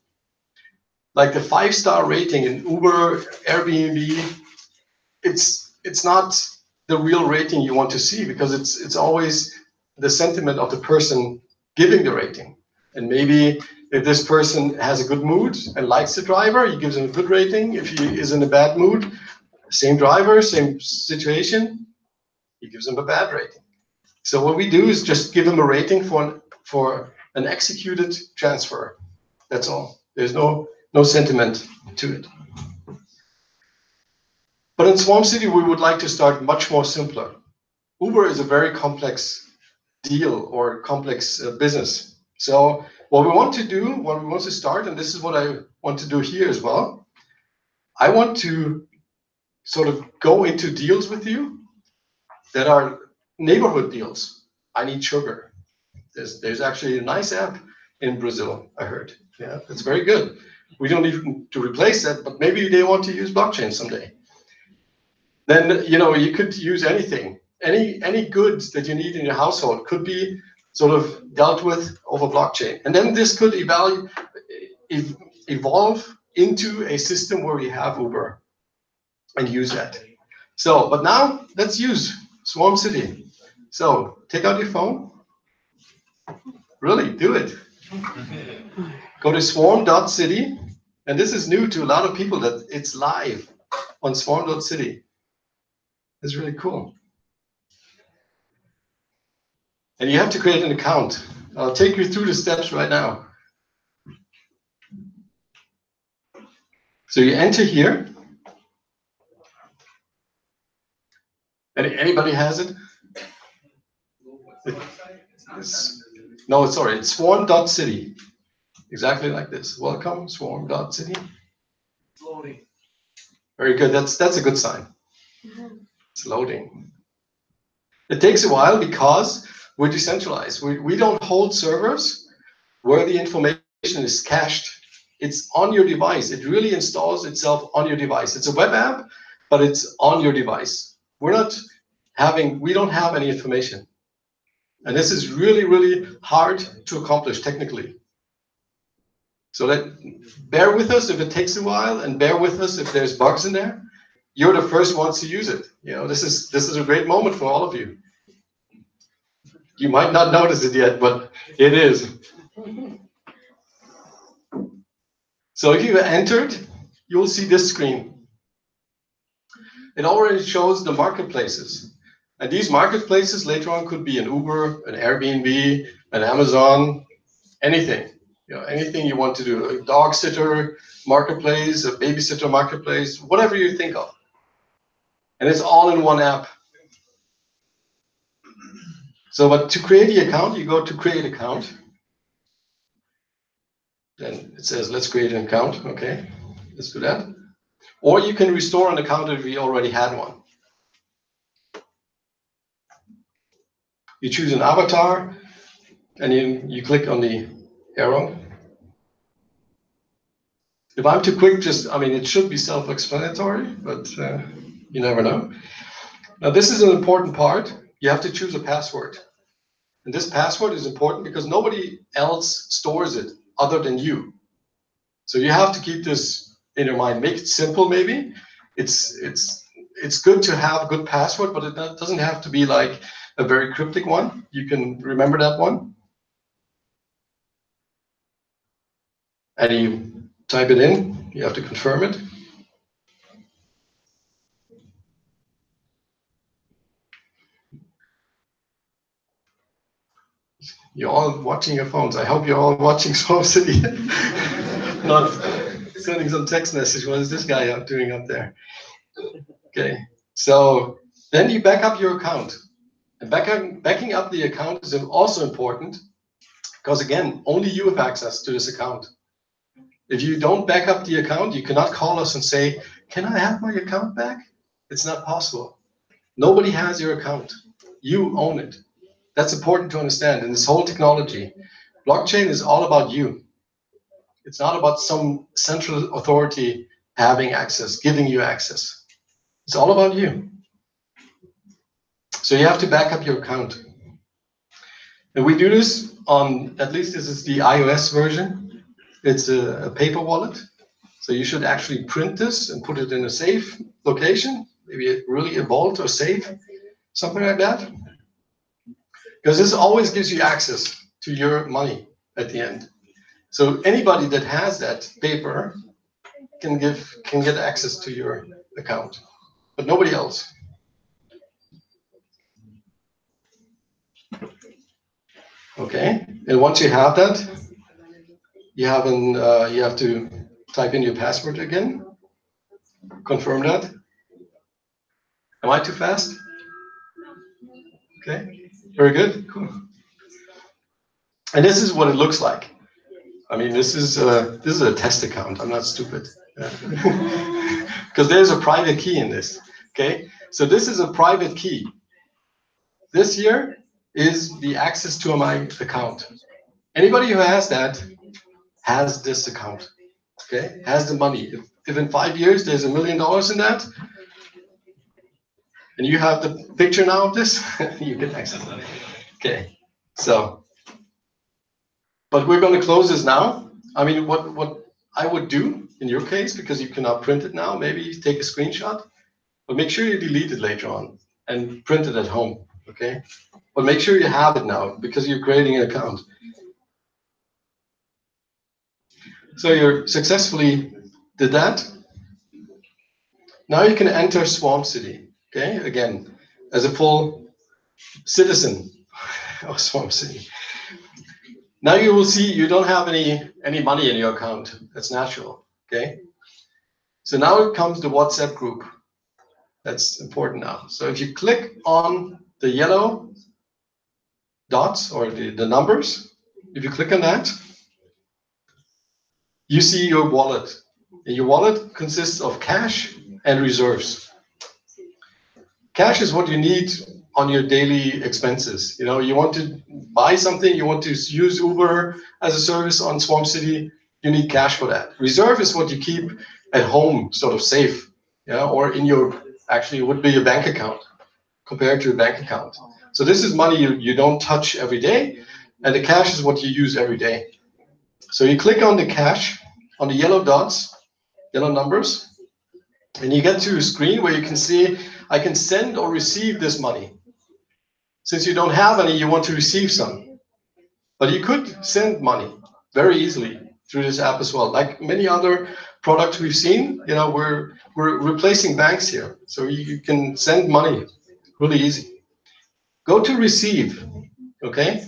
Like the 5-star rating in Uber, Airbnb, it's not the real rating you want to see, because it's always the sentiment of the person giving the rating. And maybe if this person has a good mood and likes the driver, he gives him a good rating. If he is in a bad mood, same driver, same situation, he gives him a bad rating. So what we do is just give him a rating for an executed transfer. That's all. There's no sentiment to it. But in Swarm City, we would like to start much more simpler. Uber is a very complex deal or complex business. So what we want to do, what we want to start, and this is what I want to do here as well, I want to sort of go into deals with you that are neighborhood deals. I need sugar. There's actually a nice app in Brazil, I heard. Yeah, it's very good. We don't need to replace that, but maybe they want to use blockchain someday. Then, you know, you could use anything. Any goods that you need in your household could be sort of dealt with over blockchain. And then this could evolve into a system where we have Uber and use that. So, but now let's use Swarm City. So take out your phone. Really, do it. Go to swarm.city. And this is new to a lot of people, that it's live on swarm.city. It's really cool. And you have to create an account. I'll take you through the steps right now. So you enter here. Anybody has it? No, sorry, it's swarm.city. Exactly like this. Welcome, swarm.city. Very good. That's a good sign. It's loading. It takes a while because we're decentralized. We don't hold servers where the information is cached. It's on your device. It really installs itself on your device. It's a web app, but it's on your device. We don't have any information. And this is really, really hard to accomplish technically. So bear with us if it takes a while, and bear with us if there's bugs in there. You're the first ones to use it. You know, this is a great moment for all of you. You might not notice it yet, but it is. So if you entered, you'll see this screen. It already shows the marketplaces. And these marketplaces later on could be an Uber, an Airbnb, an Amazon, anything. You know, anything you want to do, a dog sitter marketplace, a babysitter marketplace, whatever you think of. And it's all in one app. So, but to create the account, you go to create account. Then it says, let's create an account. Okay, let's do that. Or you can restore an account if you already had one. You choose an avatar, and you click on the arrow. If I'm too quick, it should be self-explanatory, but you never know. Now, this is an important part. You have to choose a password. And this password is important because nobody else stores it other than you. So you have to keep this in your mind. Make it simple, maybe. It's good to have a good password, but it doesn't have to be like a very cryptic one. You can remember that one. And you type it in. You have to confirm it. You're all watching your phones. I hope you're all watching Swarm City. Not sending some text message. What is this guy doing up there? Okay. So then you back up your account. And backing up the account is also important because, again, only you have access to this account. If you don't back up the account, you cannot call us and say, can I have my account back? It's not possible. Nobody has your account. You own it. That's important to understand in this whole technology. Blockchain is all about you. It's not about some central authority having access, giving you access. It's all about you. So you have to back up your account. And we do this on, at least this is the iOS version. It's a paper wallet. So you should actually print this and put it in a safe location, maybe really a vault or safe, something like that. Because this always gives you access to your money at the end. So anybody that has that paper can get access to your account, but nobody else. Okay, and once you have that, you have to type in your password again. Confirm that. Am I too fast? Okay, very good, cool. And this is what it looks like. I mean, this is a test account. I'm not stupid. Because there's a private key in this. Okay, so this is a private key. This here is the access to my account. Anybody who has that has this account. Okay, has the money. If in 5 years there's $1 million in that, and you have the picture now of this, you can access it. Okay, so, but we're going to close this now. I mean, what I would do in your case, because you cannot print it now, maybe you take a screenshot, but make sure you delete it later on and print it at home. Okay, but make sure you have it now because you're creating an account. So you successfully did that. Now you can enter Swarm City. Okay, again, as a full citizen. of Swarm City. Now you will see you don't have any money in your account. That's natural. Okay. So now it comes the WhatsApp group. That's important now. So if you click on the yellow dots or the numbers, if you click on that, you see your wallet. And your wallet consists of cash and reserves. Cash is what you need on your daily expenses. You know, you want to buy something, you want to use Uber as a service on Swarm City, you need cash for that. Reserve is what you keep at home, sort of safe, yeah, or in your, actually it would be your bank account compared to a bank account. So this is money you don't touch every day, and the cash is what you use every day. So you click on the cash, on the yellow dots, yellow numbers, and you get to a screen where you can see, I can send or receive this money. Since you don't have any, you want to receive some. But you could send money very easily through this app as well. Like many other products we've seen, you know, we're replacing banks here. So you can send money really easy. Go to receive, okay?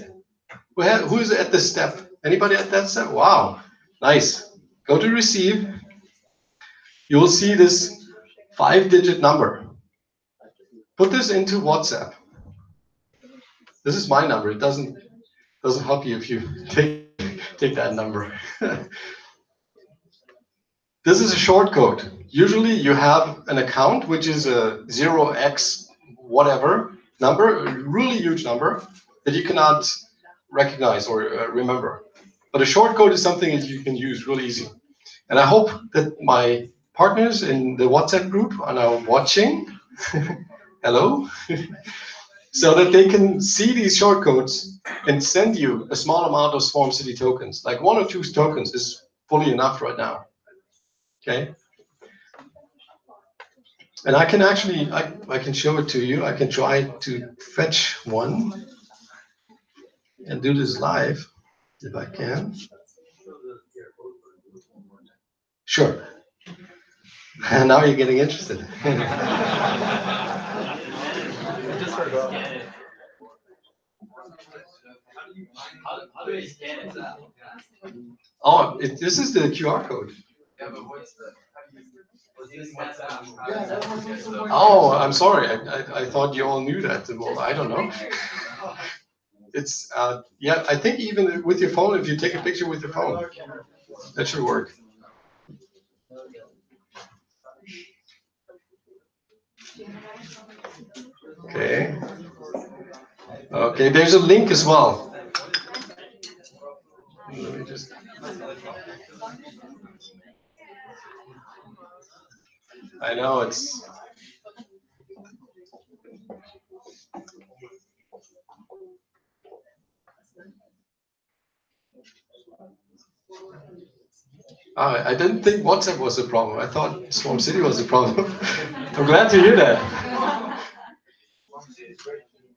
Who is at this step? Anybody at that step? Wow, nice. Go to receive. You will see this 5-digit number. Put this into WhatsApp. This is my number. It doesn't help you if you take that number. This is a short code. Usually you have an account which is a 0x whatever number, a really huge number that you cannot recognize or remember. But a short code is something that you can use really easy. And I hope that my partners in the WhatsApp group are now watching. Hello. So that they can see these shortcodes and send you a small amount of Swarm City tokens. Like 1 or 2 tokens is fully enough right now. Okay. And I can actually, I can show it to you. I can try to fetch one and do this live if I can. Sure. And now you're getting interested. How do we scan it out? Oh, this is the QR code. Yeah, but what's the? Oh, I'm sorry. I thought you all knew that. Well, I don't know. It's yeah. I think even with your phone, if you take a picture with your phone, that should work. Okay. Okay. There's a link as well. Let me just. I know it's. I didn't think WhatsApp was the problem. I thought Swarm City was the problem. I'm glad to hear that.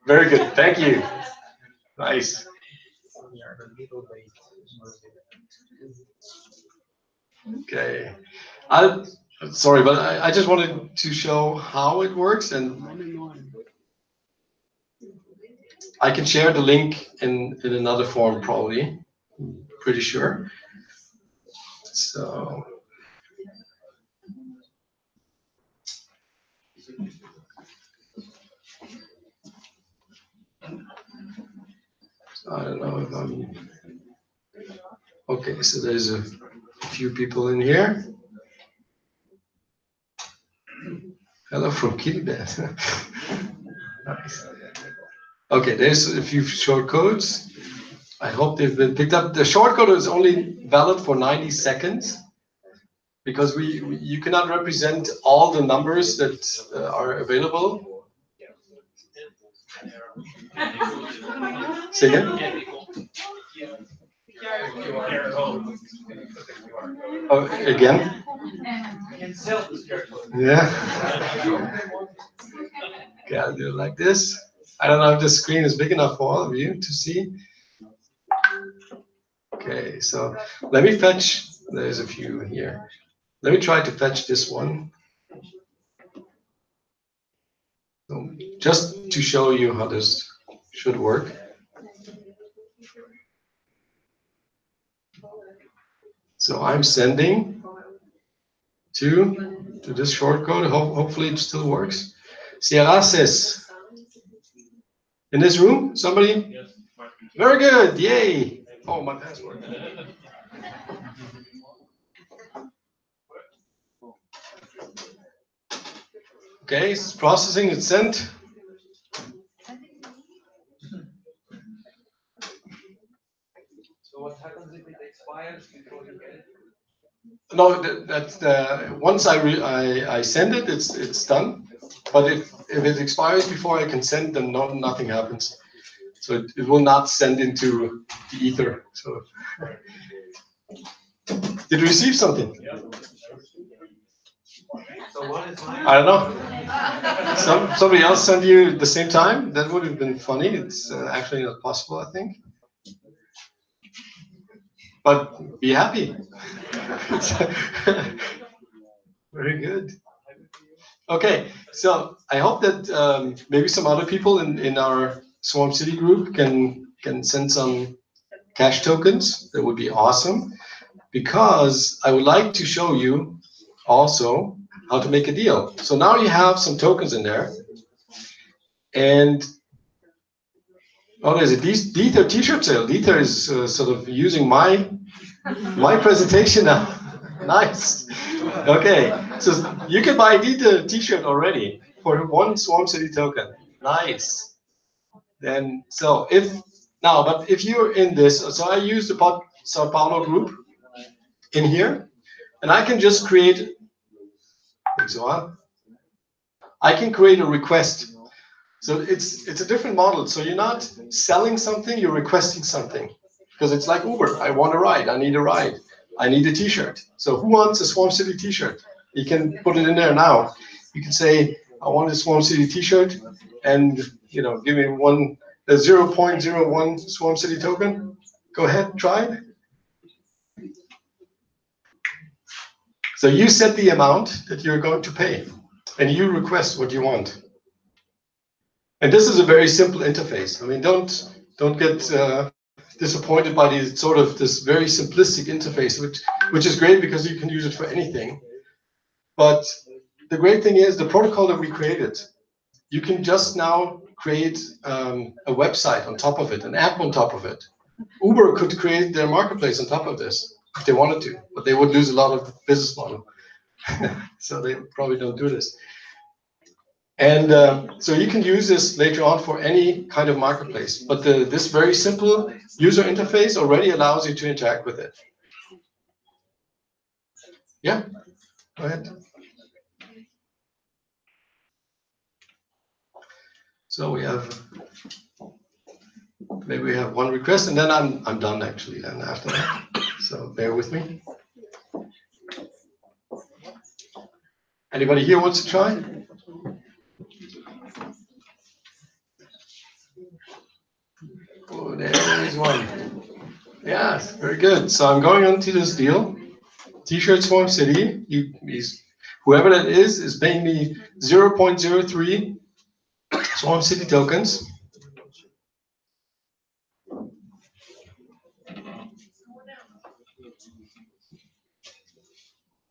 Very good. Thank you. Nice. Okay. Sorry, but I just wanted to show how it works, and I can share the link in another form probably. Pretty sure. So. I don't know if I'm. Okay, so there's a few people in here. Hello from Kiribati. Nice. Okay, there's a few short codes. I hope they've been picked up. The short code is only valid for 90 seconds because you cannot represent all the numbers that are available. Say again? Oh, again? Yeah. Okay, I'll do it like this. I don't know if the screen is big enough for all of you to see. Okay, so let me fetch. There's a few here. Let me try to fetch this one. So just to show you how this should work. So I'm sending to this shortcode. Hopefully it still works. Sierra says, in this room, somebody? Yes. Very good, yay. Oh, my password. Okay, it's processing, it's sent. So what happens if it expires before you get it? No, that's once I send it, it's done. But if it expires before I can send, then nothing happens. So it will not send into the ether. So did you receive something? So what is mine? I don't know. Somebody else sent you at the same time. That would have been funny. It's actually not possible, I think. But be happy. Very good. Okay, so I hope that maybe some other people in our Swarm City group can send some cash tokens. That would be awesome, because I would like to show you also how to make a deal. So now you have some tokens in there, and oh, there's a Dieter t-shirt sale. Dieter is sort of using my presentation now. Nice. Okay, so you can buy Dieter t-shirt already for 1 Swarm City token. Nice. Then so but if you're in this, so I use the BoT Sao Paulo group in here, and I can just create. I can create a request. So it's a different model. So you're not selling something, you're requesting something. Because it's like Uber. I want a ride. I need a ride. I need a t-shirt. So who wants a Swarm City t-shirt? You can put it in there now. You can say, I want a Swarm City t-shirt, and give me 0.01 Swarm City token. Go ahead, try it. So you set the amount that you're going to pay, and you request what you want. And this is a very simple interface. I mean, don't get disappointed by this very simplistic interface, which is great because you can use it for anything. But the great thing is the protocol that we created. You can just now create a website on top of it, an app on top of it. Uber could create their marketplace on top of this if they wanted to, but they would lose a lot of the business model. So they probably don't do this. And so you can use this later on for any kind of marketplace. But this very simple user interface already allows you to interact with it. Yeah, go ahead. So maybe we have one request, and then I'm done actually. Then after that, so bear with me. Anybody here wants to try? Oh, there is one. Yes, very good. So I'm going on to this deal. T-shirt Swarm City. Whoever that is paying me 0.03 Swarm City tokens.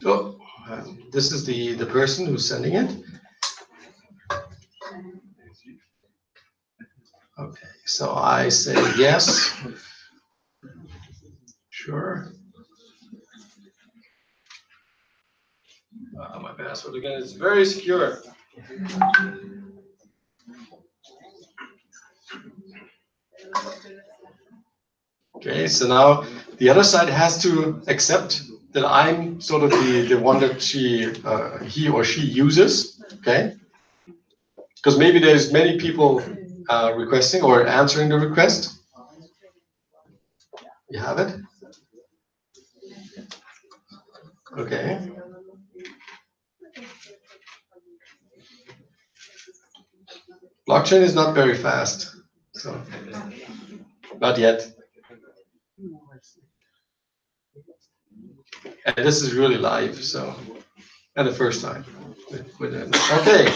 Oh, this is the person who's sending it. Okay, so I say yes. Sure. My password again is very secure. Okay, so now the other side has to accept that I'm sort of the one that he or she uses. Okay, because maybe there's many people requesting or answering the request. You have it. Okay. Blockchain is not very fast, so not yet. And this is really live, so and the first time. Okay,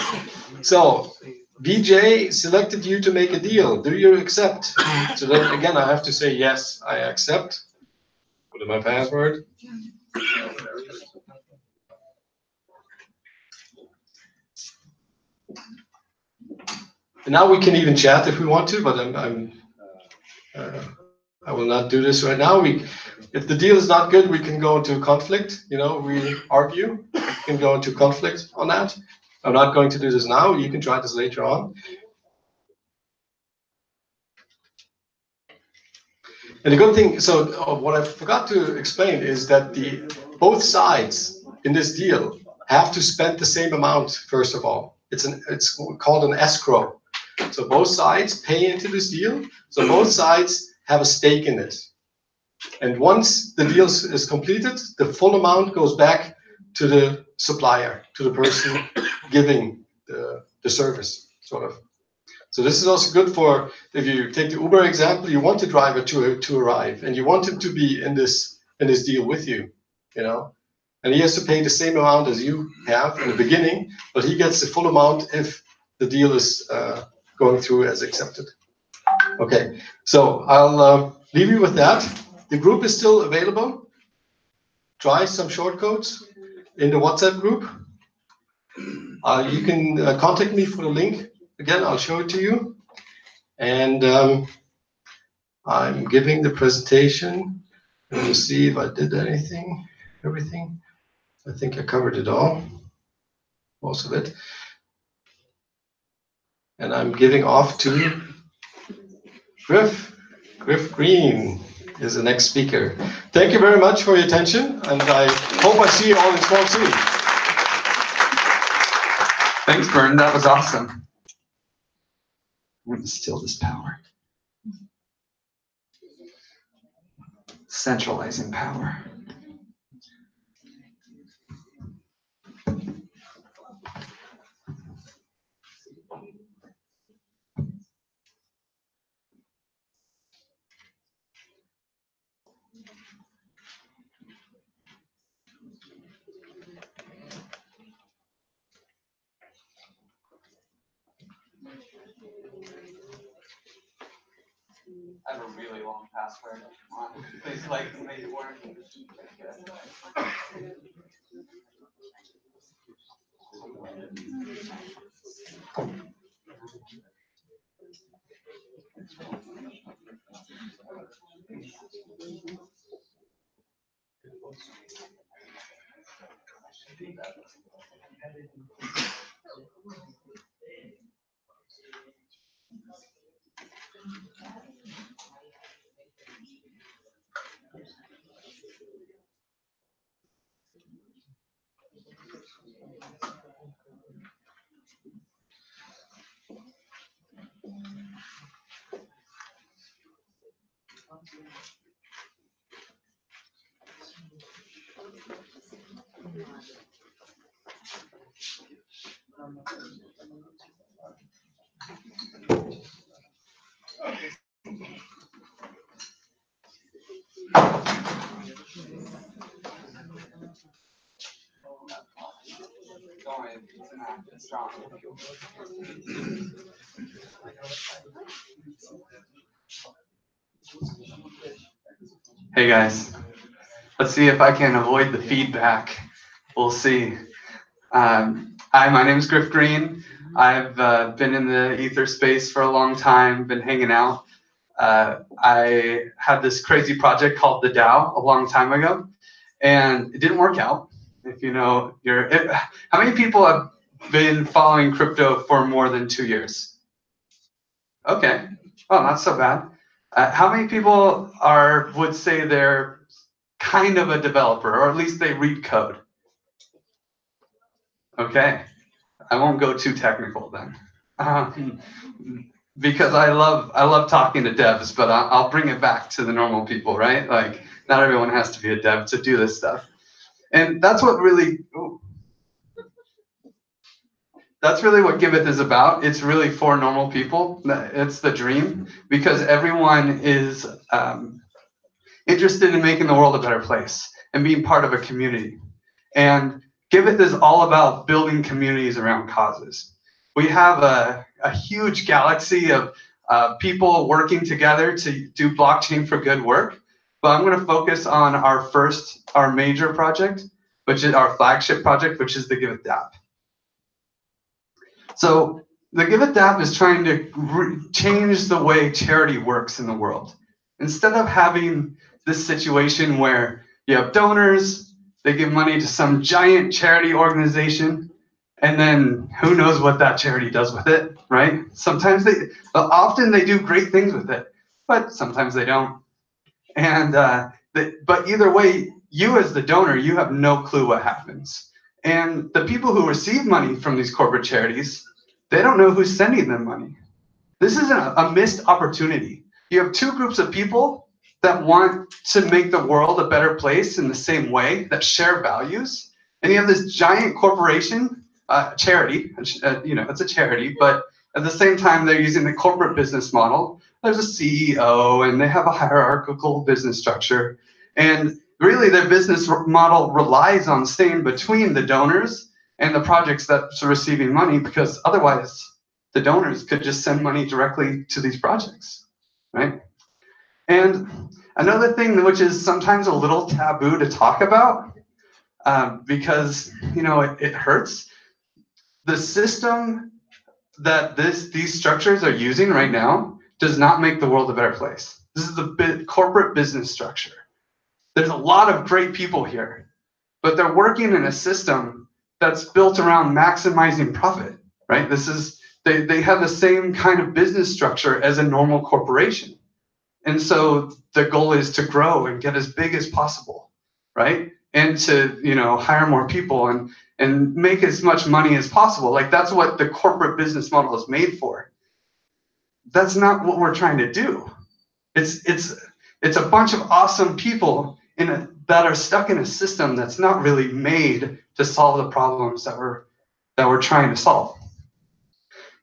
so BJ selected you to make a deal. Do you accept? So then again, I have to say yes, I accept. Put in my password. And now we can even chat if we want to, but I will not do this right now. If the deal is not good, we can go into conflict. You know, we argue. We can go into conflict on that. I'm not going to do this now. You can try this later on. And the good thing, so what I forgot to explain is that both sides in this deal have to spend the same amount. First of all, it's called an escrow. So both sides pay into this deal. So both sides have a stake in it. And once the deal is completed, the full amount goes back to the supplier, to the person giving the service, sort of. So this is also good for, if you take the Uber example, you want the driver to arrive, and you want him to be in this deal with you, you know. And he has to pay the same amount as you have in the beginning, but he gets the full amount if the deal is going through as accepted. Okay, so I'll leave you with that. The group is still available. Try some shortcodes in the WhatsApp group. You can contact me for the link. Again, I'll show it to you. And I'm giving the presentation. Let me see if I did everything. I think I covered it all, most of it. And I'm giving off to Griff. Griff Green is the next speaker. Thank you very much for your attention, and I hope I see you all in Small City. Thanks, Bern. That was awesome. I'm going to steal this power. Centralizing power. I have a really long password. Please like to make it work. Hey guys, let's see if I can avoid the feedback. We'll see. Hi, my name is Griff Green. I've been in the ether space for a long time, been hanging out. I had this crazy project called the DAO a long time ago, and it didn't work out. If you know, how many people have been following crypto for more than 2 years? Okay, well, not so bad. How many people would say they're kind of a developer, or at least they read code? Okay, I won't go too technical then, because I love talking to devs, but I'll bring it back to the normal people, right? Like, not everyone has to be a dev to do this stuff, and that's what really. That's really what Giveth is about. It's really for normal people. It's the dream, because everyone is interested in making the world a better place and being part of a community. And Giveth is all about building communities around causes. We have a huge galaxy of people working together to do blockchain for good work. but I'm going to focus on our major project, which is our flagship project, which is the Give It DApp. So the Give It DApp is trying to change the way charity works in the world. Instead of having this situation where you have donors, they give money to some giant charity organization, and then who knows what that charity does with it, right? Often they do great things with it, but sometimes they don't. And but either way, you as the donor, you have no clue what happens. And the people who receive money from these corporate charities, they don't know who's sending them money. This is a missed opportunity. You have two groups of people that want to make the world a better place in the same way, that share values. And you have this giant corporation, charity, it's a charity, but at the same time, they're using the corporate business model. There's a CEO and they have a hierarchical business structure. And really their business model relies on staying between the donors and the projects that's receiving money, because otherwise the donors could just send money directly to these projects, right? And another thing which is sometimes a little taboo to talk about, because it hurts, the system that these structures are using right now does not make the world a better place. This is the corporate business structure. There's a lot of great people here, but they're working in a system that's built around maximizing profit, right? They have the same kind of business structure as a normal corporation. And so the goal is to grow and get as big as possible, right? And to, hire more people and make as much money as possible. Like, that's what the corporate business model is made for. That's not what we're trying to do. It's a bunch of awesome people that are stuck in a system that's not really made to solve the problems that we're trying to solve.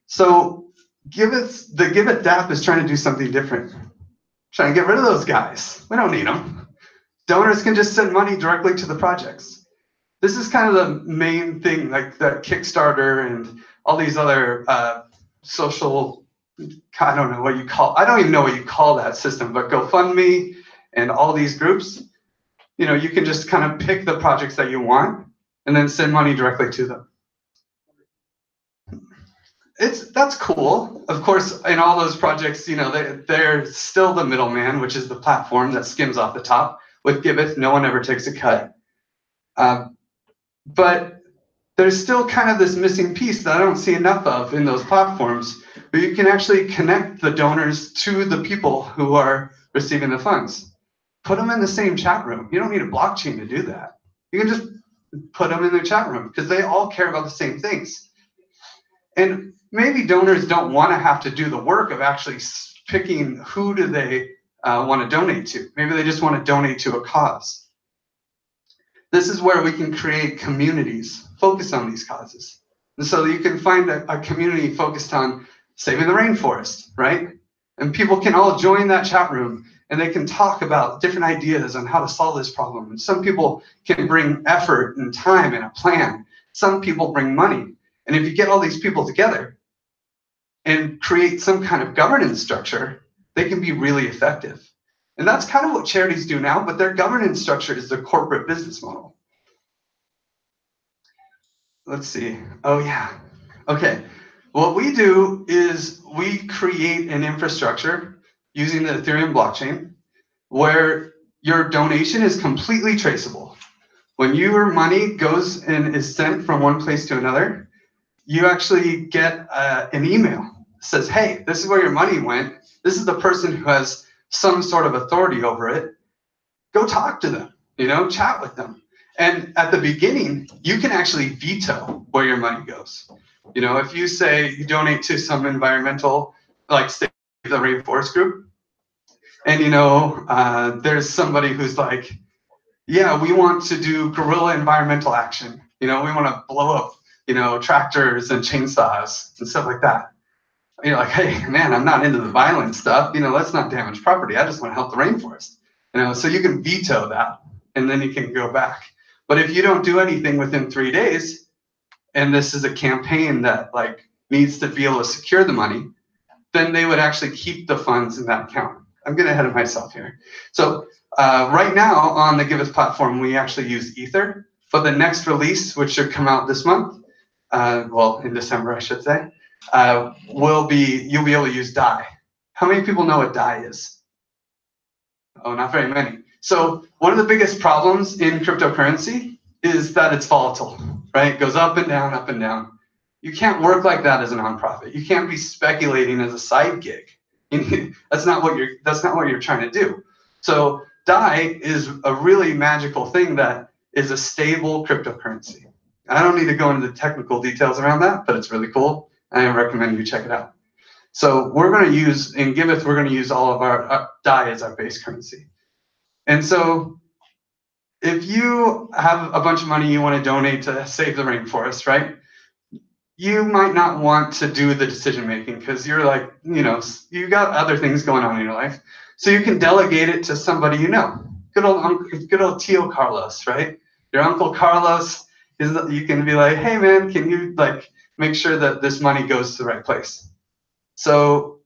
So the Give It DApp is trying to do something different. Trying to get rid of those guys. We don't need them. Donors can just send money directly to the projects. This is kind of the main thing, like the Kickstarter and all these other social, I don't even know what you call that system, but GoFundMe and all these groups, you can just kind of pick the projects that you want and then send money directly to them. That's cool. Of course, in all those projects, they're still the middleman, which is the platform that skims off the top. With Giveth, no one ever takes a cut. But there's still kind of this missing piece that I don't see enough of in those platforms, where you can actually connect the donors to the people who are receiving the funds. Put them in the same chat room. You don't need a blockchain to do that. You can just put them in the chat room because they all care about the same things. And maybe donors don't want to have to do the work of actually picking who do they want to donate to. Maybe they just want to donate to a cause. This is where we can create communities focused on these causes. And so you can find a community focused on saving the rainforest, right? And people can all join that chat room and they can talk about different ideas on how to solve this problem. And some people can bring effort and time and a plan. Some people bring money. And if you get all these people together and create some kind of governance structure, they can be really effective. And that's kind of what charities do now, but their governance structure is the corporate business model. Let's see. Oh, yeah. Okay. What we do is we create an infrastructure using the Ethereum blockchain where your donation is completely traceable. When your money goes and is sent from one place to another, you actually get an email that says, hey, this is where your money went. This is the person who has some sort of authority over it. Go talk to them, chat with them. And at the beginning, you can actually veto where your money goes. If you say you donate to some environmental, like Save the Rainforest group, and there's somebody who's like, yeah, we want to do guerrilla environmental action. We want to blow up, tractors and chainsaws and stuff like that. You're like, hey, man, I'm not into the violent stuff. Let's not damage property. I just want to help the rainforest. So you can veto that, and then you can go back. But if you don't do anything within 3 days, and this is a campaign that needs to be able to secure the money, then they would actually keep the funds in that account. I'm getting ahead of myself here. So Right now on the Giveth platform, we actually use Ether, but the next release, which should come out this month, well, in December, I should say, you'll be able to use DAI. How many people know what DAI is? Oh, not very many. So one of the biggest problems in cryptocurrency is that it's volatile, right? It goes up and down, up and down. You can't work like that as a nonprofit. You can't be speculating as a side gig. That's not what you're trying to do. So DAI is a really magical thing that is a stable cryptocurrency. I don't need to go into the technical details around that, but it's really cool. I recommend you check it out. So we're going to use, in Giveth, we're going to use all of our DAI as our base currency. And so if you have a bunch of money you want to donate to save the rainforest, right? You might not want to do the decision making because you're like, you got other things going on in your life. So you can delegate it to somebody you know. Good old Tio Carlos, right? Your Uncle Carlos, you can be like, hey man, can you make sure that this money goes to the right place? So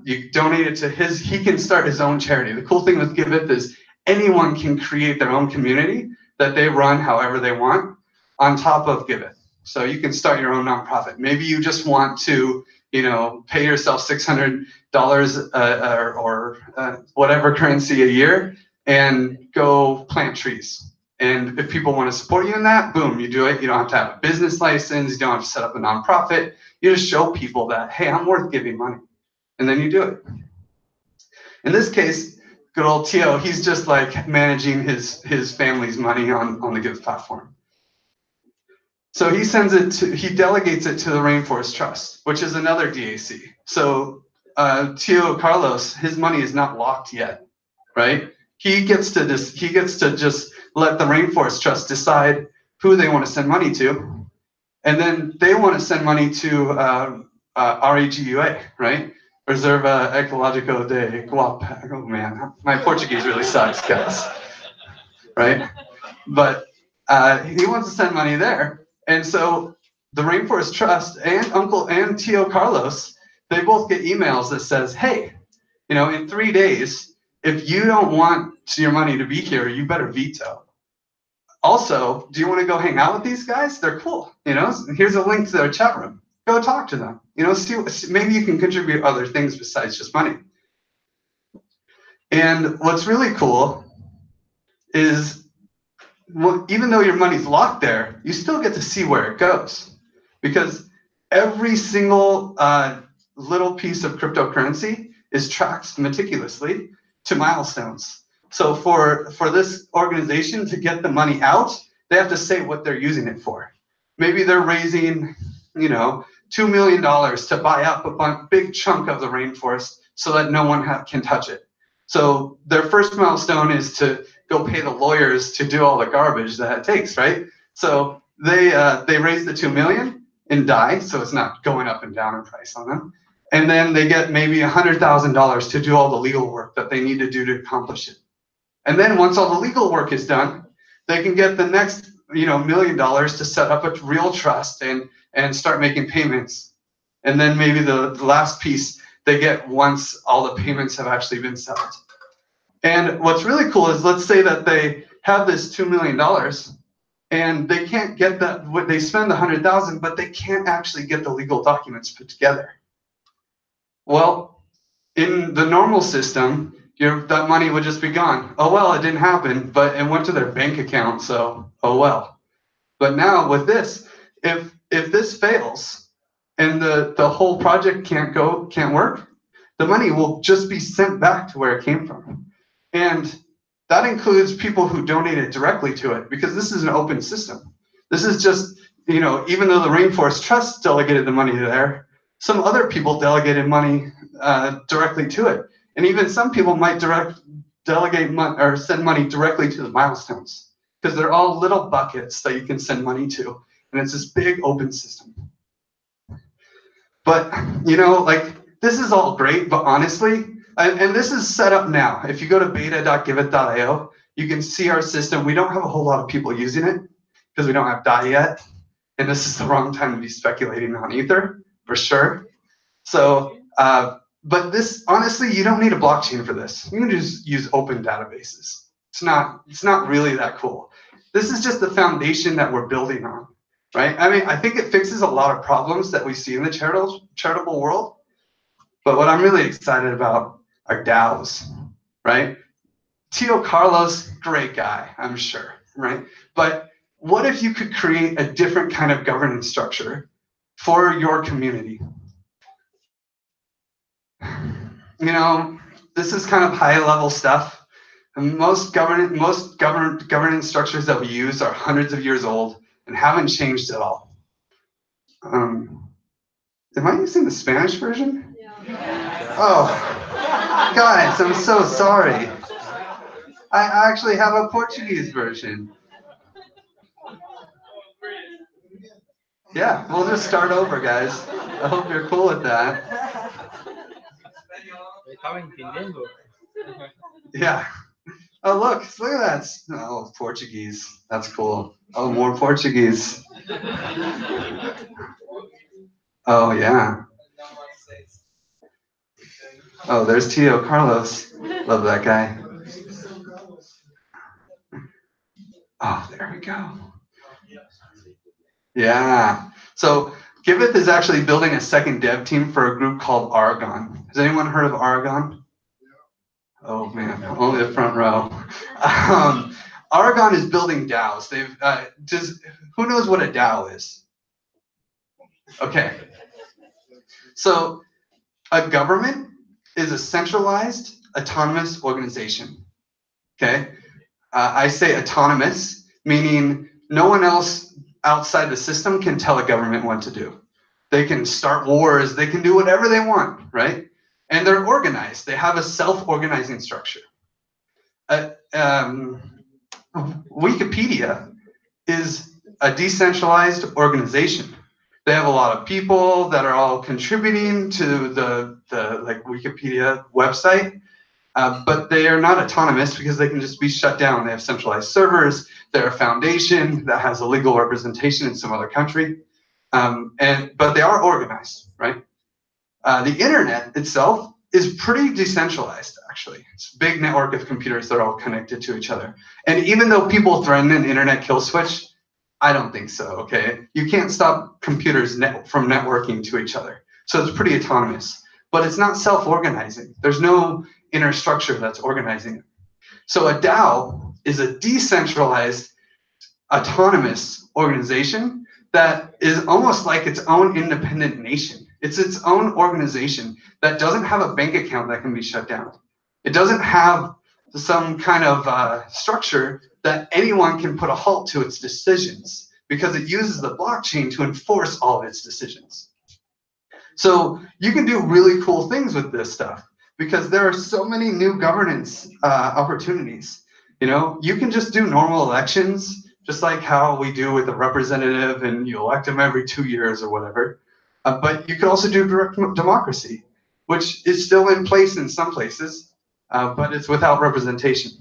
you donate it to he can start his own charity. The cool thing with Giveth is anyone can create their own community that they run however they want on top of Giveth. So you can start your own nonprofit. Maybe you just want to, pay yourself $600 or whatever currency a year and go plant trees. And if people want to support you in that, boom, you do it. You don't have to have a business license. You don't have to set up a nonprofit. You just show people that, hey, I'm worth giving money. And then you do it. In this case, good old Tio, he's just like managing his family's money on the Giveth platform. So he delegates it to the Rainforest Trust, which is another DAC. So Tio Carlos, his money is not locked yet, right? He gets to just let the Rainforest Trust decide who they want to send money to, and then they want to send money to REGUA, right? Reserva Ecológico de Guapa. Oh man, my Portuguese really sucks, guys. Right? But he wants to send money there. And so the Rainforest Trust and Uncle and Tio Carlos, they both get emails that says, hey, in 3 days, if you don't want your money to be here, you better veto. Also, do you want to go hang out with these guys? They're cool. Here's a link to their chat room. Go talk to them. See, maybe you can contribute other things besides just money. And what's really cool is, even though your money's locked there, you still get to see where it goes, because every single little piece of cryptocurrency is tracked meticulously to milestones. So for this organization to get the money out, they have to say what they're using it for. Maybe they're raising, $2 million to buy up a big chunk of the rainforest so that no one can touch it. So their first milestone is to go pay the lawyers to do all the garbage that it takes, right? So they raise the $2 million in DAI, so it's not going up and down in price on them. And then they get maybe $100,000 to do all the legal work that they need to do to accomplish it. And then once all the legal work is done, they can get the next $1 million to set up a real trust and start making payments. And then maybe the last piece they get once all the payments have actually been settled. And what's really cool is, let's say that they have this $2 million and they can't get that, they spend the $100,000, but they can't actually get the legal documents put together. Well, in the normal system, that money would just be gone. Oh well, it didn't happen, but it went to their bank account, so oh well. But now with this, if this fails and the whole project can't work, the money will just be sent back to where it came from. And that includes people who donated directly to it, because this is an open system. This is just, even though the Rainforest Trust delegated the money there, some other people delegated money directly to it. And even some people might delegate money or send money directly to the milestones, because they're all little buckets that you can send money to. And it's this big open system. But, this is all great, but honestly, and this is set up now. If you go to beta.giveth.io, you can see our system. We don't have a whole lot of people using it because we don't have DAI yet. And this is the wrong time to be speculating on Ether, for sure. So But this, honestly, you don't need a blockchain for this. You can just use open databases. It's not really that cool. This is just the foundation that we're building on, right? I mean, I think it fixes a lot of problems that we see in the charitable world. But what I'm really excited about are DAOs, right? Tio Carlos, great guy, I'm sure, right? But what if you could create a different kind of governance structure for your community? You know, this is kind of high-level stuff. And most governance structures that we use are hundreds of years old and haven't changed at all. Am I using the Spanish version? Yeah. Oh, guys, I'm so sorry. I actually have a Portuguese version. Yeah, we'll just start over, guys. I hope you're cool with that. Yeah. Oh, look at that. Oh, Portuguese. That's cool. Oh, more Portuguese. Oh, yeah. Oh, there's Tio Carlos. Love that guy. Oh, there we go. Yeah. So Giveth is actually building a second dev team for a group called Aragon. Has anyone heard of Aragon? Oh man, only the front row. Aragon is building DAOs. Who knows what a DAO is? Okay. So a government is a centralized, autonomous organization. Okay. I say autonomous, meaning no one else outside the system can tell a government what to do. They can start wars. They can do whatever they want, right? And they're organized. They have a self-organizing structure. Wikipedia is a decentralized organization. They have a lot of people that are all contributing to the Wikipedia website, but they are not autonomous because they can just be shut down. They have centralized servers. They're a foundation that has a legal representation in some other country, but they are organized, right? The internet itself is pretty decentralized, actually. It's a big network of computers that are all connected to each other. And even though people threaten an internet kill switch, I don't think so, okay? You can't stop computers from networking to each other. So it's pretty autonomous. But it's not self-organizing. There's no inner structure that's organizing it. So a DAO is a decentralized, autonomous organization that is almost like its own independent nation. It's its own organization that doesn't have a bank account that can be shut down. It doesn't have some kind of structure that anyone can put a halt to its decisions because it uses the blockchain to enforce all of its decisions. So you can do really cool things with this stuff because there are so many new governance opportunities. You know, you can just do normal elections, just like how we do with a representative and you elect them every 2 years or whatever. But you can also do direct democracy, which is still in place in some places, but it's without representation.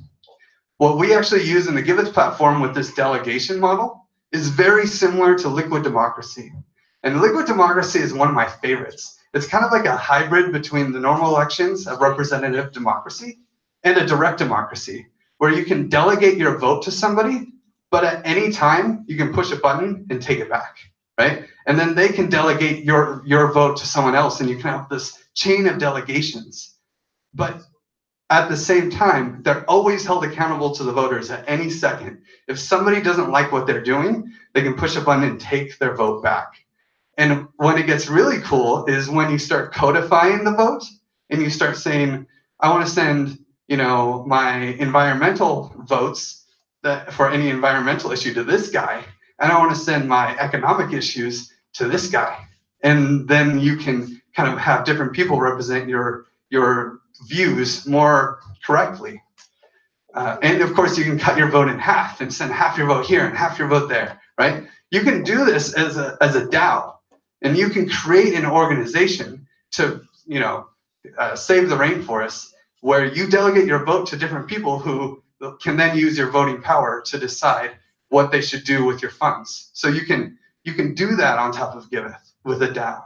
What we actually use in the Giveth platform with this delegation model is very similar to liquid democracy. And liquid democracy is one of my favorites. It's kind of like a hybrid between the normal elections of representative democracy and a direct democracy, where you can delegate your vote to somebody, but at any time you can push a button and take it back, right? And then they can delegate your vote to someone else, and you can have this chain of delegations. But at the same time, they're always held accountable to the voters at any second. If somebody doesn't like what they're doing, they can push a button and take their vote back. And when it gets really cool is when you start codifying the vote and you start saying, I want to send, you know, my environmental votes for any environmental issue to this guy, and I want to send my economic issues to this guy. And then you can kind of have different people represent your views more correctly. And of course, you can cut your vote in half and send half your vote here and half your vote there, right? You can do this as a DAO. And you can create an organization to, you know, save the rainforest, where you delegate your vote to different people who can then use your voting power to decide what they should do with your funds. So you can do that on top of Giveth with a DAO.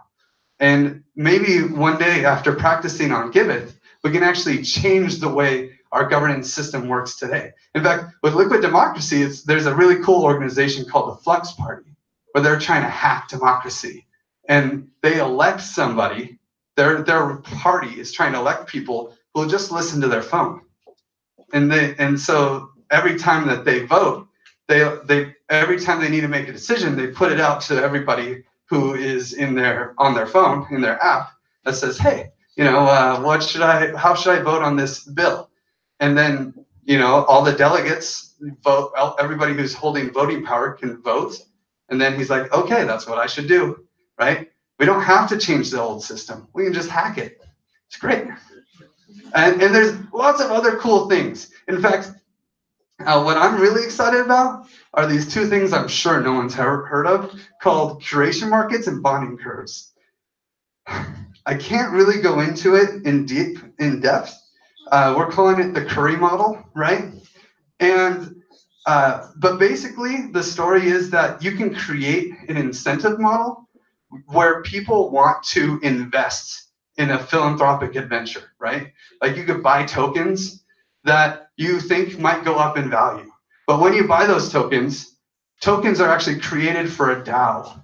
And maybe one day after practicing on Giveth, we can actually change the way our governance system works today. In fact, with liquid democracy, there's a really cool organization called the Flux Party, where they're trying to hack democracy. And they elect somebody, their party is trying to elect people who will just listen to their phone. And so every time that they vote, every time they need to make a decision, they put it out to everybody who is on their phone, in their app, that says, hey, how should I vote on this bill? And then, all the delegates vote, everybody who's holding voting power can vote. And then he's like, okay, that's what I should do, right? We don't have to change the old system. We can just hack it. It's great. And there's lots of other cool things. In fact, what I'm really excited about are these two things I'm sure no one's ever heard of, called curation markets and bonding curves. I can't really go into it in depth. We're calling it the Curry model, right? And but basically, the story is that you can create an incentive model where people want to invest in a philanthropic adventure, right? Like you could buy tokens that you think might go up in value. But when you buy those tokens are actually created for a DAO.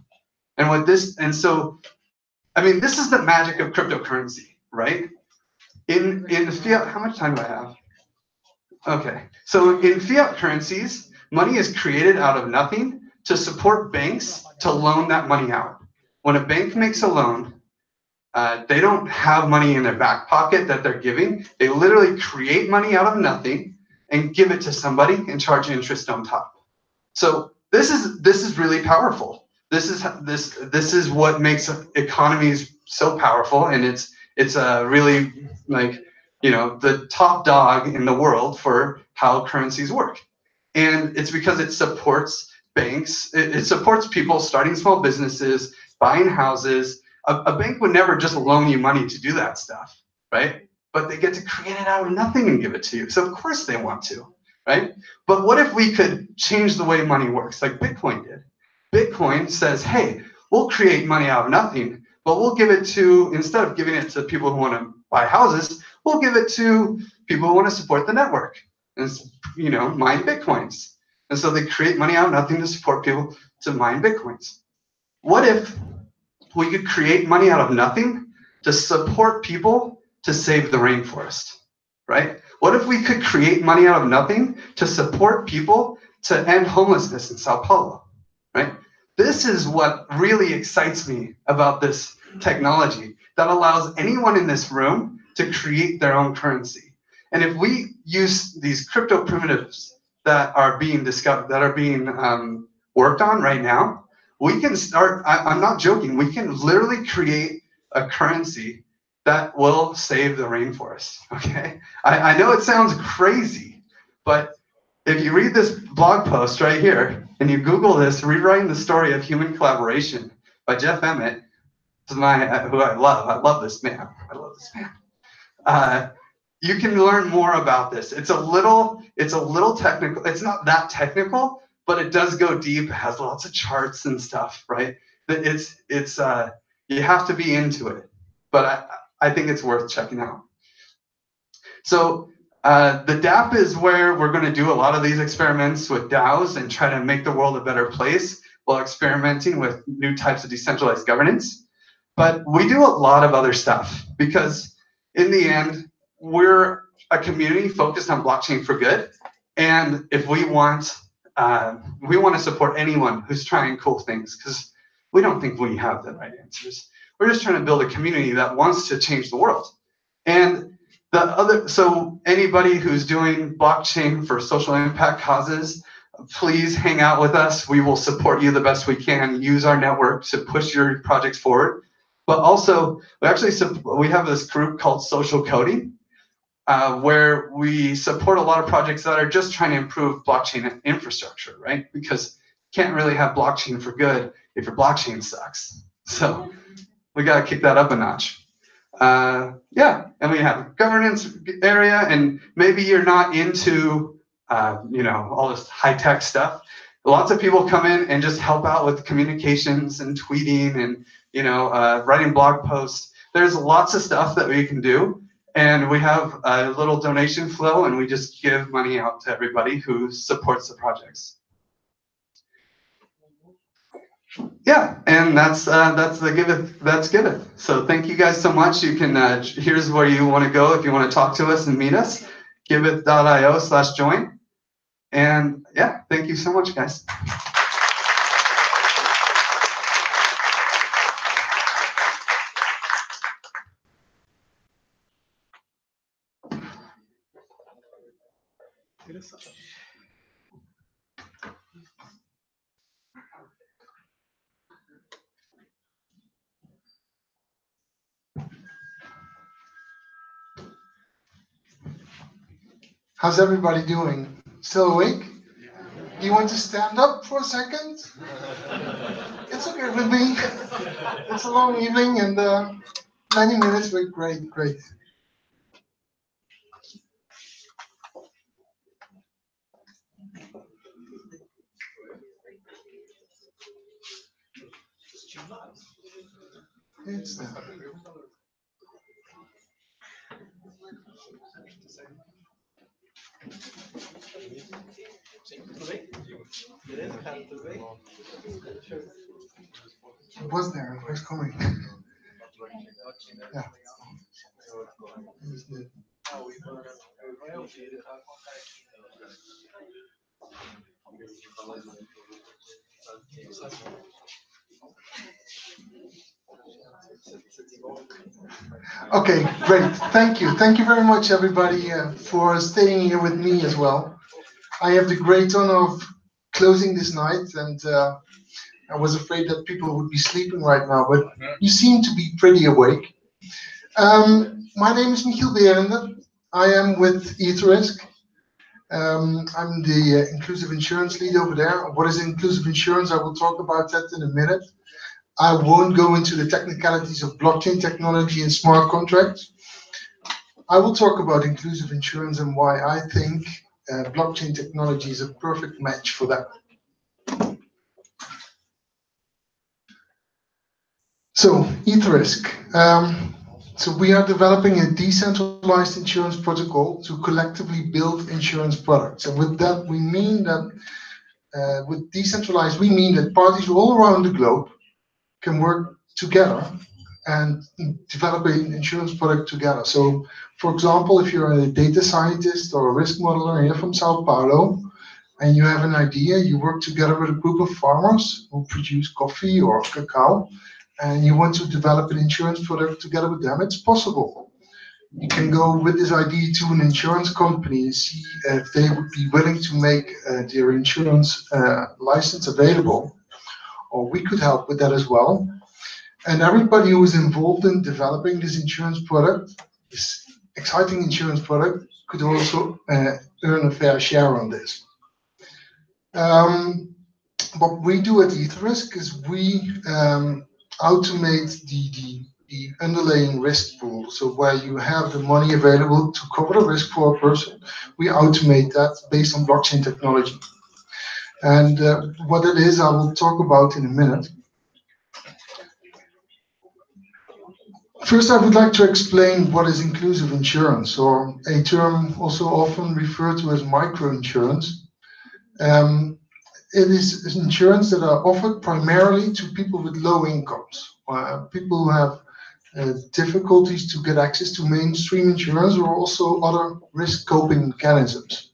And this is the magic of cryptocurrency, right? In fiat, how much time do I have? Okay, so in fiat currencies, money is created out of nothing to support banks to loan that money out. When a bank makes a loan, they don't have money in their back pocket that they're giving. They literally create money out of nothing and give it to somebody and charge interest on top. So this is really powerful. This is what makes economies so powerful, and it's really the top dog in the world for how currencies work. And it's because it supports banks, it supports people starting small businesses, buying houses. A bank would never just loan you money to do that stuff, right? But they get to create it out of nothing and give it to you. So of course they want to, right? But what if we could change the way money works like Bitcoin did? Bitcoin says, hey, we'll create money out of nothing, but we'll give it to, instead of giving it to people who want to buy houses, we'll give it to people who want to support the network and, mine Bitcoins. And so they create money out of nothing to support people to mine Bitcoins. What if we could create money out of nothing to support people to save the rainforest, right? What if we could create money out of nothing to support people to end homelessness in Sao Paulo, right? This is what really excites me about this technology that allows anyone in this room to create their own currency. And if we use these crypto primitives that are being discovered, that are being worked on right now, we can start, I'm not joking, we can literally create a currency that will save the rainforest, okay? I know it sounds crazy, but if you read this blog post right here, and you Google this, Rewriting the Story of Human Collaboration by Jeff Emmett, who I love this man, you can learn more about this. It's a little technical, it's not that technical, but it does go deep. It has lots of charts and stuff, right? You have to be into it, but I think it's worth checking out. So the DApp is where we're going to do a lot of these experiments with DAOs and try to make the world a better place while experimenting with new types of decentralized governance. But we do a lot of other stuff because in the end, we're a community focused on blockchain for good. And if we want to support anyone who's trying cool things, because we don't think we have the right answers. We're just trying to build a community that wants to change the world. And so anybody who's doing blockchain for social impact causes, please hang out with us. We will support you the best we can. Use our network to push your projects forward. But also, we have this group called Social Coding, where we support a lot of projects that are just trying to improve blockchain infrastructure, right? Because you can't really have blockchain for good if your blockchain sucks. So we got to kick that up a notch. Yeah, and we have governance area, and maybe you're not into, all this high-tech stuff. Lots of people come in and just help out with communications and tweeting and writing blog posts. There's lots of stuff that we can do. And we have a little donation flow, and we just give money out to everybody who supports the projects. Yeah, and that's the giveth. That's giveth. So thank you guys so much. You can here's where you want to go if you want to talk to us and meet us. Giveth.io/join. And yeah, thank you so much, guys. How's everybody doing? Still awake? Do you want to stand up for a second? It's okay with me. It's a long evening and 90 minutes, but great, great. It's there. It was there. It's coming. Yeah. Okay, great. Thank you. Thank you very much, everybody, for staying here with me as well. I have the great honor of closing this night, and I was afraid that people would be sleeping right now, but you seem to be pretty awake. My name is Michiel Berende. I am with EtherRisk. I'm the inclusive insurance lead over there. What is inclusive insurance? I will talk about that in a minute. I won't go into the technicalities of blockchain technology and smart contracts. I will talk about inclusive insurance and why I think blockchain technology is a perfect match for that. So, EtherRisk. So we are developing a decentralized insurance protocol to collectively build insurance products. And with that, we mean that, with decentralized, we mean that parties all around the globe can work together and develop an insurance product together. So, for example, if you're a data scientist or a risk modeler and you're from Sao Paulo, and you have an idea, you work together with a group of farmers who produce coffee or cacao, and you want to develop an insurance product together with them, it's possible. You can go with this idea to an insurance company and see if they would be willing to make their insurance license available, or we could help with that as well. And everybody who is involved in developing this insurance product, this exciting insurance product, could also earn a fair share on this. What we do at EtherRisk is we automate the underlying risk pool. So where you have the money available to cover the risk for a person, we automate that based on blockchain technology. And what it is, I will talk about in a minute. First, I would like to explain what is inclusive insurance, or a term also often referred to as microinsurance. It is insurance that are offered primarily to people with low incomes, people who have difficulties to get access to mainstream insurance, or also other risk coping mechanisms.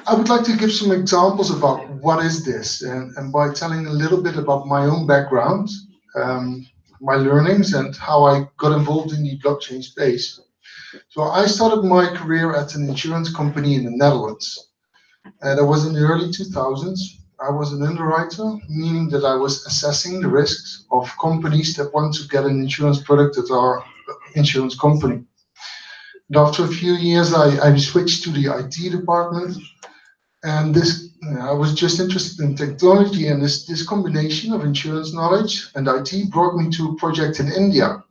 I would like to give some examples about what is this, and by telling a little bit about my own background, my learnings, and how I got involved in the blockchain space. So I started my career at an insurance company in the Netherlands. That was in the early 2000s. I was an underwriter, meaning that I was assessing the risks of companies that want to get an insurance product at our insurance company. And after a few years, I switched to the IT department. And this, I was just interested in technology, and this combination of insurance knowledge and IT brought me to a project in India,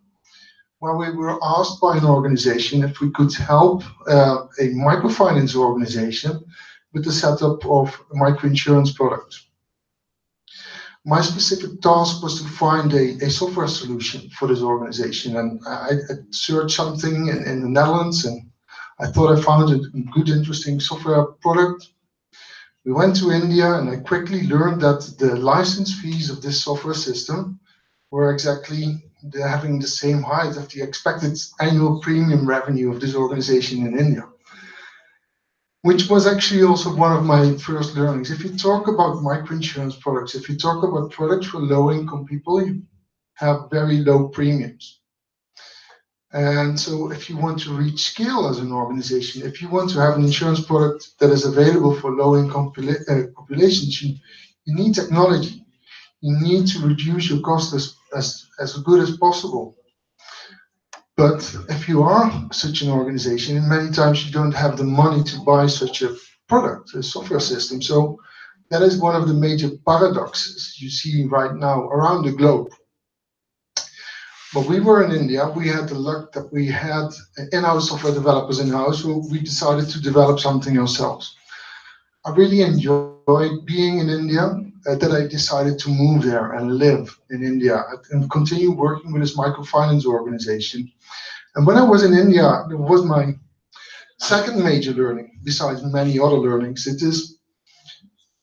where we were asked by an organization if we could help a microfinance organization with the setup of a microinsurance product. My specific task was to find a software solution for this organization. And I searched something in the Netherlands, and I thought I found a good, interesting software product. We went to India, and I quickly learned that the license fees of this software system were exactly having the same height of the expected annual premium revenue of this organization in India, which was actually also one of my first learnings. If you talk about microinsurance products, if you talk about products for low-income people, you have very low premiums. And so if you want to reach scale as an organization, if you want to have an insurance product that is available for low-income populations, you need technology. You need to reduce your cost as good as possible. But if you are such an organization, many times you don't have the money to buy such a product, a software system. So that is one of the major paradoxes you see right now around the globe. But we were in India. We had the luck that we had in-house software developers in-house, so we decided to develop something ourselves. I really enjoyed being in India, that I decided to move there and live in India and continue working with this microfinance organization. And when I was in India, it was my second major learning, besides many other learnings. It is,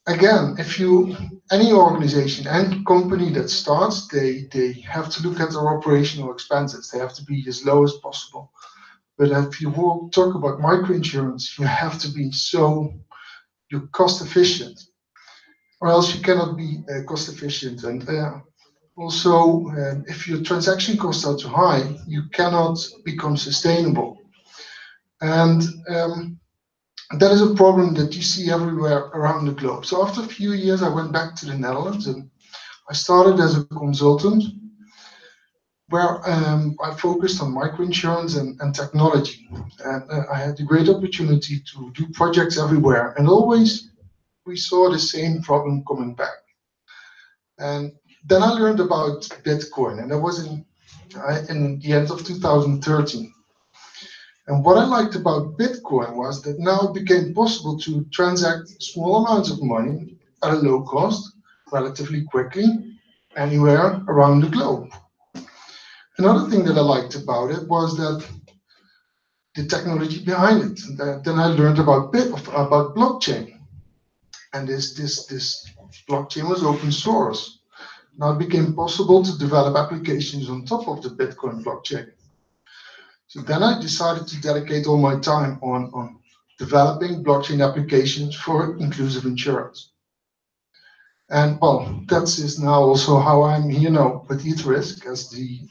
again, any organization, any company that starts, they have to look at their operational expenses. They have to be as low as possible. But if you talk about microinsurance, you have to be you're cost efficient, or else you cannot be cost efficient. And also, if your transaction costs are too high, you cannot become sustainable. And that is a problem that you see everywhere around the globe. So after a few years, I went back to the Netherlands, and I started as a consultant where I focused on microinsurance and technology. And I had the great opportunity to do projects everywhere. And always we saw the same problem coming back. And then I learned about Bitcoin, and that was in the end of 2013. And what I liked about Bitcoin was that now it became possible to transact small amounts of money at a low cost, relatively quickly, anywhere around the globe. Another thing that I liked about it was that the technology behind it. Then I learned about blockchain, and this blockchain was open source. Now it became possible to develop applications on top of the Bitcoin blockchain. So then I decided to dedicate all my time on developing blockchain applications for inclusive insurance. And well, that is now also how I'm here now with ETHRisk as the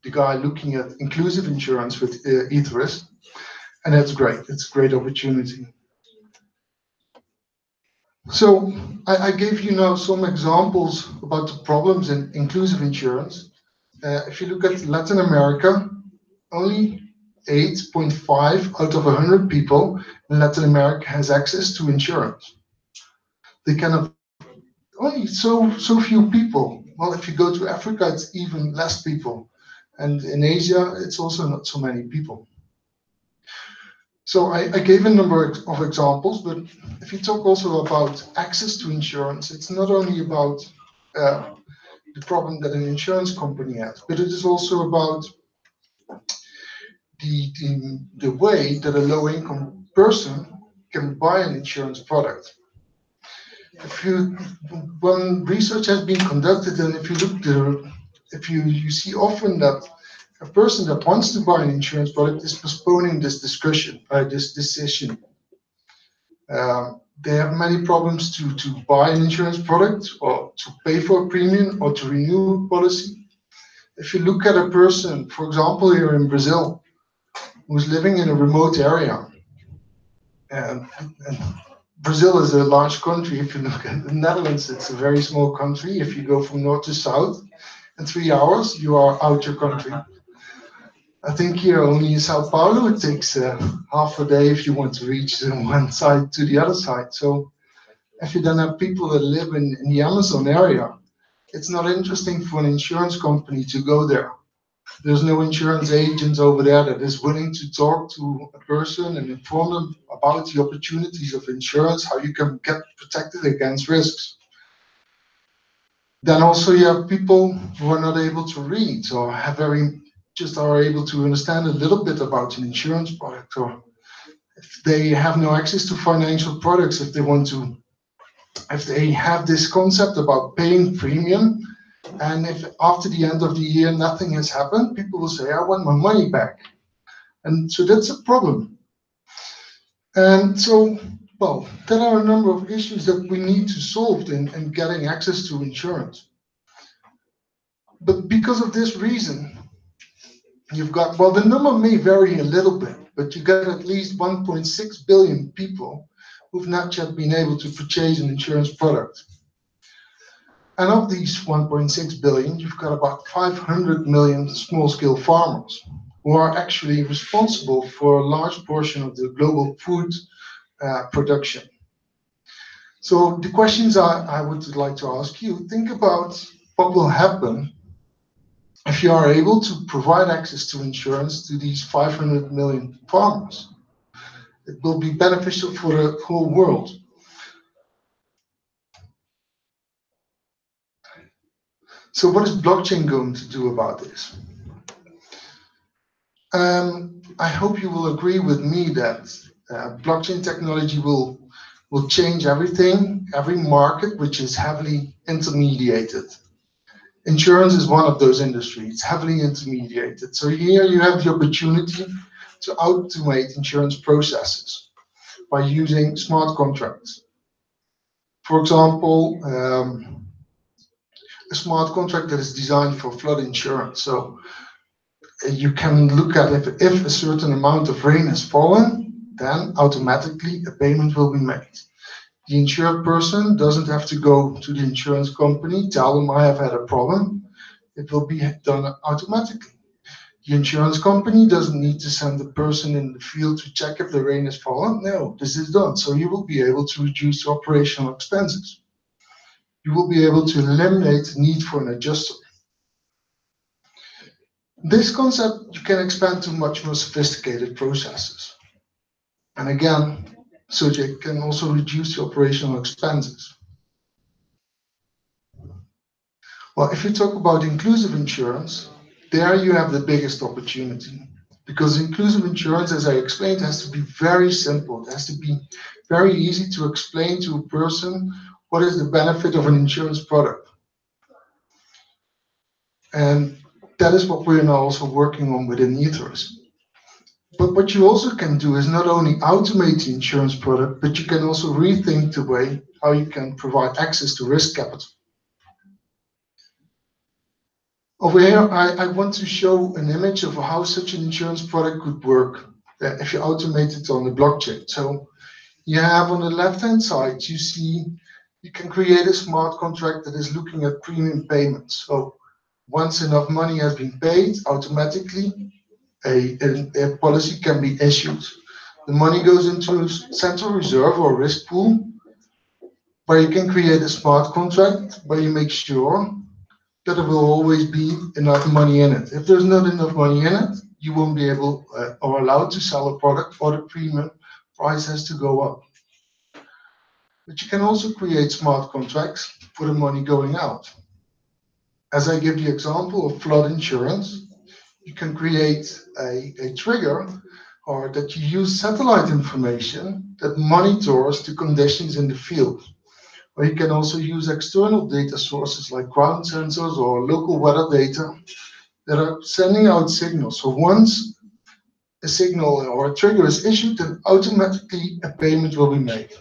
guy looking at inclusive insurance with ETHRisk. And that's great. It's a great opportunity. So I gave you now some examples about the problems in inclusive insurance. If you look at Latin America, only 8.5 out of 100 people in Latin America has access to insurance. They cannot, only so few people. Well, if you go to Africa, it's even less people. And in Asia, it's also not so many people. So I gave a number of examples, but if you talk also about access to insurance, it's not only about the problem that an insurance company has, but it is also about the way that a low-income person can buy an insurance product. When research has been conducted, and if you look there, you see often that a person that wants to buy an insurance product is postponing this discussion, this decision. They have many problems to buy an insurance product, or to pay for a premium, or to renew a policy. If you look at a person, for example, here in Brazil, who's living in a remote area, and Brazil is a large country. If you look at the Netherlands, it's a very small country. If you go from north to south, in 3 hours, you are out your country. I think here only in Sao Paulo, it takes half a day if you want to reach one side to the other side. So if you then have people that live in the Amazon area, it's not interesting for an insurance company to go there. There's no insurance agent over there that is willing to talk to a person and inform them about the opportunities of insurance, how you can get protected against risks. Then also you have people who are not able to read or have just are able to understand a little bit about an insurance product, or if they have no access to financial products, if they have this concept about paying premium, and if after the end of the year nothing has happened, people will say, I want my money back. And so that's a problem. And so, well, there are a number of issues that we need to solve in getting access to insurance. But because of this reason, you've got, well, the number may vary a little bit, but you got at least 1.6 billion people who've not yet been able to purchase an insurance product. And of these 1.6 billion, you've got about 500 million small-scale farmers who are actually responsible for a large portion of the global food production. So the questions I would like to ask you, think about what will happen if you are able to provide access to insurance to these 500 million farmers. It will be beneficial for the whole world. So what is blockchain going to do about this? I hope you will agree with me that blockchain technology will change everything, every market which is heavily intermediated. Insurance is one of those industries, it's heavily intermediated. So here you have the opportunity to automate insurance processes by using smart contracts. For example, a smart contract that is designed for flood insurance. So you can look at if a certain amount of rain has fallen, then automatically a payment will be made. The insured person doesn't have to go to the insurance company, tell them I have had a problem. It will be done automatically. The insurance company doesn't need to send the person in the field to check if the rain has fallen. No, this is done. So you will be able to reduce operational expenses. You will be able to eliminate the need for an adjuster. This concept you can expand to much more sophisticated processes. And again, so you can also reduce the operational expenses. Well, if you talk about inclusive insurance, there you have the biggest opportunity. Because inclusive insurance, as I explained, has to be very simple. It has to be very easy to explain to a person what is the benefit of an insurance product. And that is what we're now also working on within Ethos. But what you also can do is not only automate the insurance product, but you can also rethink the way how you can provide access to risk capital. Over here, I want to show an image of how such an insurance product could work if you automate it on the blockchain. So you have on the left-hand side, you see you can create a smart contract that is looking at premium payments. So once enough money has been paid, automatically a policy can be issued. The money goes into a central reserve or risk pool, where you can create a smart contract where you make sure that there will always be enough money in it. If there's not enough money in it, you won't be able or allowed to sell a product, or the premium price has to go up. But you can also create smart contracts for the money going out. As I give the example of flood insurance, you can create a trigger, or that you use satellite information that monitors the conditions in the field. Or you can also use external data sources like ground sensors or local weather data that are sending out signals. So once a signal or a trigger is issued, then automatically a payment will be made.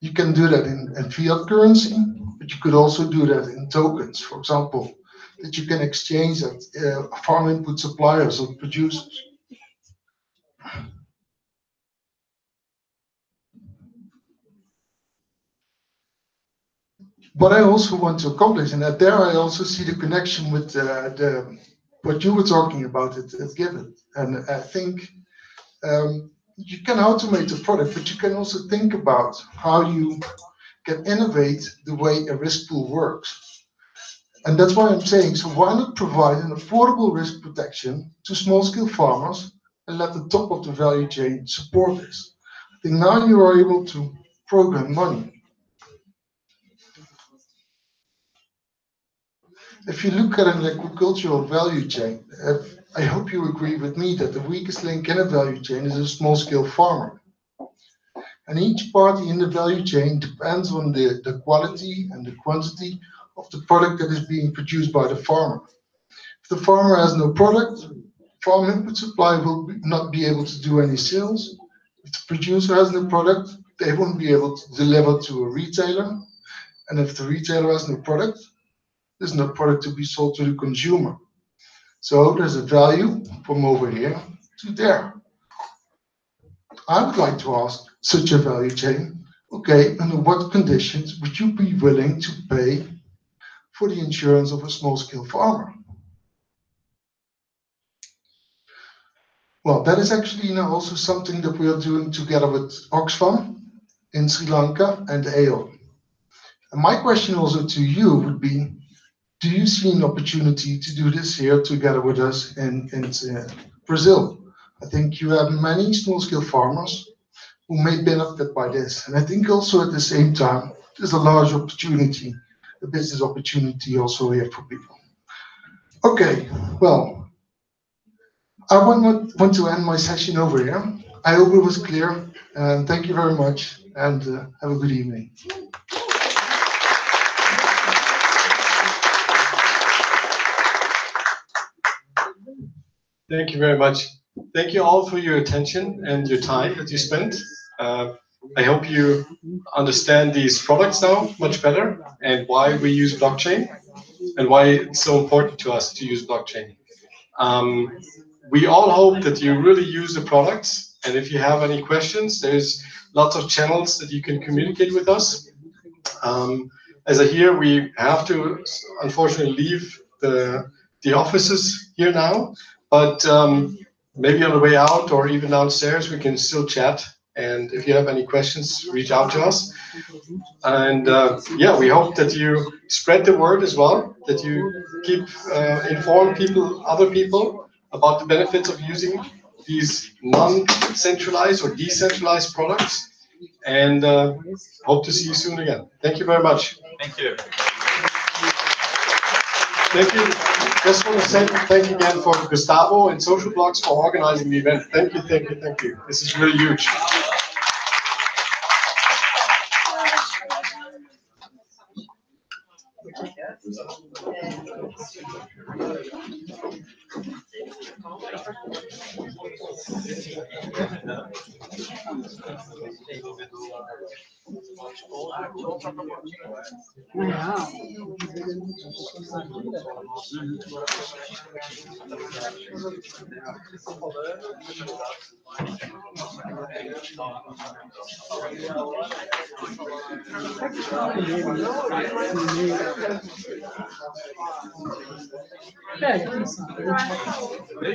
You can do that in fiat currency, but you could also do that in tokens, for example, that you can exchange at farm input suppliers or producers. What I also want to accomplish, and that there I also see the connection with what you were talking about at Given. And I think you can automate the product, but you can also think about how you can innovate the way a risk pool works. And that's why I'm saying, so why not provide an affordable risk protection to small-scale farmers and let the top of the value chain support this? I think now you are able to program money. If you look at an agricultural value chain, I hope you agree with me that the weakest link in a value chain is a small-scale farmer. And each party in the value chain depends on the quality and the quantity of the product that is being produced by the farmer. If the farmer has no product, farm input supply will not be able to do any sales. If the producer has no product, they won't be able to deliver to a retailer. And if the retailer has no product, there's no product to be sold to the consumer. So there's a value from over here to there. I would like to ask such a value chain, okay, under what conditions would you be willing to pay for the insurance of a small-scale farmer? Well, that is actually now also something that we are doing together with Oxfam in Sri Lanka and AO. And my question also to you would be, do you see an opportunity to do this here together with us in Brazil? I think you have many small-scale farmers who may benefit by this. And I think also at the same time, there's a large opportunity, a business opportunity also here for people. Okay, well, I want to end my session over here. I hope it was clear. And thank you very much, and have a good evening. Thank you very much. Thank you all for your attention and your time that you spent. I hope you understand these products now much better and why we use blockchain and why it's so important to us to use blockchain. We all hope that you really use the products, and if you have any questions, there's lots of channels that you can communicate with us. As I hear, we have to unfortunately leave the offices here now, but maybe on the way out or even downstairs, we can still chat. And if you have any questions, reach out to us. And yeah, we hope that you spread the word as well, that you keep inform other people about the benefits of using these non-centralized or decentralized products. And hope to see you soon again. Thank you very much. Thank you. Thank you. Just want to say thank you again for Gustavo and Social Blocks for organizing the event. Thank you, thank you, thank you. This is really huge.